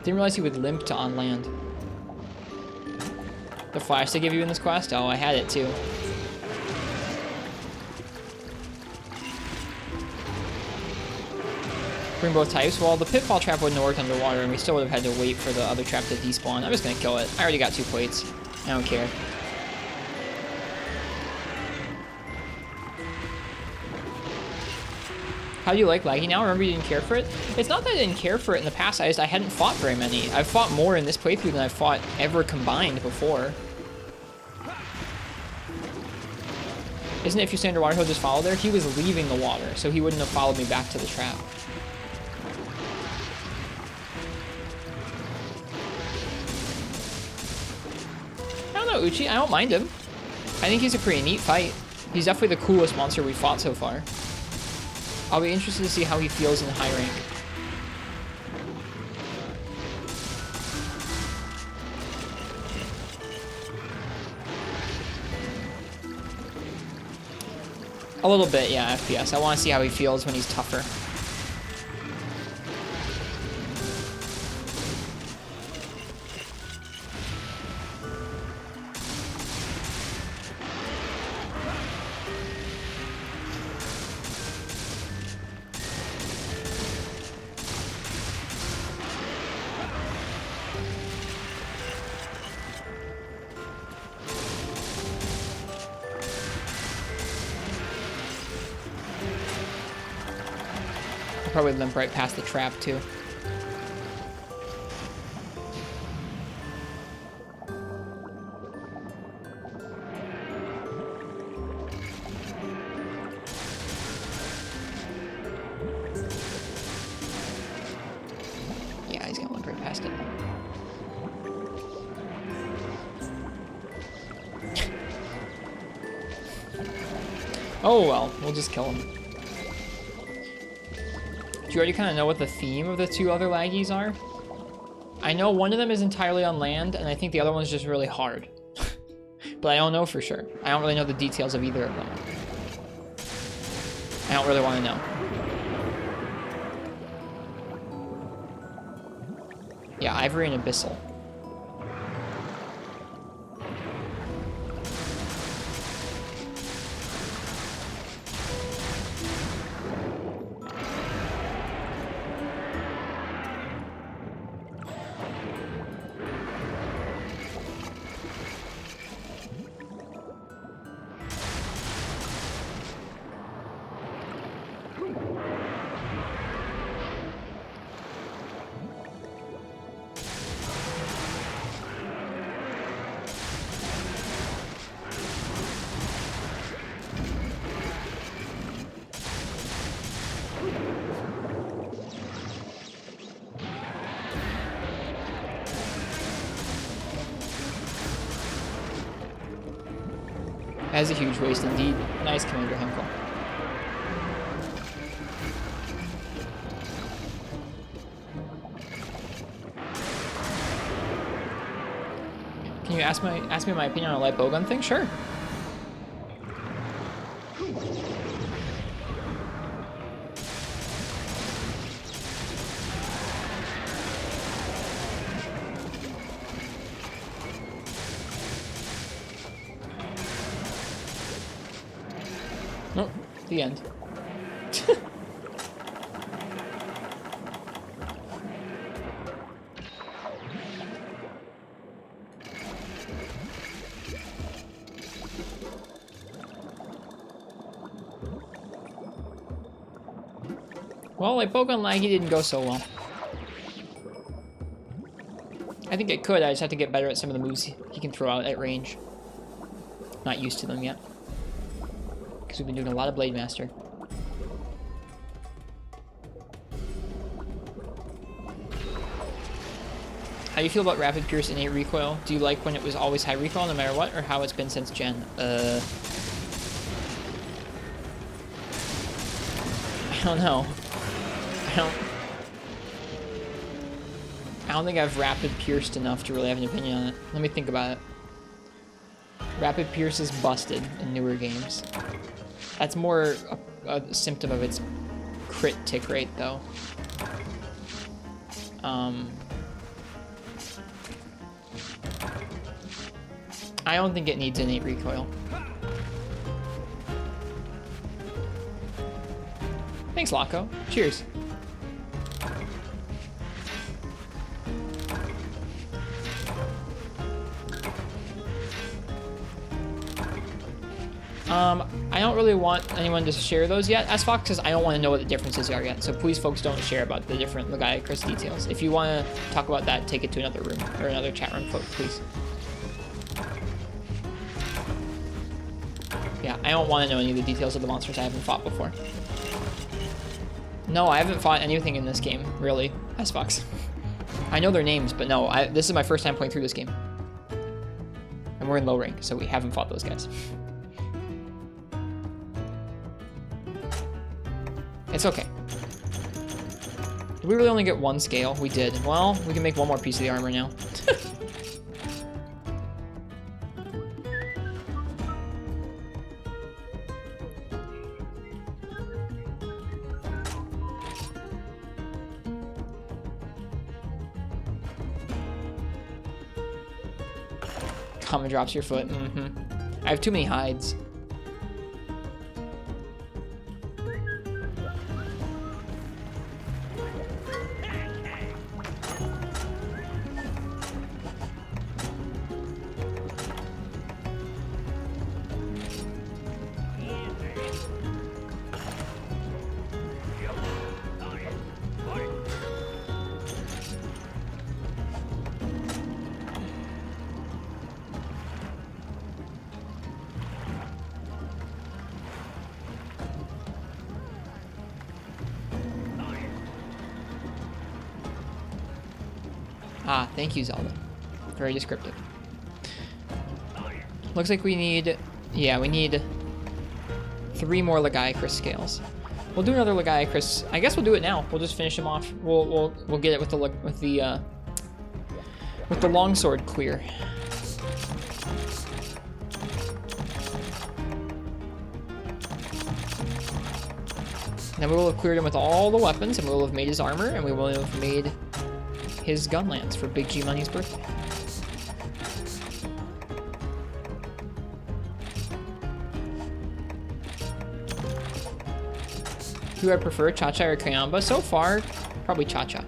Didn't realize he would limp to on land. The flash they give you in this quest? Oh, I had it too. Bring both types. Well, the pitfall trap wouldn't have worked underwater, and we still would have had to wait for the other trap to despawn. I'm just gonna kill it. I already got 2 plates. I don't care. How do you like laggy now? Remember you didn't care for it? It's not that I didn't care for it in the past, I hadn't fought very many. I've fought more in this playthrough than I've fought ever combined before. Isn't it if you stay underwater, he'll just follow there? He was leaving the water, so he wouldn't have followed me back to the trap. I don't know, Uchi. I don't mind him. I think he's a pretty neat fight. He's definitely the coolest monster we've fought so far. I'll be interested to see how he feels in high rank. A little bit, yeah, FPS. I want to see how he feels when he's tougher. Probably limp right past the trap, too. Yeah, he's gonna limp right past it. Oh well, we'll just kill him. Do you already kind of know what the theme of the two other laggies are? I know one of them is entirely on land, and I think the other one's just really hard. But I don't know for sure. I don't really know the details of either of them. I don't really want to know. Yeah, Ivory and Abyssal. That is a huge waste indeed. Nice, Commander Henkel. Can you ask me my opinion on a light bowgun thing? Sure. Nope, the end. Well, like bowgun laggy didn't go so well. I think it could, I just have to get better at some of the moves he can throw out at range. Not used to them yet. Because we've been doing a lot of Blade Master. How do you feel about Rapid Pierce innate recoil? Do you like when it was always high recoil no matter what, or how it's been since Gen? I don't know. I don't think I've Rapid Pierced enough to really have an opinion on it. Let me think about it. Rapid Pierce is busted in newer games. That's more a symptom of its crit tick rate, though. I don't think it needs innate recoil. Thanks, Laco. Cheers. I don't really want anyone to share those yet, as Fox says I don't want to know what the differences are yet. So please, folks, don't share about the different Legaia Chris details. If you want to talk about that, take it to another room or another chat room, folks, please. Yeah, I don't want to know any of the details of the monsters I haven't fought before. No, I haven't fought anything in this game, really, as Fox. I know their names, but no, this is my first time playing through this game. And we're in low rank, so we haven't fought those guys. It's okay. Did we really only get one scale? We did. Well, we can make one more piece of the armor now. Common drops your foot. I have too many hides. Ah, thank you, Zelda. Very descriptive. Looks like we need... Yeah, we need 3 more Legaia Chris scales. We'll do another Legaia Chris. I guess we'll do it now. We'll just finish him off. We'll get it with the longsword clear. Then we will have cleared him with all the weapons, and we will have made his armor, and we will have made his gun lance for Big G Money's birthday. Who I prefer, Cha-Cha or Kayamba? So far, probably Cha-Cha.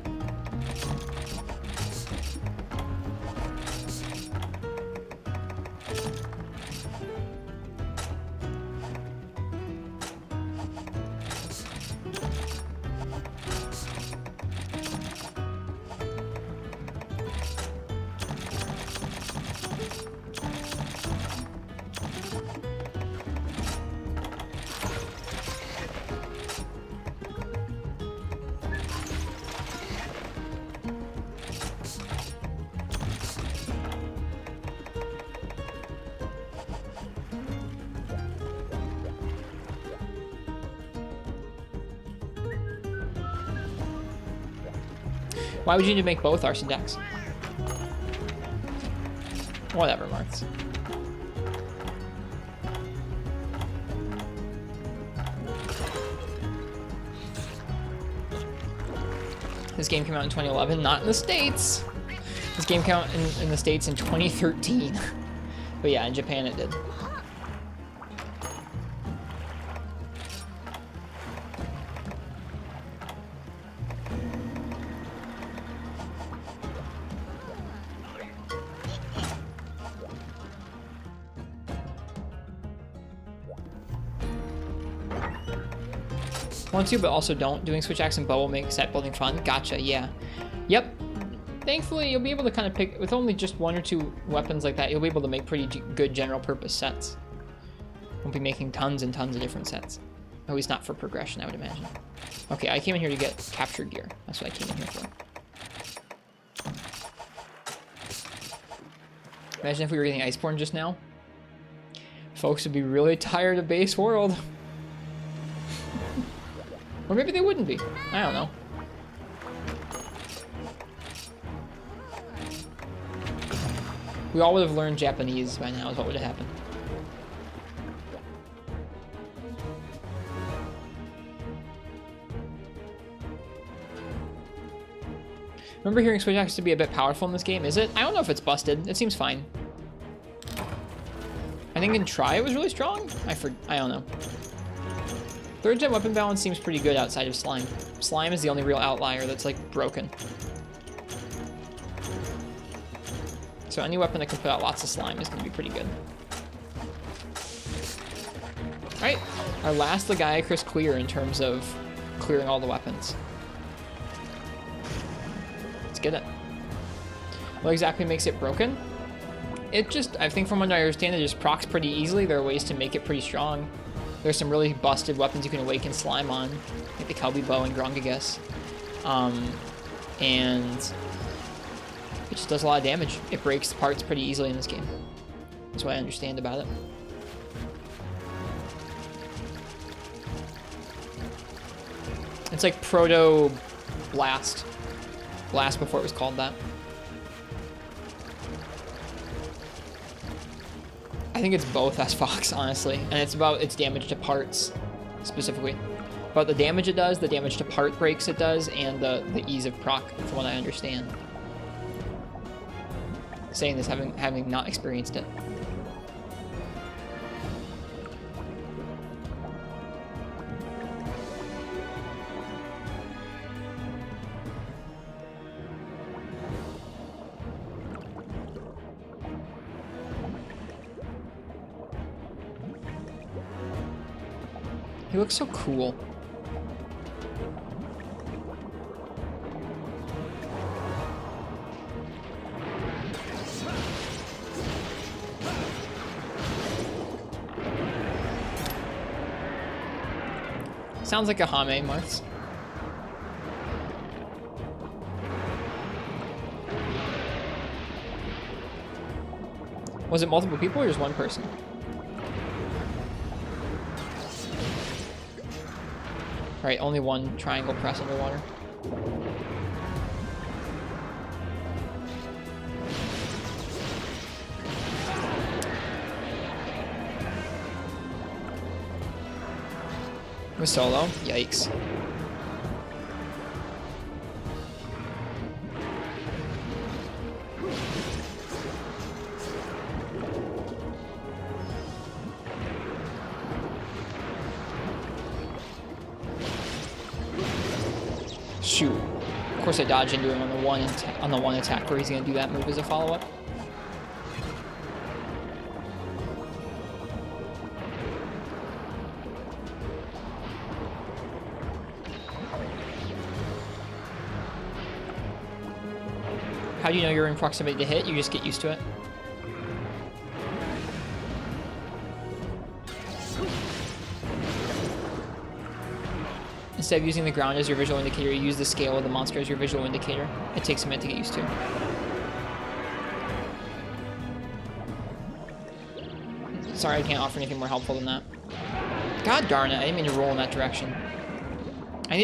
Why would you need to make both arson decks? Whatever, Marks. This game came out in 2011, not in the States. This game came out in the States in 2013. But yeah, in Japan it did. Want to, but also don't. Doing switch axe and bow will make set building fun. Gotcha, yeah. Yep. Thankfully, you'll be able to kind of pick, with only just 1 or 2 weapons like that, you'll be able to make pretty good general purpose sets. Won't be making tons and tons of different sets. At least not for progression, I would imagine. Okay, I came in here to get captured gear. That's what I came in here for. Imagine if we were getting Iceborne just now. Folks would be really tired of base world. Or maybe they wouldn't be. I don't know. We all would have learned Japanese by now is what would have happened. Remember hearing switch axe to be a bit powerful in this game, is it? I don't know if it's busted. It seems fine. I think in try it was really strong. I don't know. 3rd gen weapon balance seems pretty good outside of slime. Slime is the only real outlier that's like broken. So any weapon that can put out lots of slime is going to be pretty good. Alright, our last Legiacris clear in terms of clearing all the weapons. Let's get it. What exactly makes it broken? It just, I think from what I understand, it just procs pretty easily. There are ways to make it pretty strong. There's some really busted weapons you can awaken slime on, like the Kelby Bow and Grungagus. And it just does a lot of damage. It breaks parts pretty easily in this game. That's what I understand about it. It's like Proto Blast. Blast before it was called that. I think it's both as Fox, honestly. And it's about its damage to parts, specifically. But the damage it does, the damage to part breaks it does, and the ease of proc, from what I understand. Saying this, having not experienced it. He looks so cool. Sounds like a Hame, Martz. Was it multiple people or just one person? Alright, only one triangle press underwater. With solo? Yikes. Shoot. Of course I dodge into him on the one attack where he's gonna do that move as a follow-up. How do you know you're in proximity to hit? You just get used to it. Instead of using the ground as your visual indicator, you use the scale of the monster as your visual indicator. It takes a minute to get used to. Sorry, I can't offer anything more helpful than that. God darn it, I didn't mean to roll in that direction. I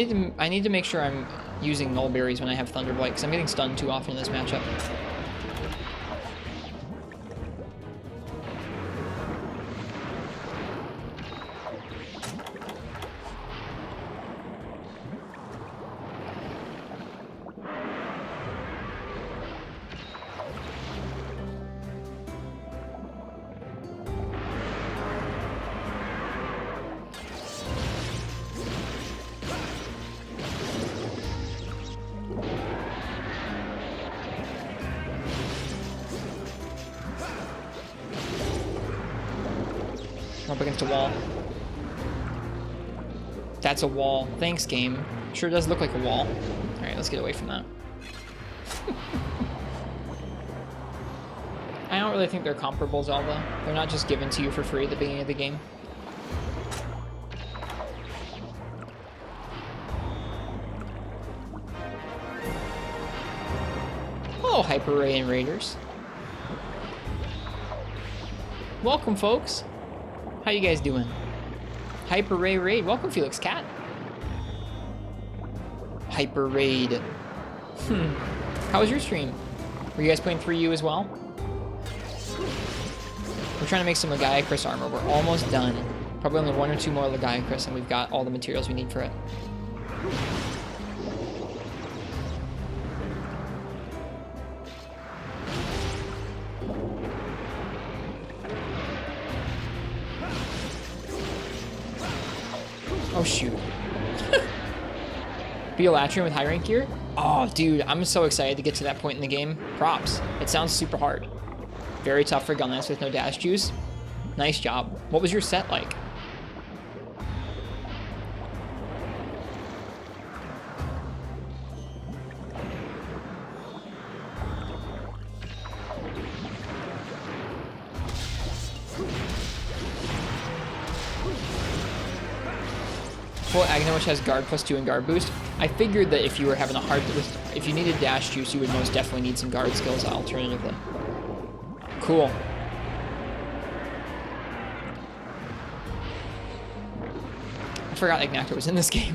need to make sure I'm using null berries when I have Thunderblight, because I'm getting stunned too often in this matchup. Up against a wall. That's a wall. Thanks, game. Sure does look like a wall. Alright, let's get away from that. I don't really think they're comparable, Zelda. They're not just given to you for free at the beginning of the game. Hello, Hyper Ray and Raiders. Welcome, folks. How you guys doing? Hyper Ray Raid. Welcome, Felix Cat. Hyper Raid. How was your stream? Were you guys playing 3U as well? We're trying to make some Legiacris armor. We're almost done. Probably only one or two more Legiacris, and we've got all the materials we need for it. Oh, shoot. Be a Latrian with high rank gear? Oh, dude, I'm so excited to get to that point in the game. Props. It sounds super hard. Very tough for Gunlance with no dash juice. Nice job. What was your set like? Full Aghanim, which has guard +2 and guard boost. I figured that if you were having a hard, if you needed dash juice, you would most definitely need some guard skills alternatively. Cool. I forgot Ignactor was in this game.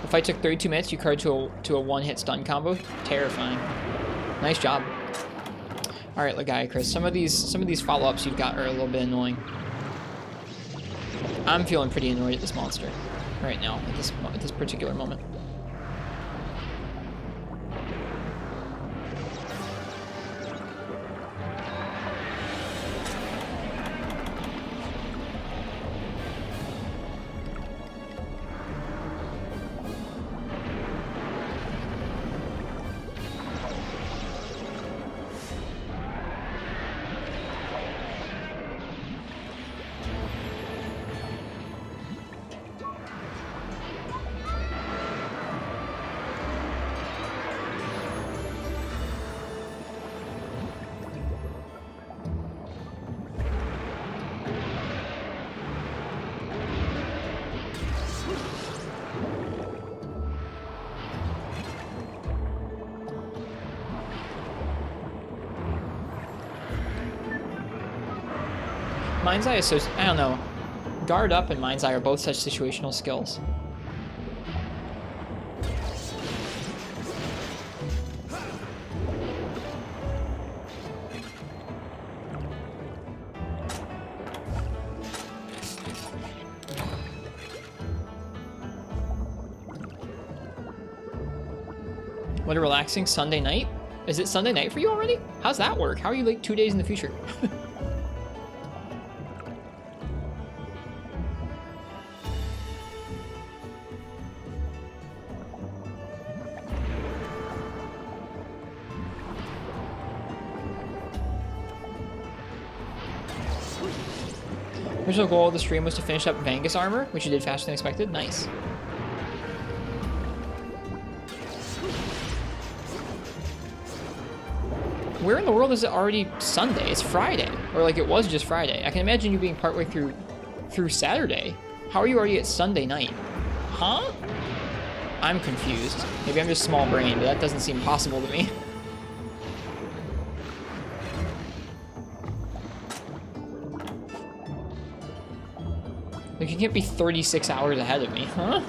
The fight took 32 minutes. You card to a one-hit stun combo. Terrifying. Nice job. All right, Lagiacrus. Some of these follow-ups you've got are a little bit annoying. I'm feeling pretty annoyed at this monster right now at this particular moment. Mind's Eye is so, I don't know. Guard Up and Mind's Eye are both such situational skills. What a relaxing Sunday night. Is it Sunday night for you already? How's that work? How are you like 2 days in the future? Original goal of the stream was to finish up Vangus armor, which you did faster than expected. Nice. Where in the world is it already Sunday? It's Friday. Or like it was just Friday. I can imagine you being partway through Saturday. How are you already at Sunday night? Huh? I'm confused. Maybe I'm just small brain, but that doesn't seem possible to me. Like, you can't be 36 hours ahead of me, huh?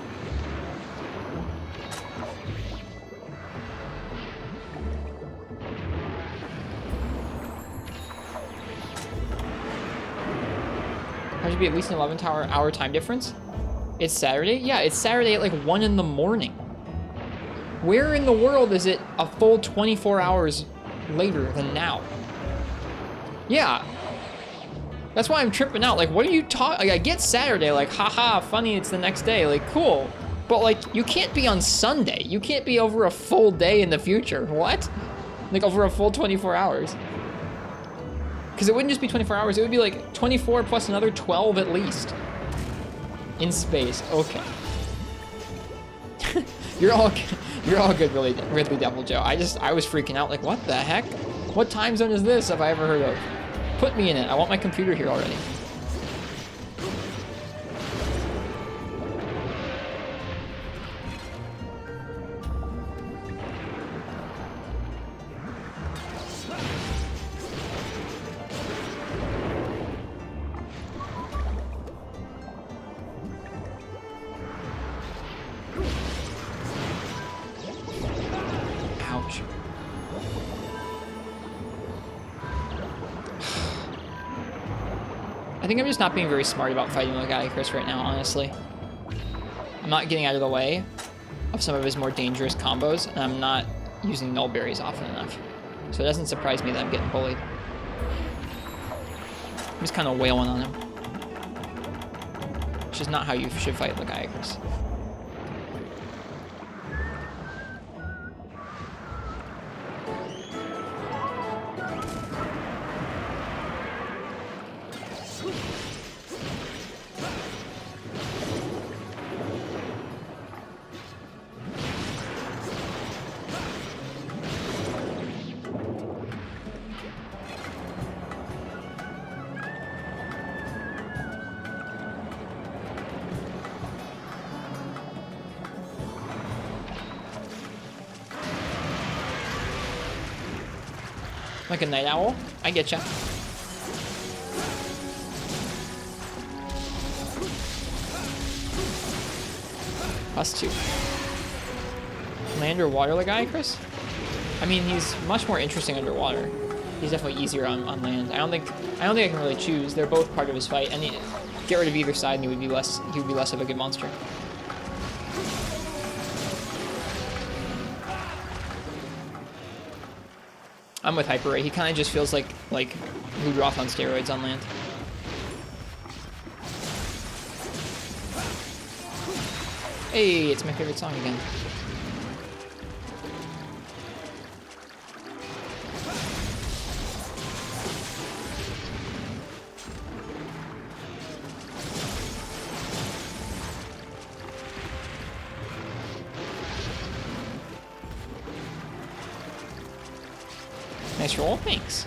How'd you be at least an 11-hour time difference? It's Saturday? Yeah, it's Saturday at like 1 in the morning. Where in the world is it a full 24 hours later than now? Yeah. That's why I'm tripping out. Like, what are you talking? Like, I get Saturday, like, haha, funny, it's the next day. Like, cool. But, like, you can't be on Sunday. You can't be over a full day in the future. What? Like, over a full 24 hours. Because it wouldn't just be 24 hours. It would be, like, 24 plus another 12 at least. In space. Okay. You're all good, really, Ridley Devil Joe. I was freaking out. Like, what the heck? What time zone is this? Have I ever heard of? Put me in it. I want my computer here already. Ouch. I think I'm just not being very smart about fighting Lagiacrus right now, honestly. I'm not getting out of the way of some of his more dangerous combos, and I'm not using null berries often enough. So it doesn't surprise me that I'm getting bullied. I'm just kind of wailing on him. Which is not how you should fight Lagiacrus. Like a night owl. I get ya. +2. Land or water guy, Chris? I mean, he's much more interesting underwater. He's definitely easier on land. I don't think I can really choose. They're both part of his fight. And get rid of either side, and he would be less of a good monster. I'm with Hyper Ray. He kind of just feels like Rudolph on steroids on land. Hey, it's my favorite song again. Nice roll, thanks.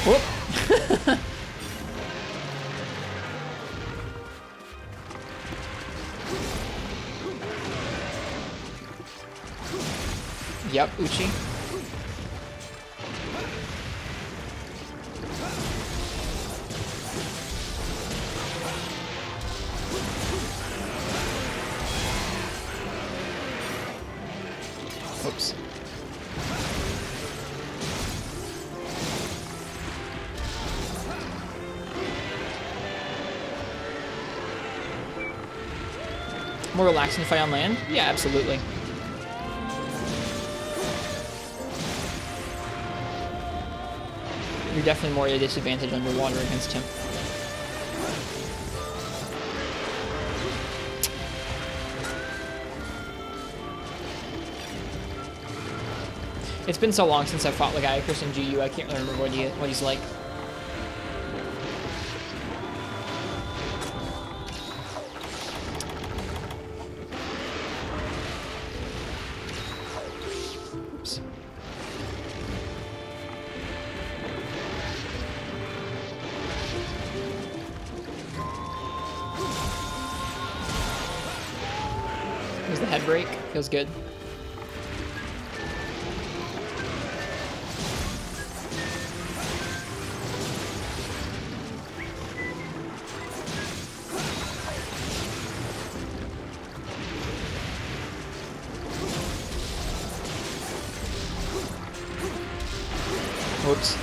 Whoop. Yep, Uchi. Oops. More relaxing to fight on land? Yeah, absolutely. You're definitely more at a disadvantage underwater against him. It's been so long since I fought Legiacrus in GU, I can't really remember what he's like. Oops. There's the head break. Feels good. Whoops.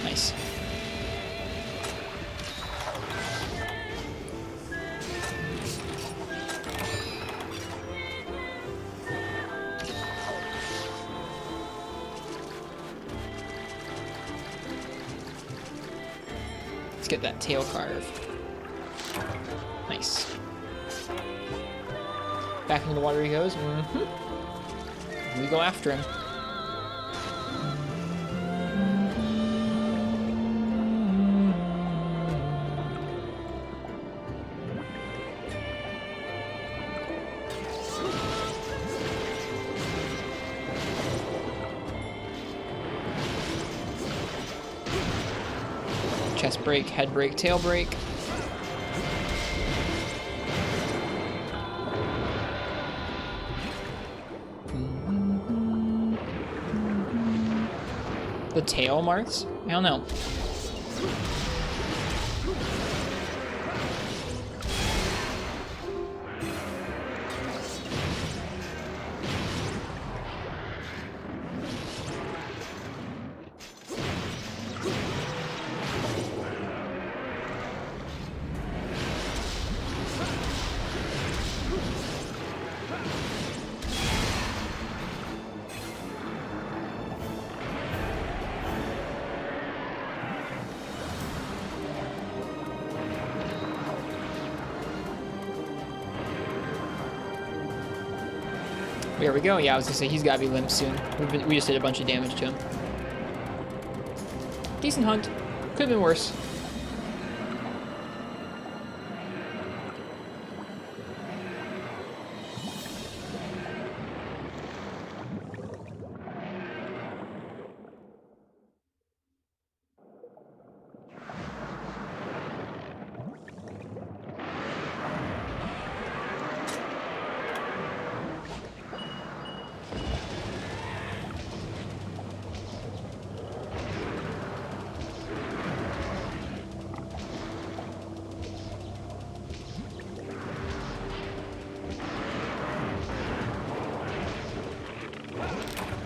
Nice. Let's get that tail carve. Nice. Back into the water he goes. We go after him. Chest break, head break, tail break. The tail marks? I don't know. There we go. Yeah, I was gonna say he's gotta be limp soon. We just did a bunch of damage to him. Decent hunt. Could have been worse.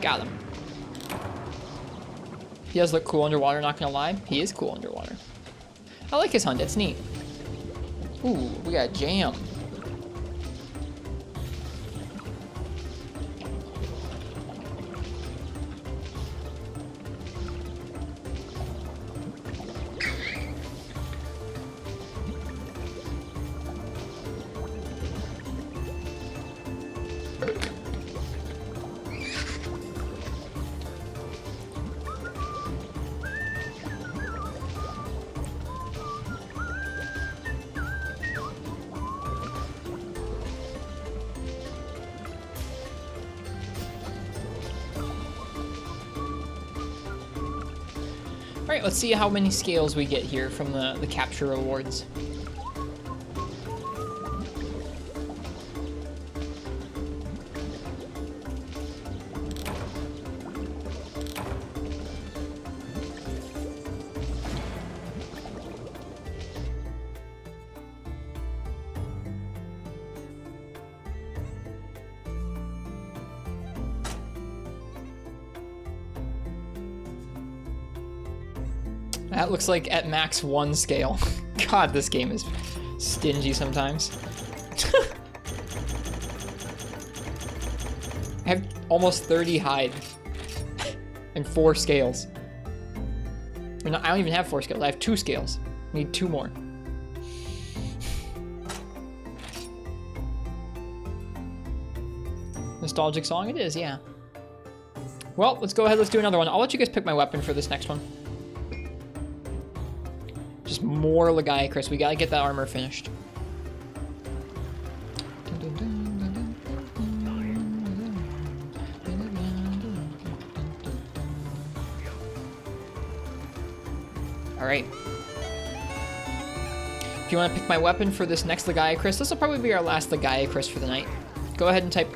Got him. He does look cool underwater, not gonna lie. He is cool underwater. I like his hunt, it's neat. Ooh, we got jam. Alright, let's see how many scales we get here from the capture rewards. That looks like at max 1 scale. God, this game is stingy sometimes. I have almost 30 hide and 4 scales. Or no, I don't even have 4 scales. I have 2 scales. I need 2 more. Nostalgic song it is, yeah. Well, let's go ahead. Let's do another one. I'll let you guys pick my weapon for this next one. Just more Legiacris. We gotta get that armor finished. Alright. If you want to pick my weapon for this next Legiacris, this will probably be our last Legiacris for the night. Go ahead and type !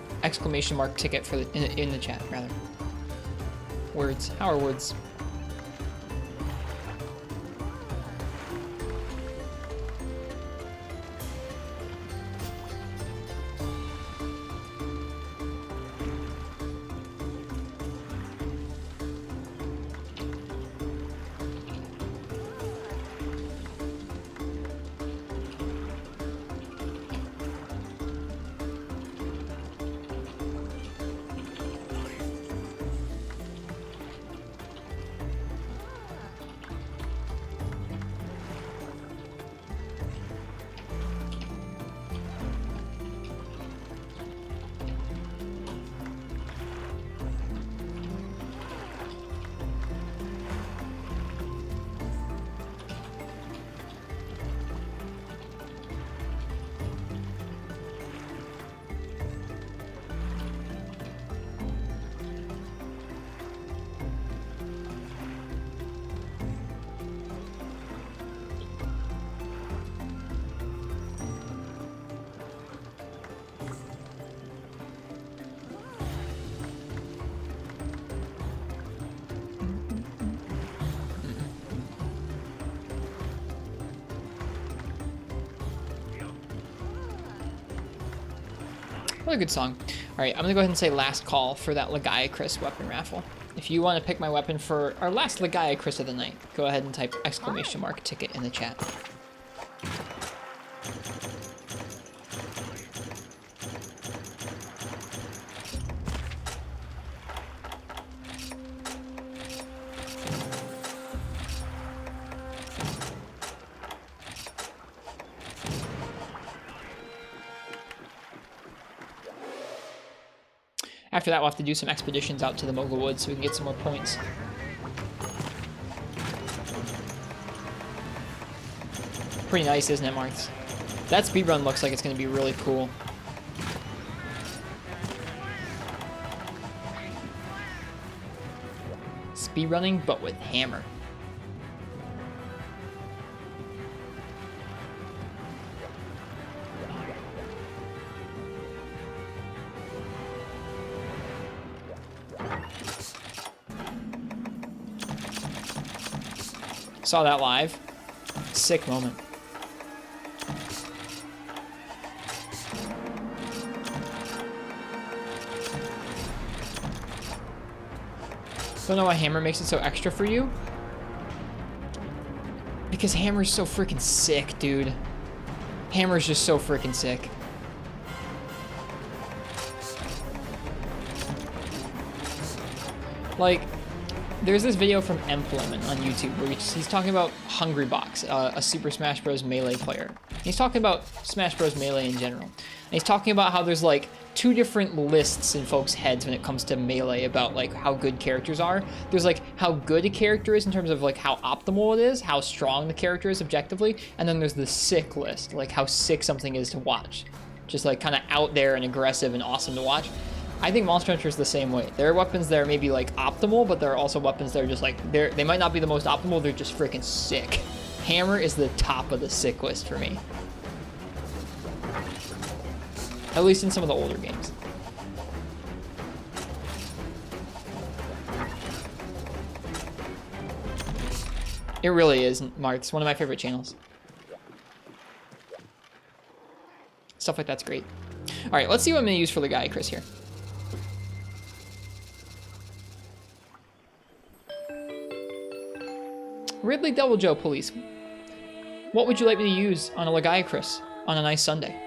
ticket for the in the chat, rather. Words. How are words? What a good song. All right, I'm gonna go ahead and say last call for that Legiacris weapon raffle. If you want to pick my weapon for our last Legiacris of the night, go ahead and type ! ticket in the chat. After that, we'll have to do some expeditions out to the Mogul Woods so we can get some more points. Pretty nice, isn't it, Marks? That speedrun looks like it's going to be really cool. Speedrunning, but with hammer. Saw that live. Sick moment. Don't know why hammer makes it so extra for you. Because hammer's so freaking sick, dude. Hammer's just so freaking sick. Like, there's this video from Employment on YouTube where he's talking about Hungrybox, a Super Smash Bros. Melee player. He's talking about Smash Bros. Melee in general. And he's talking about how there's like 2 different lists in folks' heads when it comes to Melee about like how good characters are. There's like how good a character is in terms of like how optimal it is, how strong the character is objectively, and then there's the sick list, like how sick something is to watch. Just like kind of out there and aggressive and awesome to watch. I think Monster Hunter is the same way. There are weapons that are maybe like optimal, but there are also weapons that are just like, they might not be the most optimal, they're just freaking sick. Hammer is the top of the sick list for me. At least in some of the older games. It really is, Mark. It's one of my favorite channels. Stuff like that's great. All right, let's see what I'm gonna use for Legiacris here. Ridley Devil Joe Police. What would you like me to use on a Legiacris on a nice Sunday?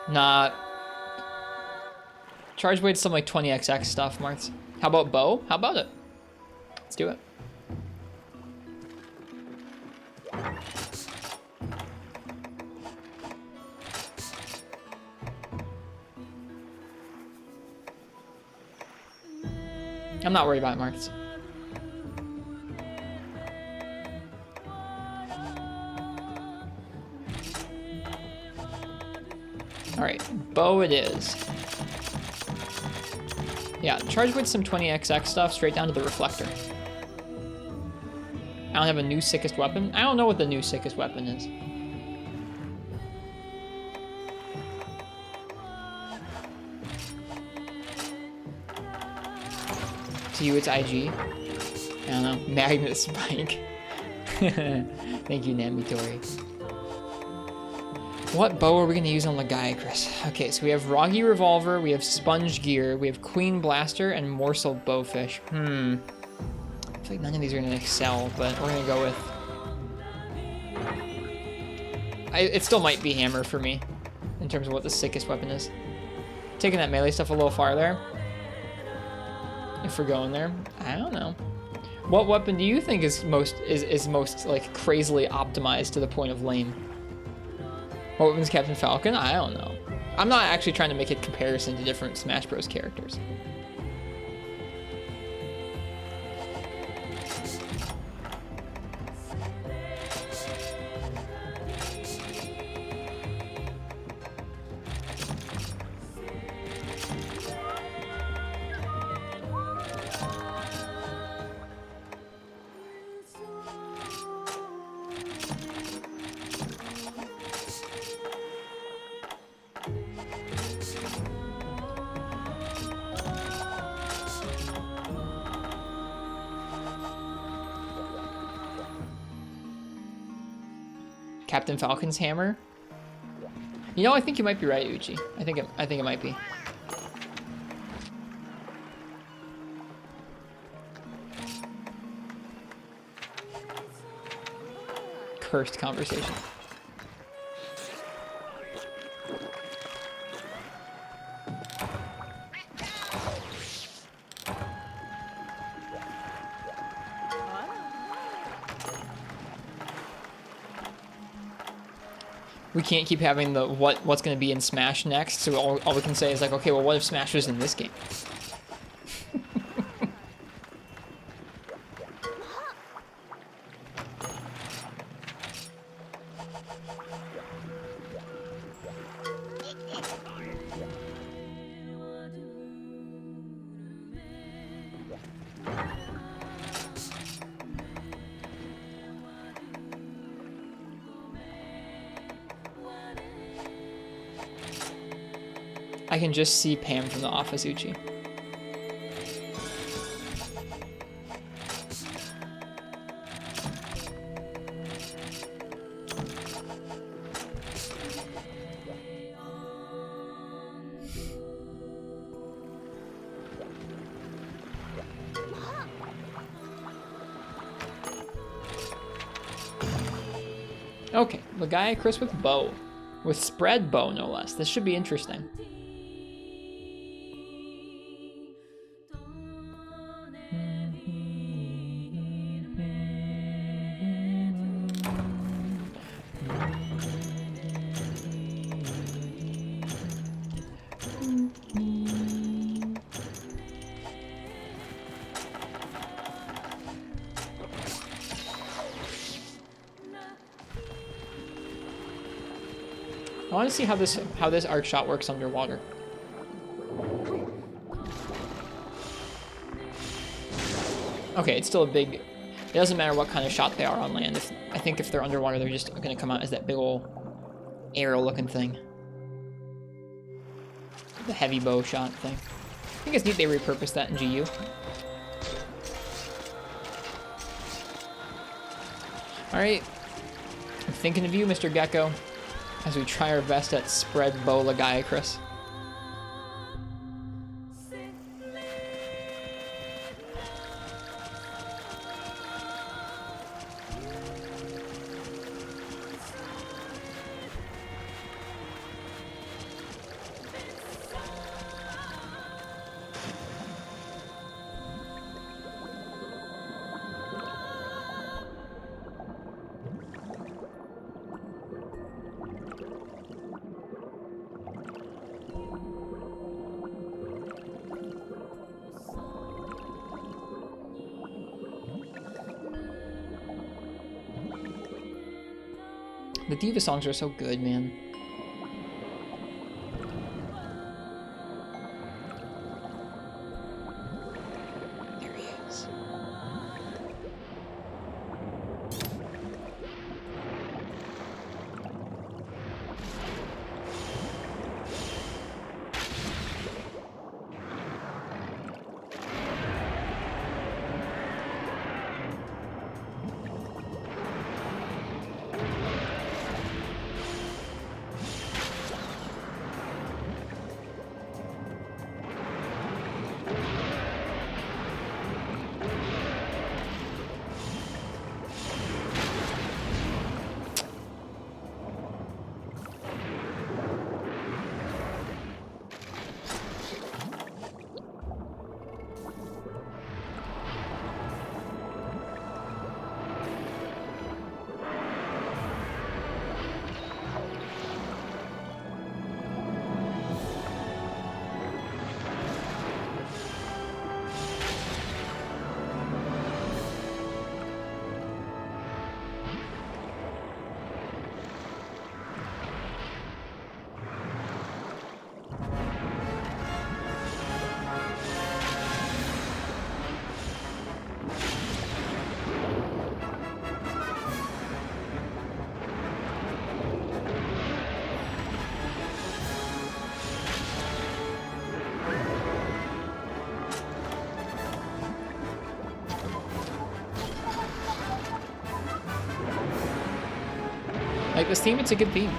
Nah. Charge Blade's some like 20XX stuff, Marks. How about bow? How about it? Let's do it. I'm not worried about it, Marks. Alright, bow it is. Yeah, charge with some 20XX stuff straight down to the reflector. I don't have a new sickest weapon. I don't know what the new sickest weapon is. To you, it's IG. I don't know. Magnet Spike. Thank you, Namitori. What bow are we going to use on Legiacris? Okay, so we have Roggy Revolver, we have Sponge Gear, we have Queen Blaster, and Morsel Bowfish. I feel like none of these are going to excel, but we're going to go with... it still might be Hammer for me, in terms of what the sickest weapon is. Taking that melee stuff a little farther. If we're going there, I don't know. What weapon do you think is most like crazily optimized to the point of lame? What weapon's Captain Falcon? I don't know. I'm not actually trying to make a comparison to different Smash Bros. Characters. Captain Falcon's hammer. You know, I think you might be right, Uchi. I think it might be. Cursed conversation. We can't keep having the what's going to be in Smash next, so all we can say is like, okay, well, what if Smash was in this game? I can just see Pam from The Office, Uchi. Okay, the guy Chris with bow. With spread bow, no less. This should be interesting. I want to see how this arc shot works underwater. Okay, it's still a big. It doesn't matter what kind of shot they are on land. I think if they're underwater, they're just going to come out as that big ol' arrow-looking thing. The heavy bow shot thing. I think it's neat they repurposed that in GU. All right, I'm thinking of you, Mr. Gecko, as we try our best at spread bow Lagiacrus. The Diva songs are so good, man. There he is. Like this theme, it's a good theme.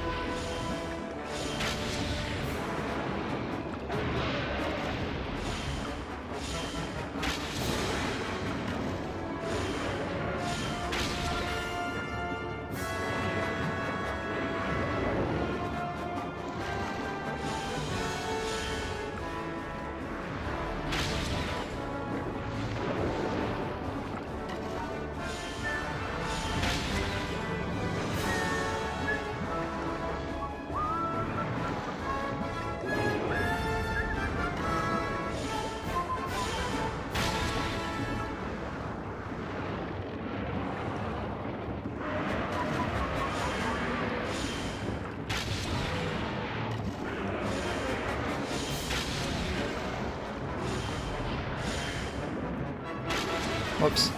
Whoops.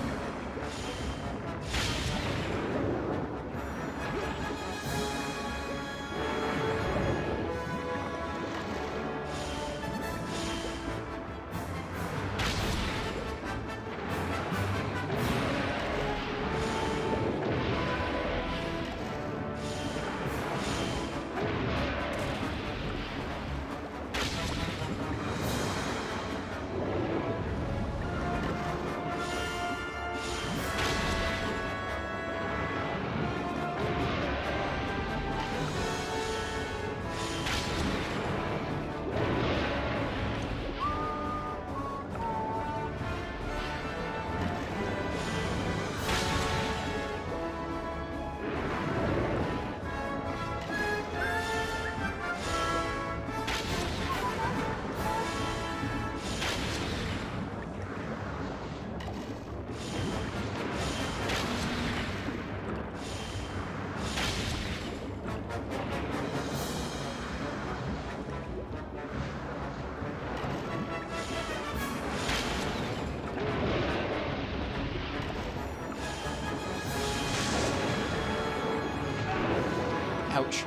Ouch.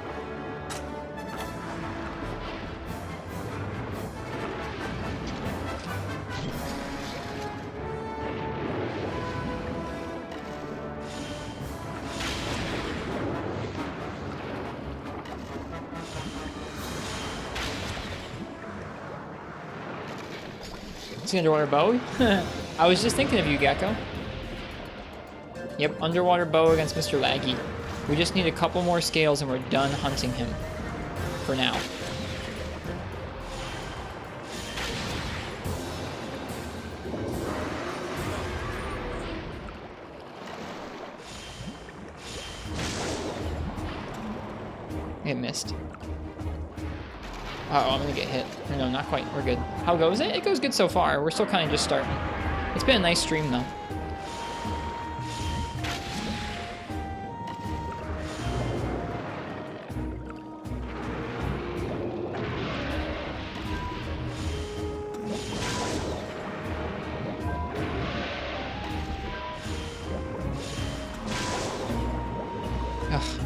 It's the underwater bow. I was just thinking of you, Gecko. Yep, underwater bow against Mr. Laggy. We just need a couple more scales and we're done hunting him. For now. It missed. Uh-oh, I'm gonna get hit. No, not quite. We're good. How goes it? It goes good so far. We're still kind of just starting. It's been a nice stream, though. Ugh.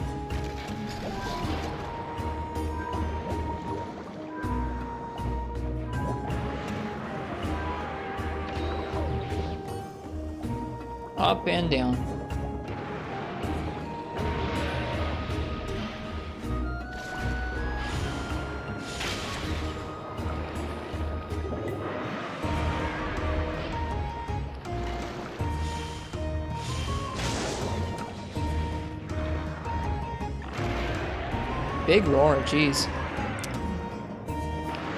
Up and down. Big roar, jeez.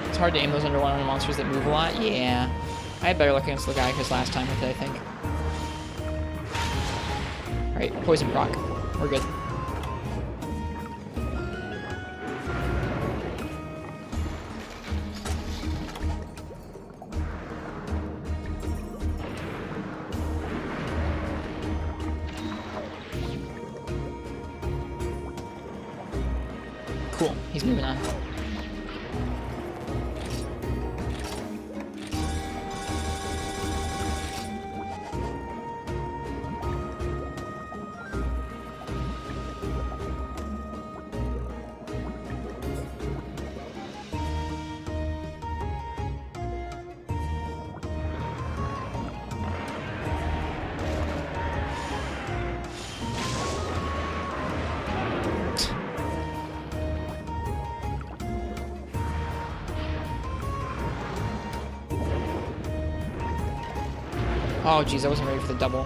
It's hard to aim those underwater monsters that move a lot. Yeah. I had better luck against the guy because last time with it, I think. Alright, poison proc. We're good. Cool, he's moving on. Oh, geez, I wasn't ready for the double.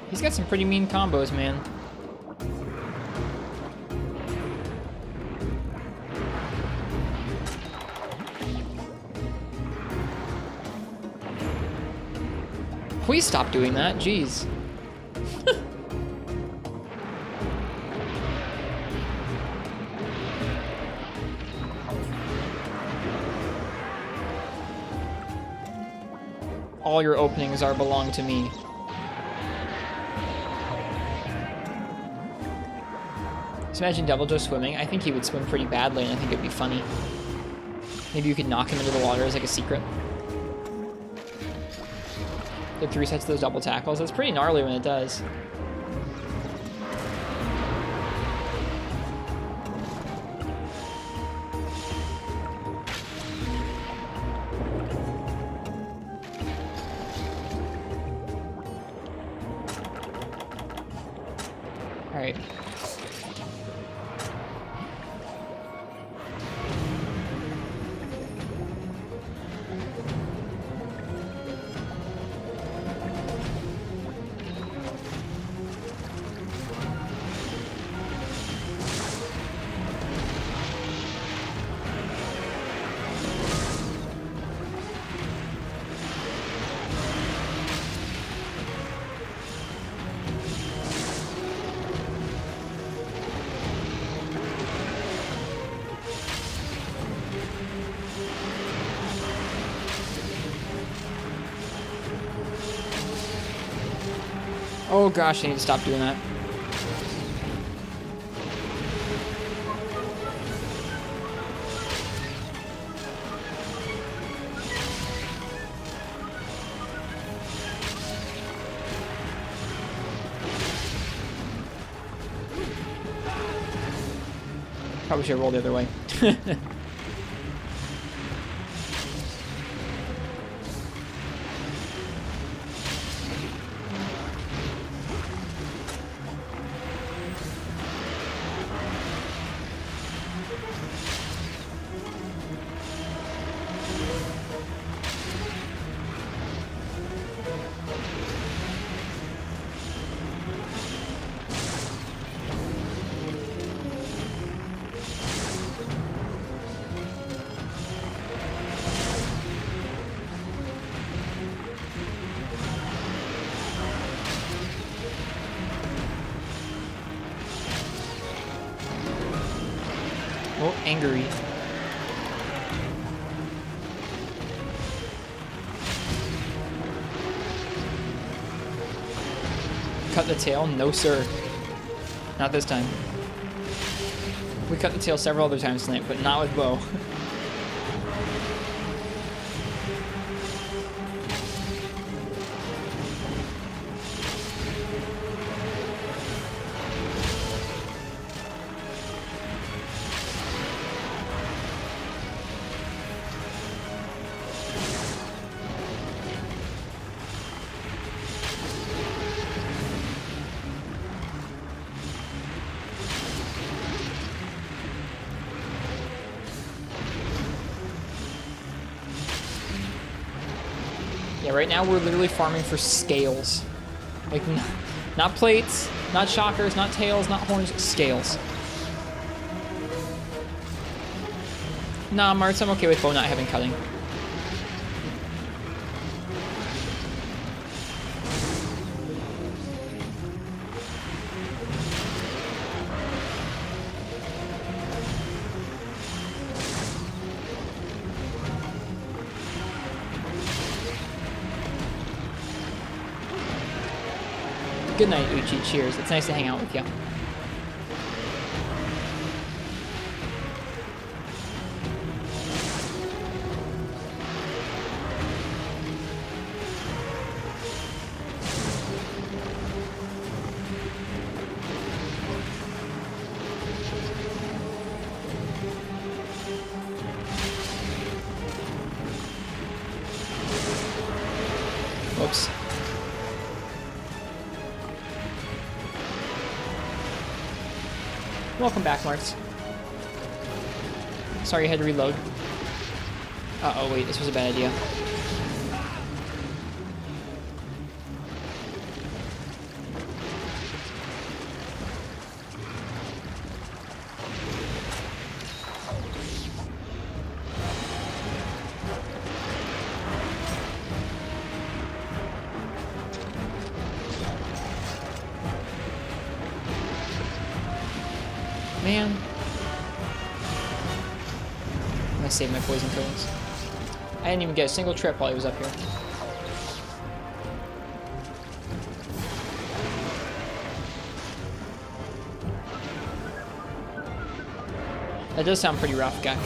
He's got some pretty mean combos, man. Please stop doing that, jeez. All your openings belong to me. Just imagine Devil Joe swimming. I think he would swim pretty badly, and I think it'd be funny. Maybe you could knock him into the water as like a secret. Get 3 sets of those double tackles. That's pretty gnarly when it does. All right. Oh gosh, I need to stop doing that. Probably should roll the other way. Oh, angry. Cut the tail? No, sir. Not this time. We cut the tail several other times tonight, but not with Bo. Yeah, right now we're literally farming for scales. Like, not plates, not shockers, not tails, not horns, scales. Nah, Martz, I'm okay with Bo not having cutting. Good night, Uchi. Cheers. It's nice to hang out with you. Whoops. Welcome back, Marks. Sorry, I had to reload. Uh-oh, wait, this was a bad idea. Man. I'm gonna save my poison cones. I didn't even get a single trip while he was up here. That does sound pretty rough, guy.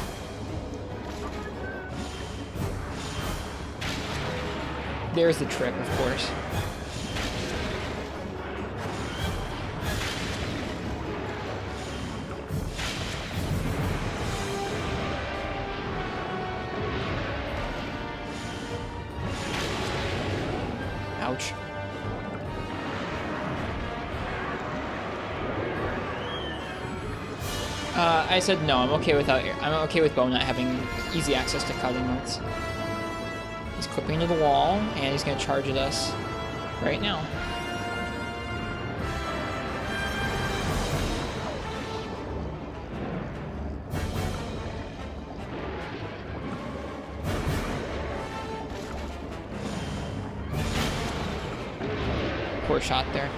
There's the trip, of course. Ouch. I said no. I'm okay with Bo not having easy access to cutting modes. He's clipping into the wall, and he's gonna charge at us right now. Poor shot there.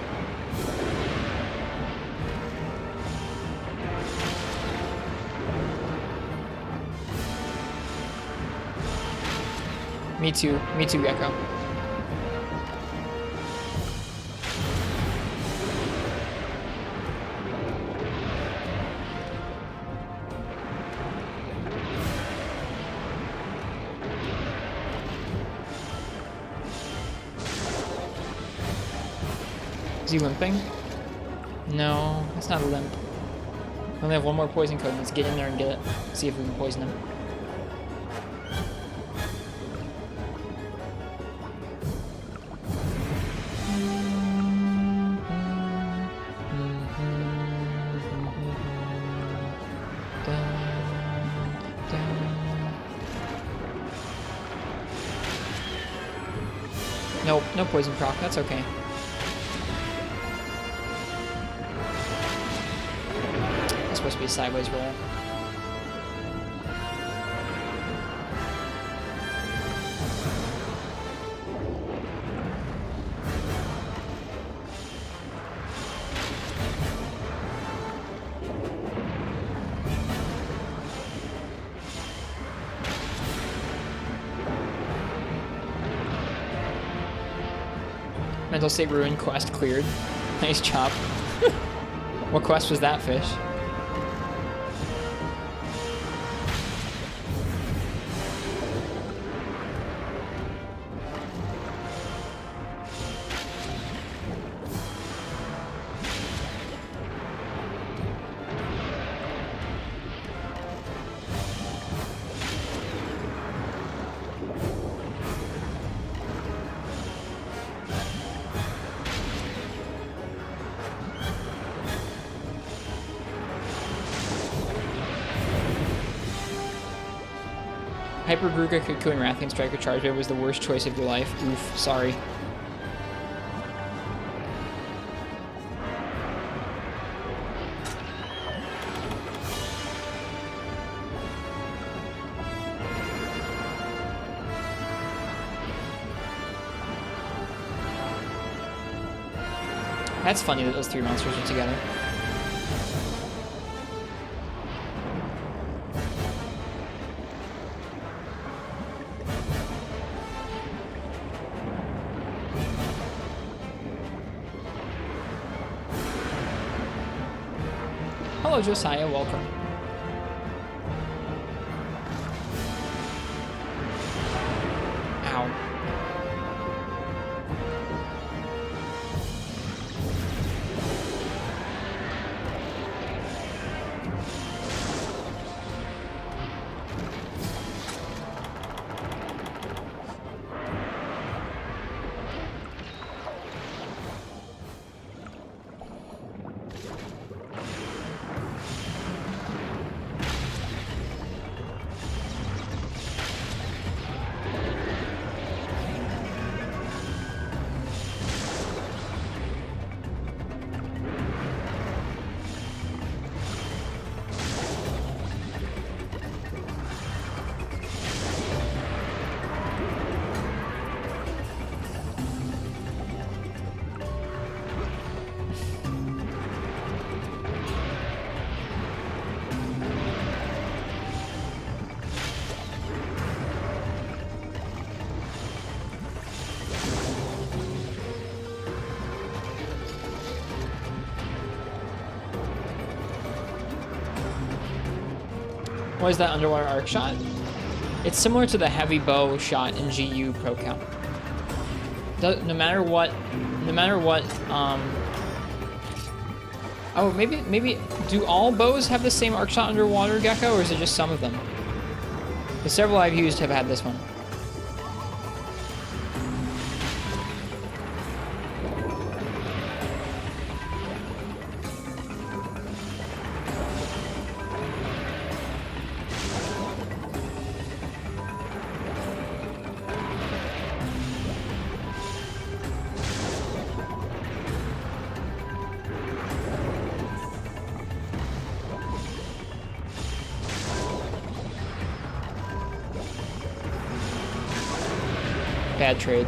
Me too, Gecko. Is he limping? No, that's not a limp. We only have one more poison code. Let's get in there and get it. See if we can poison him. Nope, no poison proc. That's okay. It's supposed to be a sideways roll. Mental State Ruin quest cleared. Nice job. What quest was that, fish? Hyper Gruga, Kuku, and Rathian Striker Charge Wave was the worst choice of your life. Oof, sorry. That's funny that those three monsters are together. Hello, Josiah. Welcome. Ow. What is that underwater arc shot? It's similar to the heavy bow shot in GU Pro Count. No matter what, oh, maybe, do all bows have the same arc shot underwater, Gecko, or is it just some of them? The several I've used have had this one. Bad trade.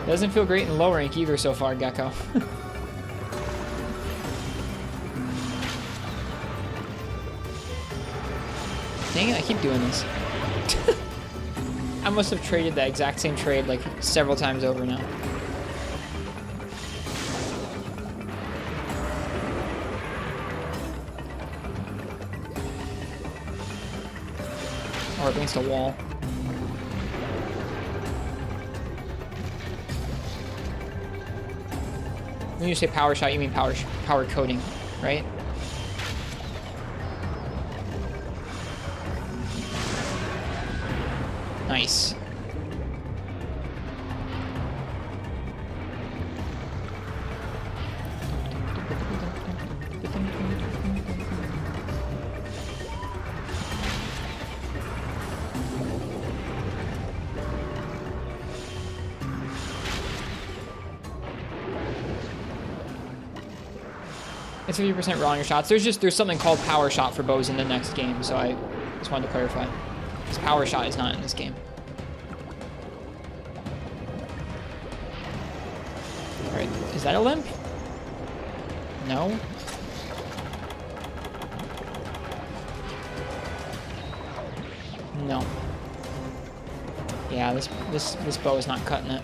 Doesn't feel great in low rank either so far, Gecko. Dang it, I keep doing this. I must have traded that exact same trade like several times over now. Or against a wall. When you say power shot, you mean power coating, right? Nice. It's 50% raw on your shots. There's something called power shot for bows in the next game, so I just wanted to clarify. This power shot is not in this game. Alright, is that a limp? No? No. Yeah, this bow is not cutting it.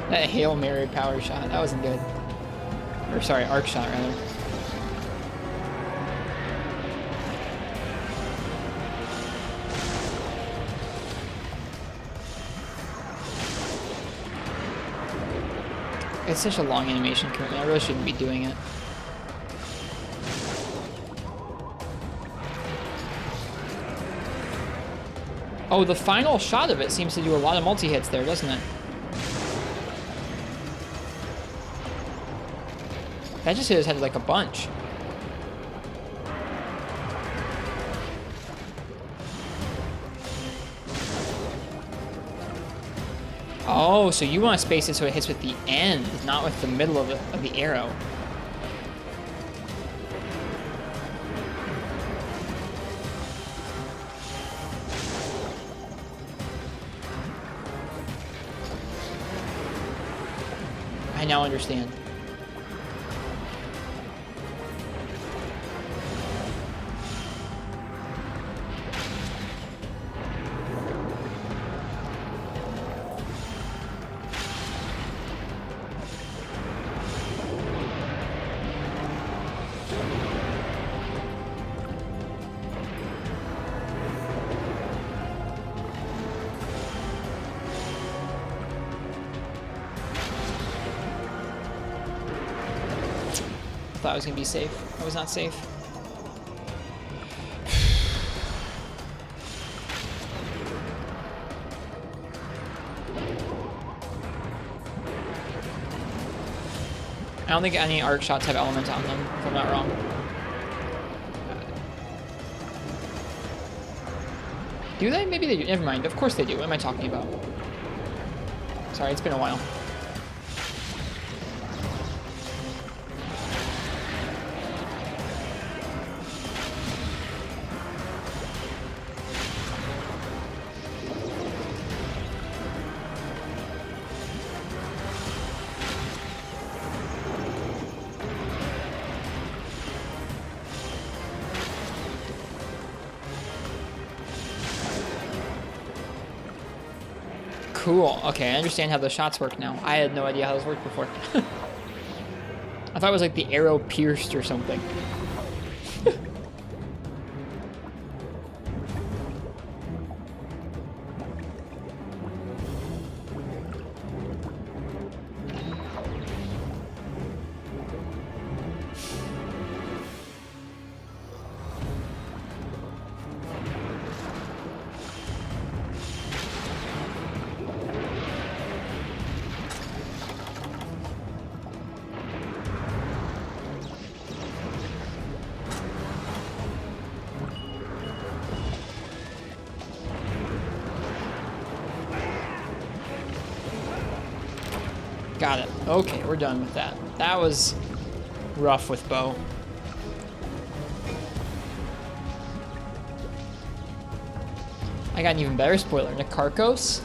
That Hail Mary power shot, that wasn't good. Or sorry, arc shot rather. It's such a long animation currently, I really shouldn't be doing it. Oh, the final shot of it seems to do a lot of multi-hits there, doesn't it? That just hit his head like a bunch. Oh, so you want to space it so it hits with the end, not with the middle of the arrow. I now understand. thought I was gonna be safe. I was not safe. I don't think any arc shots have element on them, if I'm not wrong. Do they? Maybe they do. Never mind. Of course they do. What am I talking about? Sorry, it's been a while. Cool. Okay, I understand how the shots work now. I had no idea how those worked before. I thought it was like the arrow pierced or something. Got it. Okay, we're done with that. That was rough with bow. I got an even better spoiler. Nikarchos,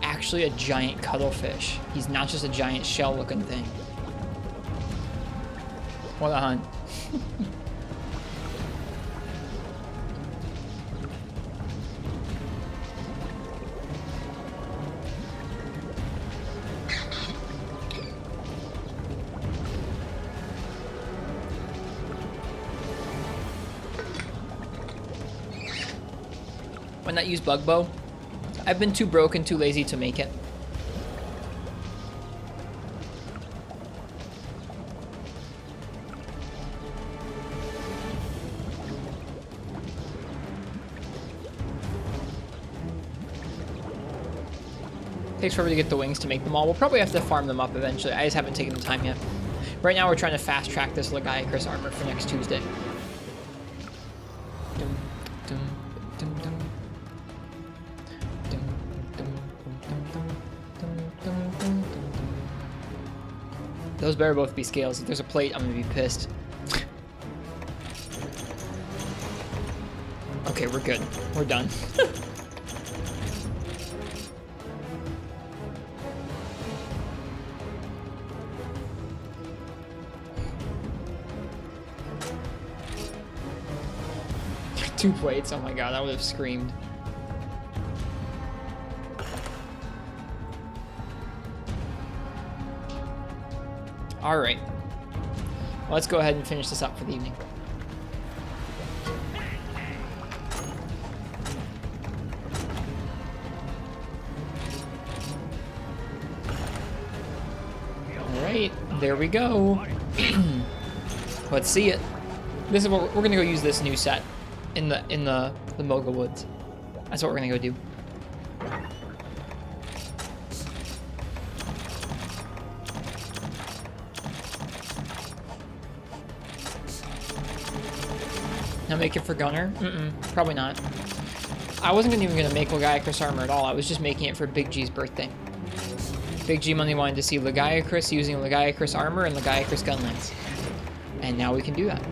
actually a giant cuttlefish. He's not just a giant shell-looking thing. What a hunt. Why not use bug bow? I've been too broke and too lazy to make it. Takes forever to get the wings to make them all. We'll probably have to farm them up eventually. I just haven't taken the time yet. Right now we're trying to fast track this Legiacris armor for next Tuesday. Those better both be scales. If there's a plate, I'm gonna be pissed. Okay, we're good. We're done. Two plates. Oh my god, I would have screamed. All right. Well, let's go ahead and finish this up for the evening. All right, there we go. Let's see it. This is what we're gonna go use this new set in the Moga Woods. That's what we're gonna go do. Now make it for Gunner? Probably not. I wasn't even gonna make Legiacris armor at all. I was just making it for Big G's birthday. Big G Money wanted to see Legiacris using Legiacris armor and Legiacris gunlance. And now we can do that.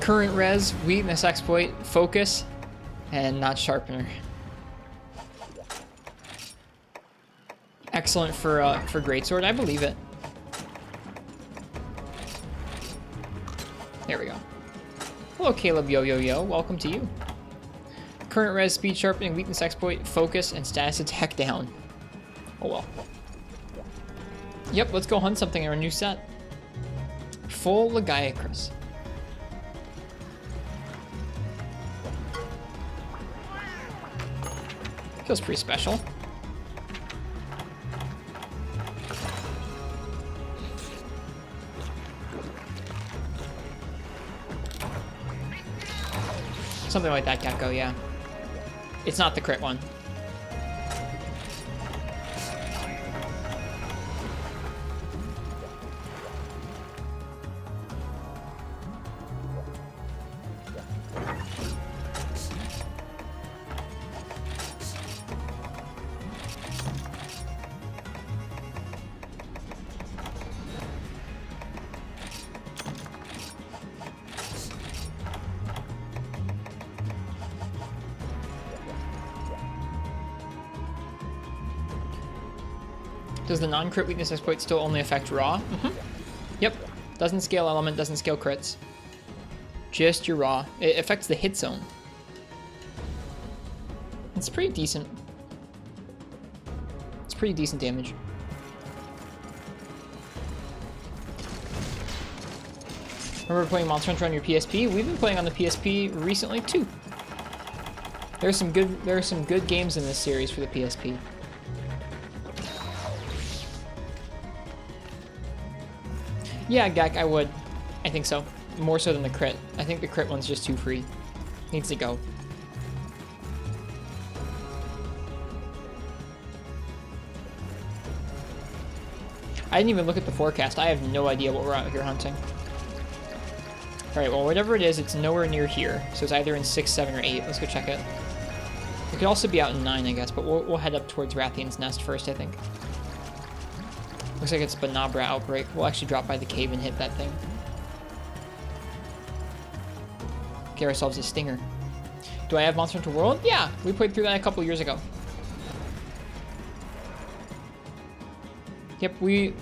Current res, weakness exploit, focus, and not sharpener. Excellent for greatsword. I believe it. There we go. Hello, Caleb Yo Yo Yo. Welcome to you. Current res, speed sharpening, weakness exploit, focus, and status attack down. Oh well. Yep, let's go hunt something in our new set. Full Legiacris. Feels pretty special. Something like that, Gecko, yeah. It's not the crit one. Does the non-crit weakness exploit still only affect raw? Mm-hmm. Yep. Doesn't scale element, doesn't scale crits. Just your raw. It affects the hit zone. It's pretty decent. It's pretty decent damage. Remember playing Monster Hunter on your PSP? We've been playing on the PSP recently too. There are some good games in this series for the PSP. Yeah, Gak, I would. I think so. More so than the crit. I think the crit one's just too free. Needs to go. I didn't even look at the forecast. I have no idea what we're out here hunting. Alright, well, whatever it is, it's nowhere near here. So it's either in 6, 7, or 8. Let's go check it. It could also be out in 9, I guess, but we'll head up towards Rathian's Nest first, I think. Looks like it's Banabra Outbreak. We'll actually drop by the cave and hit that thing. Get ourselves a stinger. Do I have Monster Hunter World? Yeah, we played through that a couple years ago. Yep, we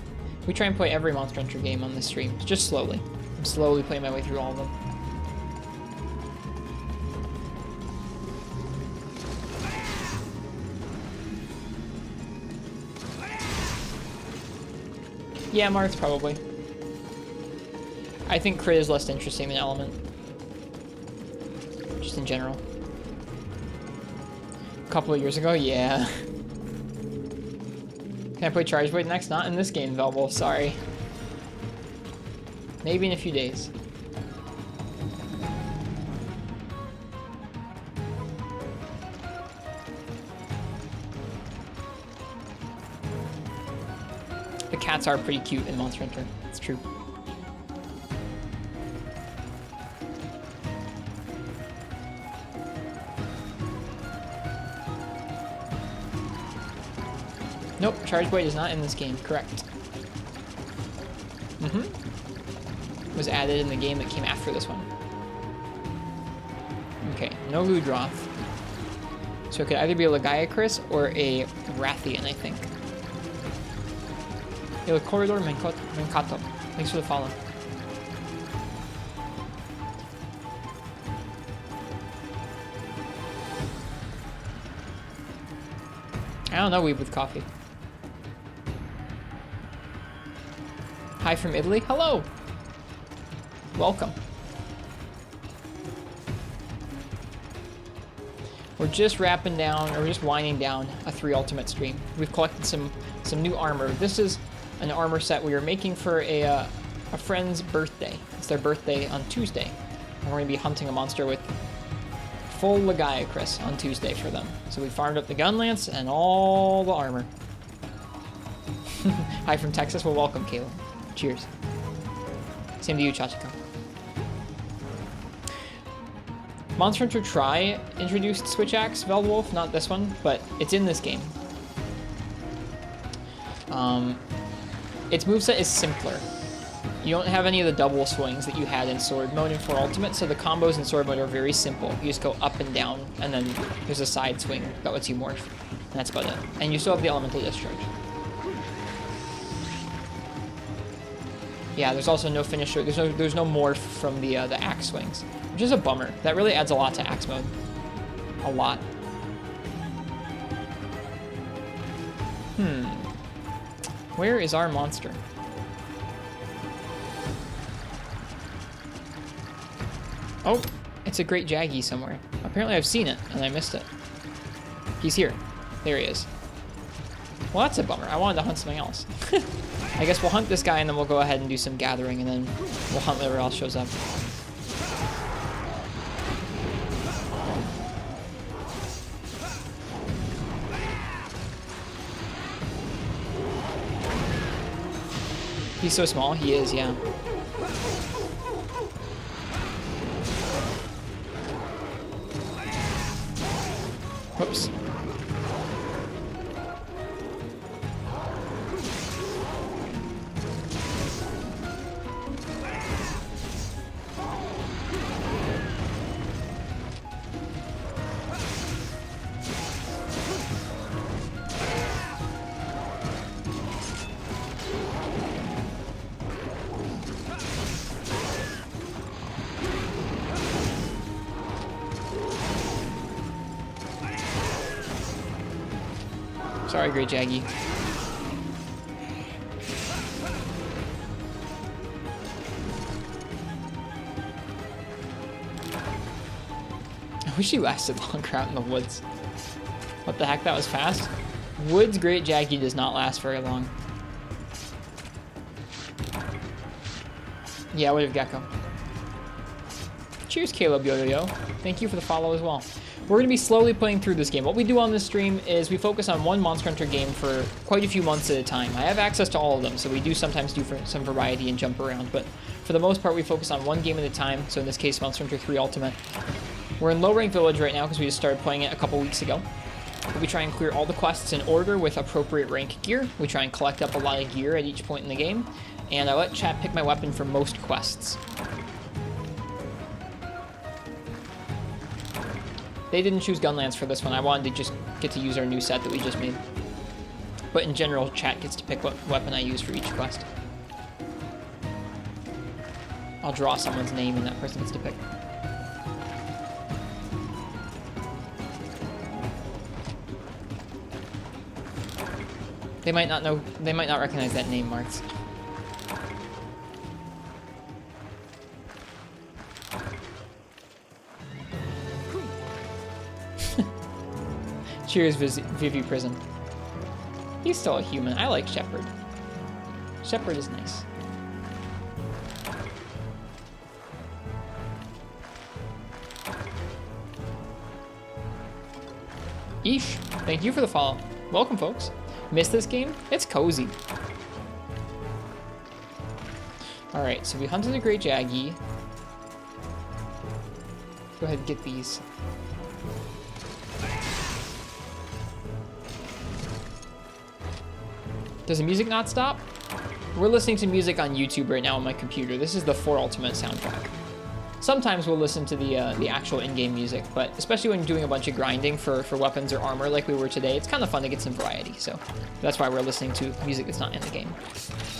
try and play every Monster Hunter game on this stream, just slowly. I'm slowly playing my way through all of them. Yeah, Marth, probably. I think crit is less interesting than element. Just in general. A couple of years ago, yeah. Can I play Charge Blade next? Not in this game, Velvol, sorry. Maybe in a few days. The cats are pretty cute in Monster Hunter. It's true. Nope, Charge Blade is not in this game. Correct. It was added in the game that came after this one. Okay, no Ludroth. So it could either be a Legiacris or a Rathian, I think. Il Corridor Mencato. Thanks for the follow. I don't know, Weeb with coffee. Hi from Italy. Hello! Welcome. We're just wrapping down, or just winding down a 3 Ultimate stream. We've collected some new armor. This is an armor set we are making for a friend's birthday. It's their birthday on Tuesday. And we're going to be hunting a monster with full Legiacris on Tuesday for them. So we farmed up the gun lance and all the armor. Hi from Texas. Well, welcome, Caleb. Cheers. Same to you, Chachiko. Monster Hunter Tri introduced Switch Axe, Velwolf, not this one, but it's in this game. Its moveset is simpler. You don't have any of the double swings that you had in Sword Mode and 4 Ultimate, so the combos in Sword Mode are very simple. You just go up and down, and then there's a side swing that lets you morph. And that's about it. And you still have the Elemental Discharge. Yeah, there's also no finisher. There's no morph from the axe swings, which is a bummer. That really adds a lot to axe mode. A lot. Where is our monster? Oh, it's a great Jaggy somewhere. Apparently I've seen it, and I missed it. He's here. There he is. Well, that's a bummer. I wanted to hunt something else. I guess we'll hunt this guy, and then we'll go ahead and do some gathering, and then we'll hunt whatever else shows up. He's so small. He is, yeah. Whoops. Sorry, Great Jaggy. I wish he lasted longer out in the woods. What the heck, that was fast. Woods Great Jaggy does not last very long. Yeah, what have Gecko? Cheers, Caleb Yo-Yo-Yo. Thank you for the follow as well. We're going to be slowly playing through this game. What we do on this stream is we focus on one Monster Hunter game for quite a few months at a time. I have access to all of them, so we do sometimes do some variety and jump around, but for the most part we focus on one game at a time, so in this case Monster Hunter 3 Ultimate. We're in Low Rank Village right now because we just started playing it a couple weeks ago. We try and clear all the quests in order with appropriate rank gear. We try and collect up a lot of gear at each point in the game, and I let chat pick my weapon for most quests. They didn't choose Gunlance for this one. I wanted to just get to use our new set that we just made. But in general, chat gets to pick what weapon I use for each quest. I'll draw someone's name and that person gets to pick. They might not know, they might not recognize that name, Marks. Cheers, Vivi Prison. He's still a human. I like Shepherd. Shepherd is nice. Eesh. Thank you for the follow. Welcome, folks. Missed this game? It's cozy. Alright, so we hunted a Great Jaggy. Go ahead and get these. Does the music not stop? We're listening to music on YouTube right now on my computer. This is the 4 Ultimate soundtrack. Sometimes we'll listen to the actual in-game music, but especially when doing a bunch of grinding for weapons or armor like we were today, it's kind of fun to get some variety, so that's why we're listening to music that's not in the game.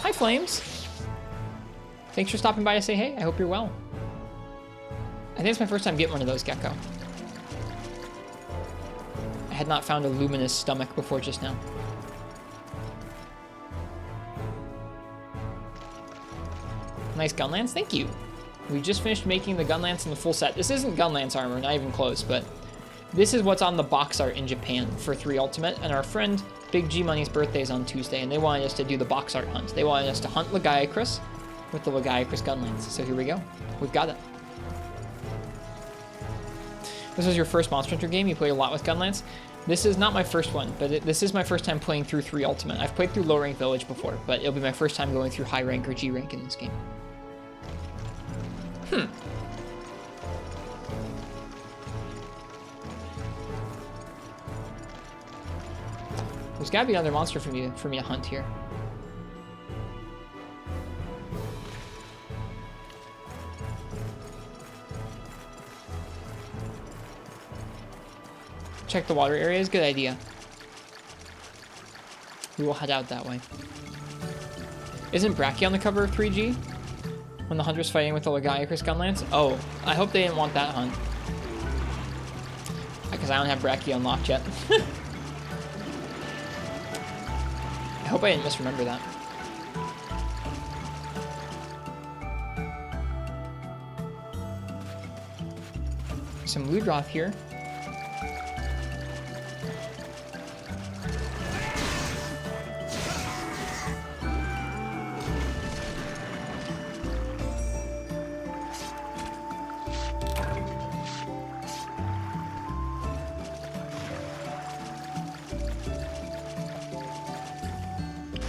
Hi, Flames! Thanks for stopping by to say hey. I hope you're well. I think it's my first time getting one of those, Gecko. I had not found a luminous stomach before just now. Nice Gunlance, thank you. We just finished making the Gunlance in the full set. This isn't Gunlance armor, not even close, but this is what's on the box art in Japan for 3 Ultimate, and our friend Big G Money's birthday is on Tuesday, and they wanted us to do the box art hunt. They wanted us to hunt Lagiacrus with the Lagiacrus Gunlance, so here we go. We've got it. This was your first Monster Hunter game? You played a lot with Gunlance? This is not my first one, but this is my first time playing through 3 Ultimate. I've played through Low Rank Village before, but it'll be my first time going through High Rank or G Rank in this game. There's gotta be another monster for me to hunt here. Check the water areas, good idea. We will head out that way. Isn't Bracky on the cover of 3G? When the hunter's fighting with the Lagiacrus Gunlance? Oh, I hope they didn't want that hunt. Because I don't have Bracky unlocked yet. I hope I didn't misremember that. Some Ludroth here.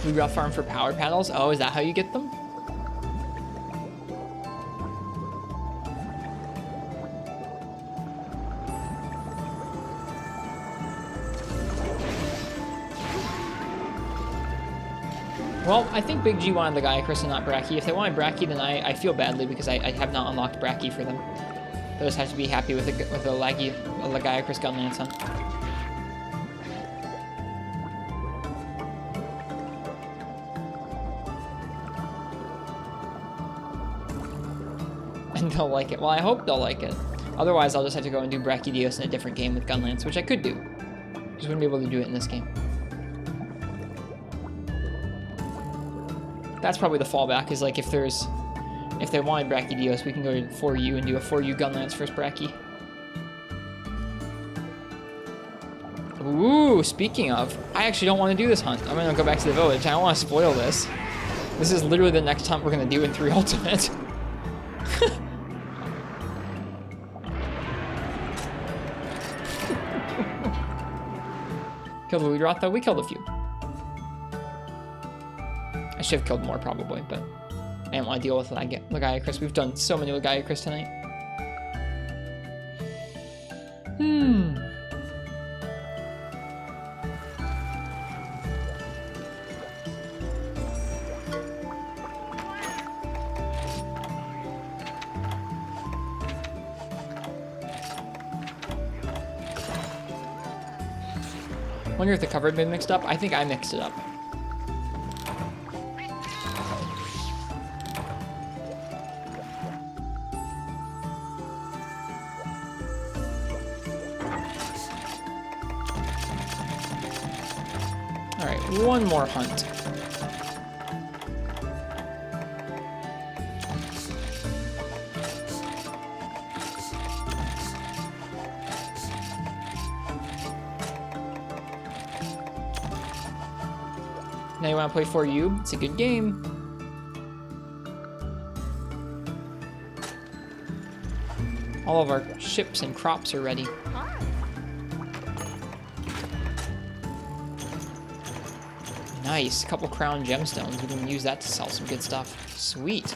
Ludroth farm for power paddles. Oh, is that how you get them? Well, I think Big G wanted the Lagiacrus and not Bracky. If they wanted Bracky, then I feel badly because I have not unlocked Bracky for them. They just have to be happy with a Lagiacrus Gunlance hunt. And they'll like it. Well, I hope they'll like it. Otherwise, I'll just have to go and do Brachydios in a different game with Gunlance, which I could do. Just wouldn't be able to do it in this game. That's probably the fallback, is like if they wanted Brachydios, we can go to 4U and do a 4U Gunlance versus Bracky. Ooh, speaking of, I actually don't want to do this hunt. I'm gonna go back to the village. I don't want to spoil this. This is literally the next hunt we're gonna do in 3 Ultimate. Killed the Ludroth though? We killed a few. I should have killed more probably, but I didn't want to deal with Lagiacrus. We've done so many Lagiacrus tonight. Wonder if the cover had been mixed up. I think I mixed it up. Alright, one more hunt. Now you want to play 4U? It's a good game. All of our ships and crops are ready. Nice, a couple crown gemstones. We can use that to sell some good stuff. Sweet.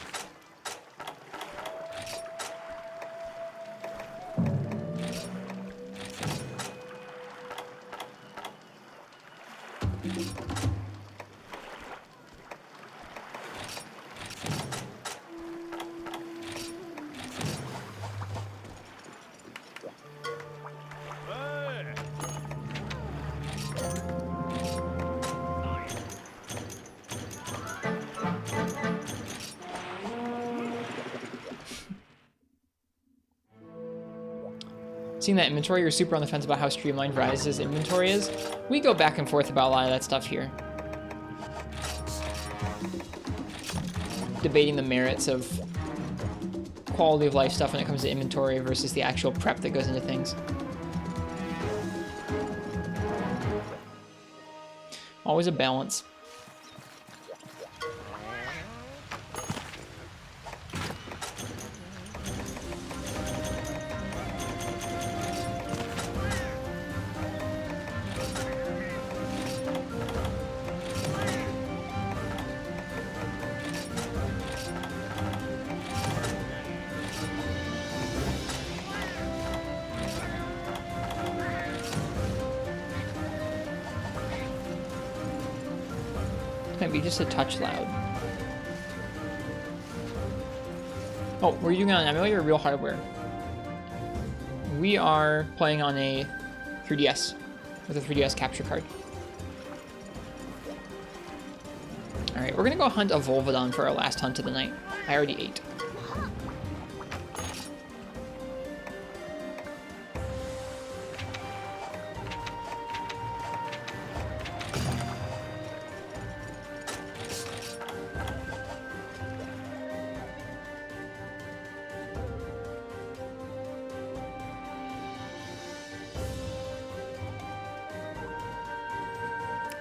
Seeing that inventory, you're super on the fence about how streamlined Rise's inventory is. We go back and forth about a lot of that stuff here. Debating the merits of quality of life stuff when it comes to inventory versus the actual prep that goes into things. Always a balance. Might be just a touch loud. Oh, were you doing it on emulator or real hardware? We are playing on a 3DS with a 3DS capture card. All Alright, we're gonna go hunt a Volvodon for our last hunt of the night. I already ate.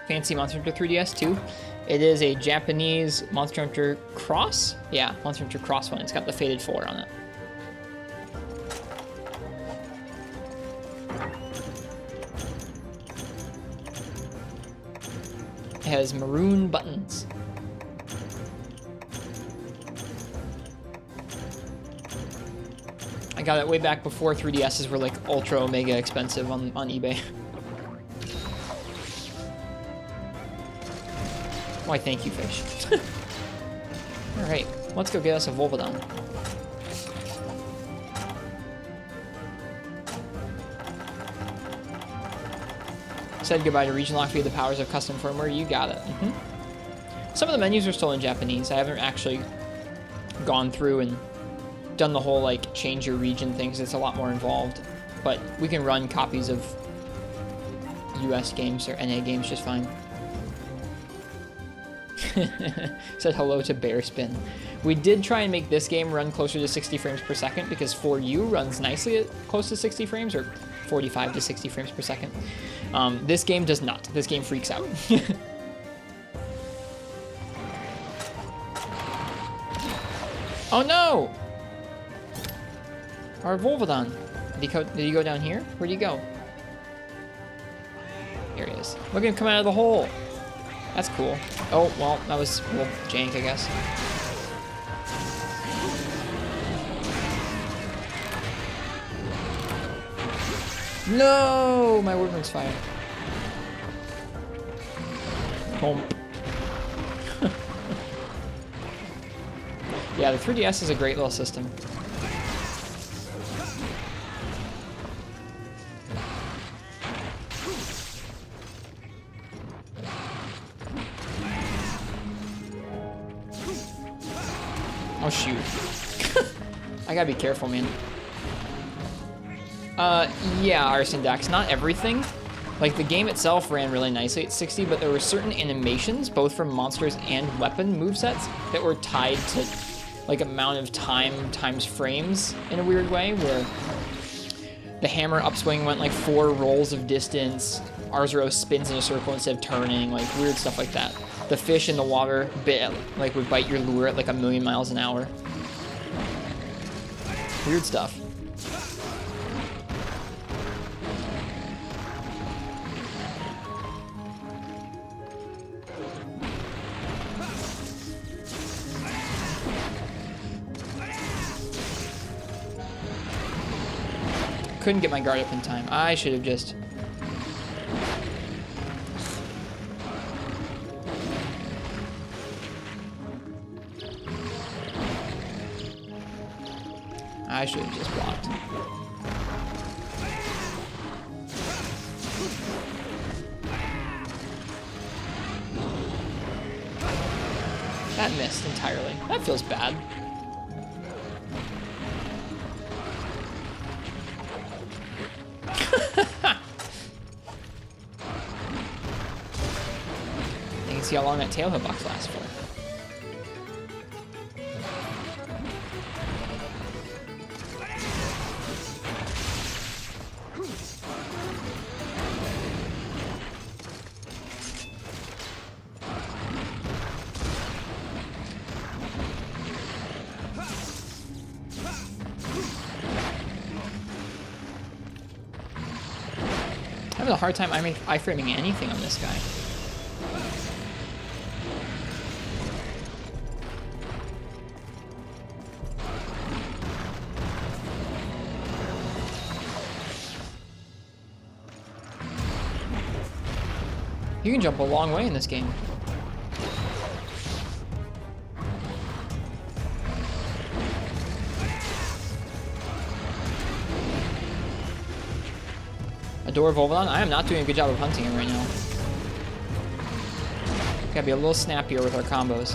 Fancy Monster Hunter 3DS too. It is a Japanese Monster Hunter Cross. Yeah, Monster Hunter Cross one. It's got the faded 4 on it. It has maroon buttons. I got it way back before 3DSs were like ultra omega expensive on eBay. Why, thank you, fish. Alright, let's go get us a Volvodon. Said goodbye to region lock via the powers of custom firmware. You got it. Some of the menus are still in Japanese. I haven't actually gone through and done the whole, like, change your region things. It's a lot more involved. But we can run copies of US games or NA games just fine. Said hello to Bearspin. We did try and make this game run closer to 60 frames per second because 4U runs nicely at close to 60 frames, or 45 to 60 frames per second. This game does not. This game freaks out. Oh no! Our Volvodon. Did he go down here? Where'd he go? Here he is. Look at him come out of the hole. That's cool. Oh, well, that was a little jank, I guess. No! My Woodman's fire. Boom. Yeah, the 3DS is a great little system. Oh shoot. I gotta be careful, man. Yeah, Arson Dax, not everything. Like, the game itself ran really nicely at 60, but there were certain animations, both from monsters and weapon movesets, that were tied to, like, amount of time times frames in a weird way, where the hammer upswing went, like, 4 rolls of distance, Arzuro spins in a circle instead of turning, like, weird stuff like that. The fish in the water would bite your lure at like 1,000,000 miles an hour. Weird stuff. Couldn't get my guard up in time. I should have just... I should have just blocked. That missed entirely. That feels bad. You can see how long that tail hitbox lasts for. I'm having a hard time iframing anything on this guy. You can jump a long way in this game. Adore Volvodon? I am not doing a good job of hunting him right now. Gotta be a little snappier with our combos.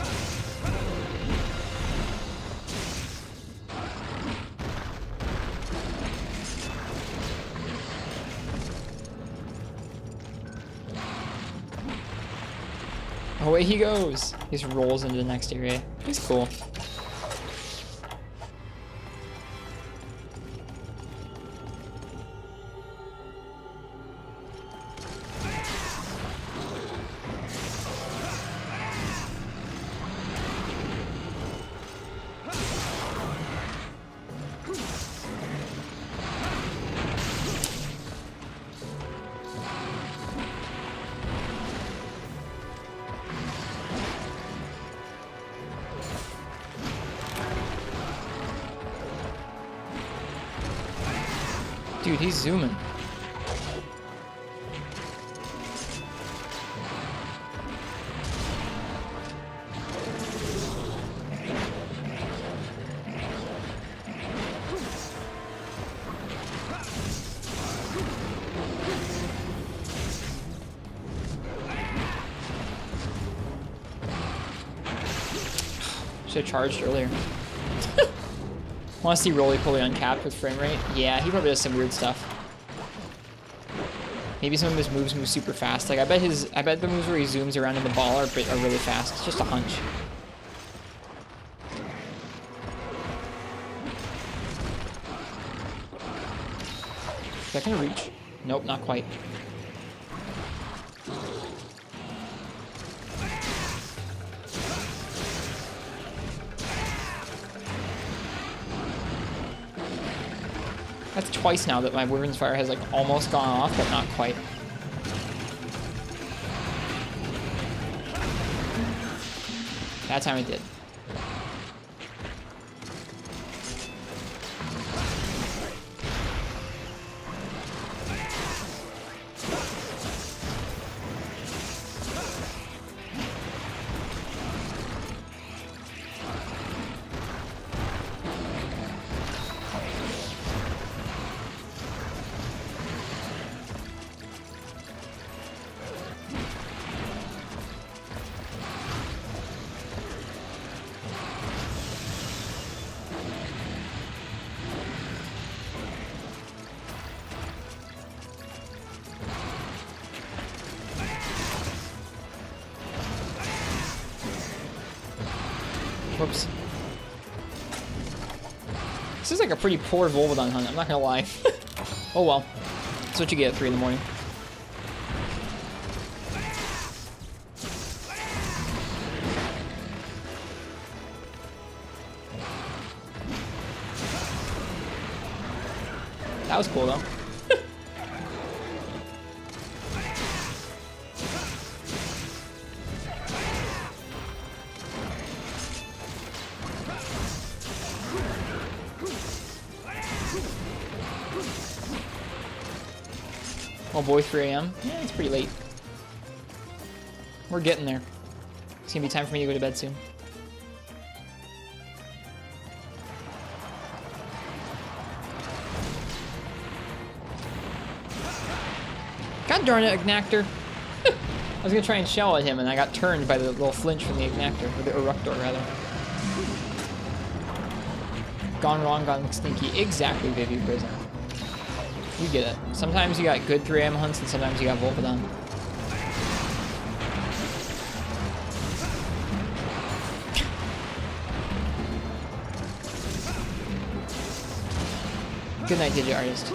Away he goes. He just rolls into the next area. He's cool. Dude, he's zooming. Should have charged earlier. Want to see roly-poly uncapped with frame rate? Yeah, he probably does some weird stuff. Maybe some of his moves move super fast. Like I bet the moves where he zooms around in the ball are really fast. It's just a hunch. Is that gonna reach? Nope, not quite. That's twice now that my Wyvern's Fire has like almost gone off, but not quite. That time it did. Whoops. This is like a pretty poor Volvodon hunt, I'm not gonna lie. Oh well. That's what you get at 3 in the morning. That was cool though. Oh boy, 3 AM? Yeah, it's pretty late. We're getting there. It's gonna be time for me to go to bed soon. God darn it, Ignactor! I was gonna try and shell at him and I got turned by the little flinch from the Ignactor, or the Eructor rather. Gone wrong, gone stinky. Exactly, Vivi Prison. You get it. Sometimes you got good 3 AM hunts and sometimes you got Volvodon. Good night, Digit Artist.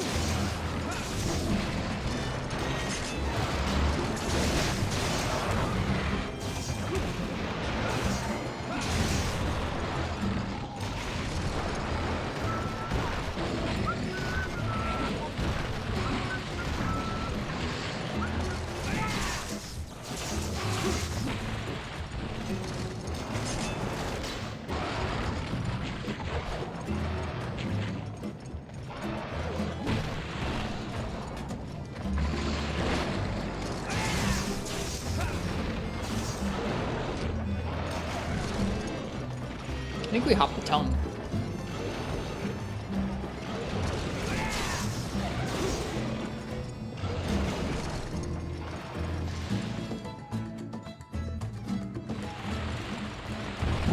I think we hopped the tongue.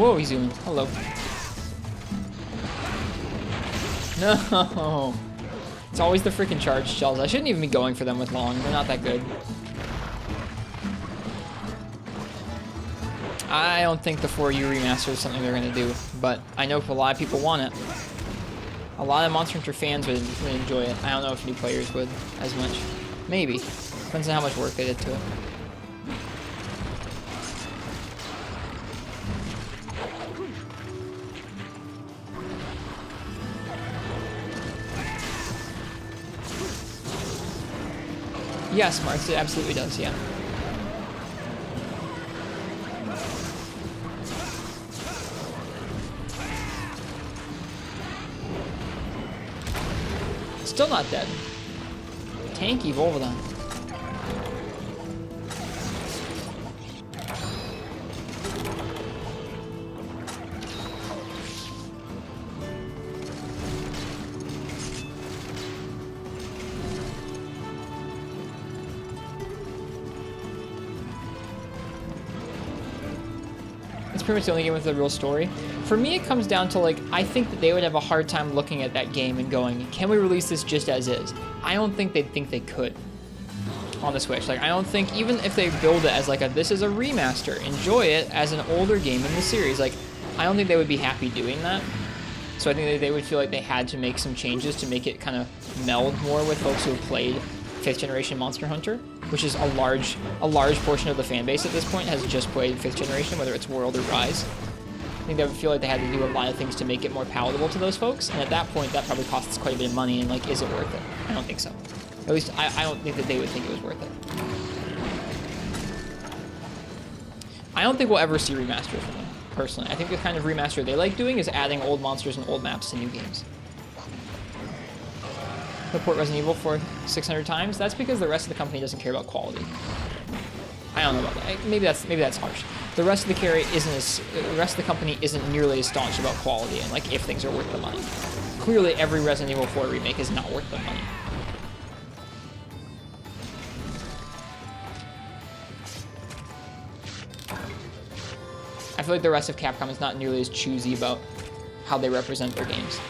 Whoa, he's zoomed. Hello. No. It's always the freaking charged shells. I shouldn't even be going for them with long. They're not that good. I don't think the 4U remaster is something they're going to do, but I know a lot of people want it. A lot of Monster Hunter fans would enjoy it. I don't know if new players would as much. Maybe. Depends on how much work they did to it. Yes, Marks, it absolutely does, yeah. Still not dead. Tanky Volvodon. It's pretty much the only game with a real story. For me, it comes down to, like, I think that they would have a hard time looking at that game and going, can we release this just as is? I don't think they'd think they could on the Switch. Like, I don't think, even if they build it as like this is a remaster, enjoy it as an older game in the series, like, I don't think they would be happy doing that. So I think that they would feel like they had to make some changes to make it kind of meld more with folks who have played 5th generation Monster Hunter, which is a large portion of the fan base at this point has just played 5th generation, whether it's World or Rise. I think they would feel like they had to do a lot of things to make it more palatable to those folks, and at that point, that probably costs quite a bit of money, and, like, is it worth it? I don't think so. At least, I don't think that they would think it was worth it. I don't think we'll ever see remasters from them, personally. I think the kind of remaster they like doing is adding old monsters and old maps to new games. Report Resident Evil for 600 times? That's because the rest of the company doesn't care about quality. I don't know about that. Maybe that's harsh. The rest of the rest of the company isn't nearly as staunch about quality and, like, if things are worth the money. Clearly, every Resident Evil 4 remake is not worth the money. I feel like the rest of Capcom is not nearly as choosy about how they represent their games.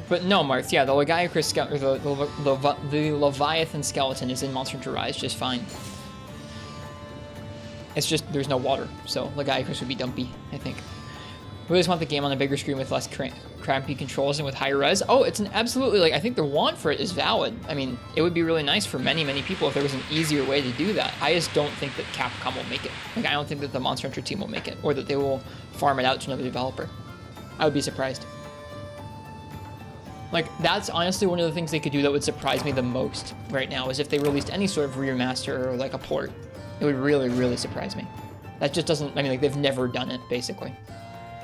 But no, Marth, yeah, the the Leviathan skeleton is in Monster Hunter Rise just fine. It's just, there's no water, so Legiacris would be dumpy, I think. We just want the game on a bigger screen with less crampy controls and with higher res. Oh, it's an absolutely, like, I think the want for it is valid. I mean, it would be really nice for many, many people if there was an easier way to do that. I just don't think that Capcom will make it. Like, I don't think that the Monster Hunter team will make it, or that they will farm it out to another developer. I would be surprised. Like, that's honestly one of the things they could do that would surprise me the most right now, is if they released any sort of remaster or, like, a port. It would really, really surprise me. That just doesn't, I mean, like, they've never done it, basically.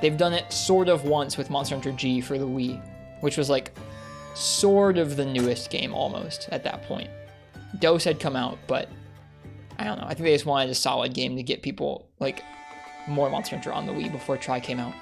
They've done it sort of once with Monster Hunter G for the Wii, which was, like, sort of the newest game, almost, at that point. DOS had come out, but I don't know. I think they just wanted a solid game to get people, like, more Monster Hunter on the Wii before Tri came out.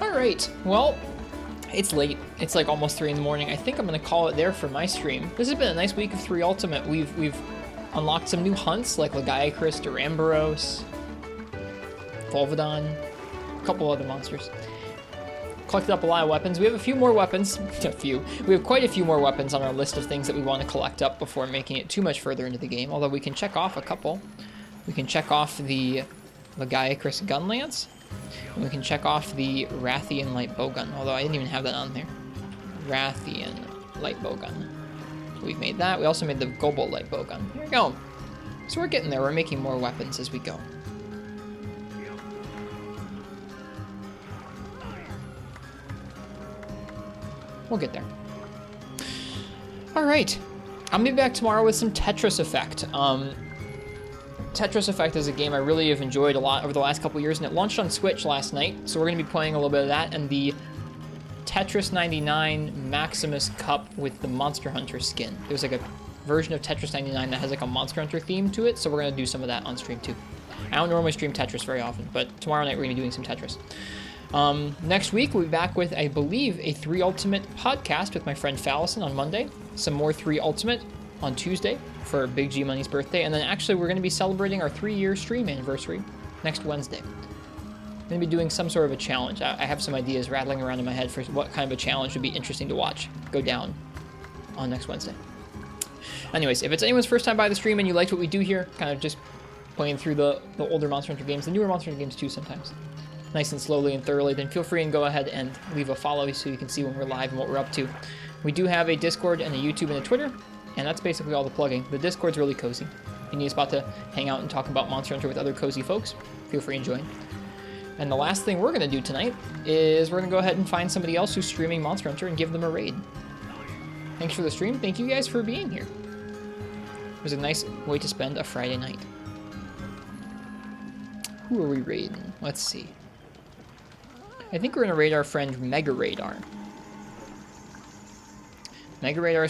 Alright, well, it's late. It's like almost 3 in the morning. I think I'm going to call it there for my stream. This has been a nice week of 3 Ultimate. We've unlocked some new hunts like Legiacris, Duramboros, Volvodon, a couple other monsters. collected up a lot of weapons. We have a few more weapons. We have quite a few more weapons on our list of things that we want to collect up before making it too much further into the game, although we can check off a couple. We can check off the Lagiacrus gun lance, and we can check off the Rathian light bowgun, although I didn't even have that on there. Rathian light bowgun. So we've made that. We also made the Gobel light bowgun. Here we go. So we're getting there. We're making more weapons as we go. We'll get there. All right. I'm going to be back tomorrow with some Tetris Effect. Tetris Effect is a game I really have enjoyed a lot over the last couple years, and it launched on Switch last night, so we're going to be playing a little bit of that, and the Tetris 99 Maximus Cup with the Monster Hunter skin. There's like a version of Tetris 99 that has like a Monster Hunter theme to it, so we're going to do some of that on stream too. I don't normally stream Tetris very often, but tomorrow night we're going to be doing some Tetris. Next week, we'll be back with, I believe, a 3 Ultimate podcast with my friend Fallison on Monday. Some more 3 Ultimate on Tuesday for Big G Money's birthday. And then actually, we're going to be celebrating our 3-year stream anniversary next Wednesday. I'm going to be doing some sort of a challenge. I have some ideas rattling around in my head for what kind of a challenge would be interesting to watch go down on next Wednesday. Anyways, if it's anyone's first time by the stream and you liked what we do here, kind of just playing through the older Monster Hunter games, the newer Monster Hunter games too sometimes, nice and slowly and thoroughly, then feel free and go ahead and leave a follow so you can see when we're live and what we're up to. We do have a Discord and a YouTube and a Twitter, and that's basically all the plugging. The Discord's really cozy. If you need a spot to hang out and talk about Monster Hunter with other cozy folks, feel free and join. And the last thing we're going to do tonight is we're going to go ahead and find somebody else who's streaming Monster Hunter and give them a raid. Thanks for the stream. Thank you guys for being here. It was a nice way to spend a Friday night. Who are we raiding? Let's see. I think we're going to raid our friend Mega Radar. Mega Radar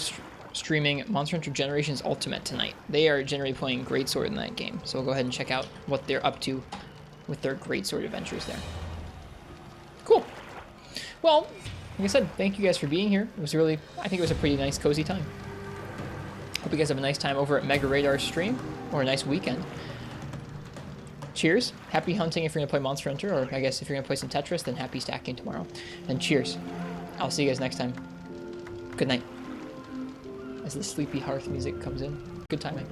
streaming Monster Hunter Generations Ultimate tonight. They are generally playing Greatsword in that game, so we'll go ahead and check out what they're up to with their Greatsword adventures there. Cool. Well, like I said, thank you guys for being here. It was really, I think it was a pretty nice, cozy time. Hope you guys have a nice time over at Mega Radar's stream, or a nice weekend. Cheers. Happy hunting if you're going to play Monster Hunter, or I guess if you're going to play some Tetris, then happy stacking tomorrow. And cheers. I'll see you guys next time. Good night. As the sleepy hearth music comes in. Good timing.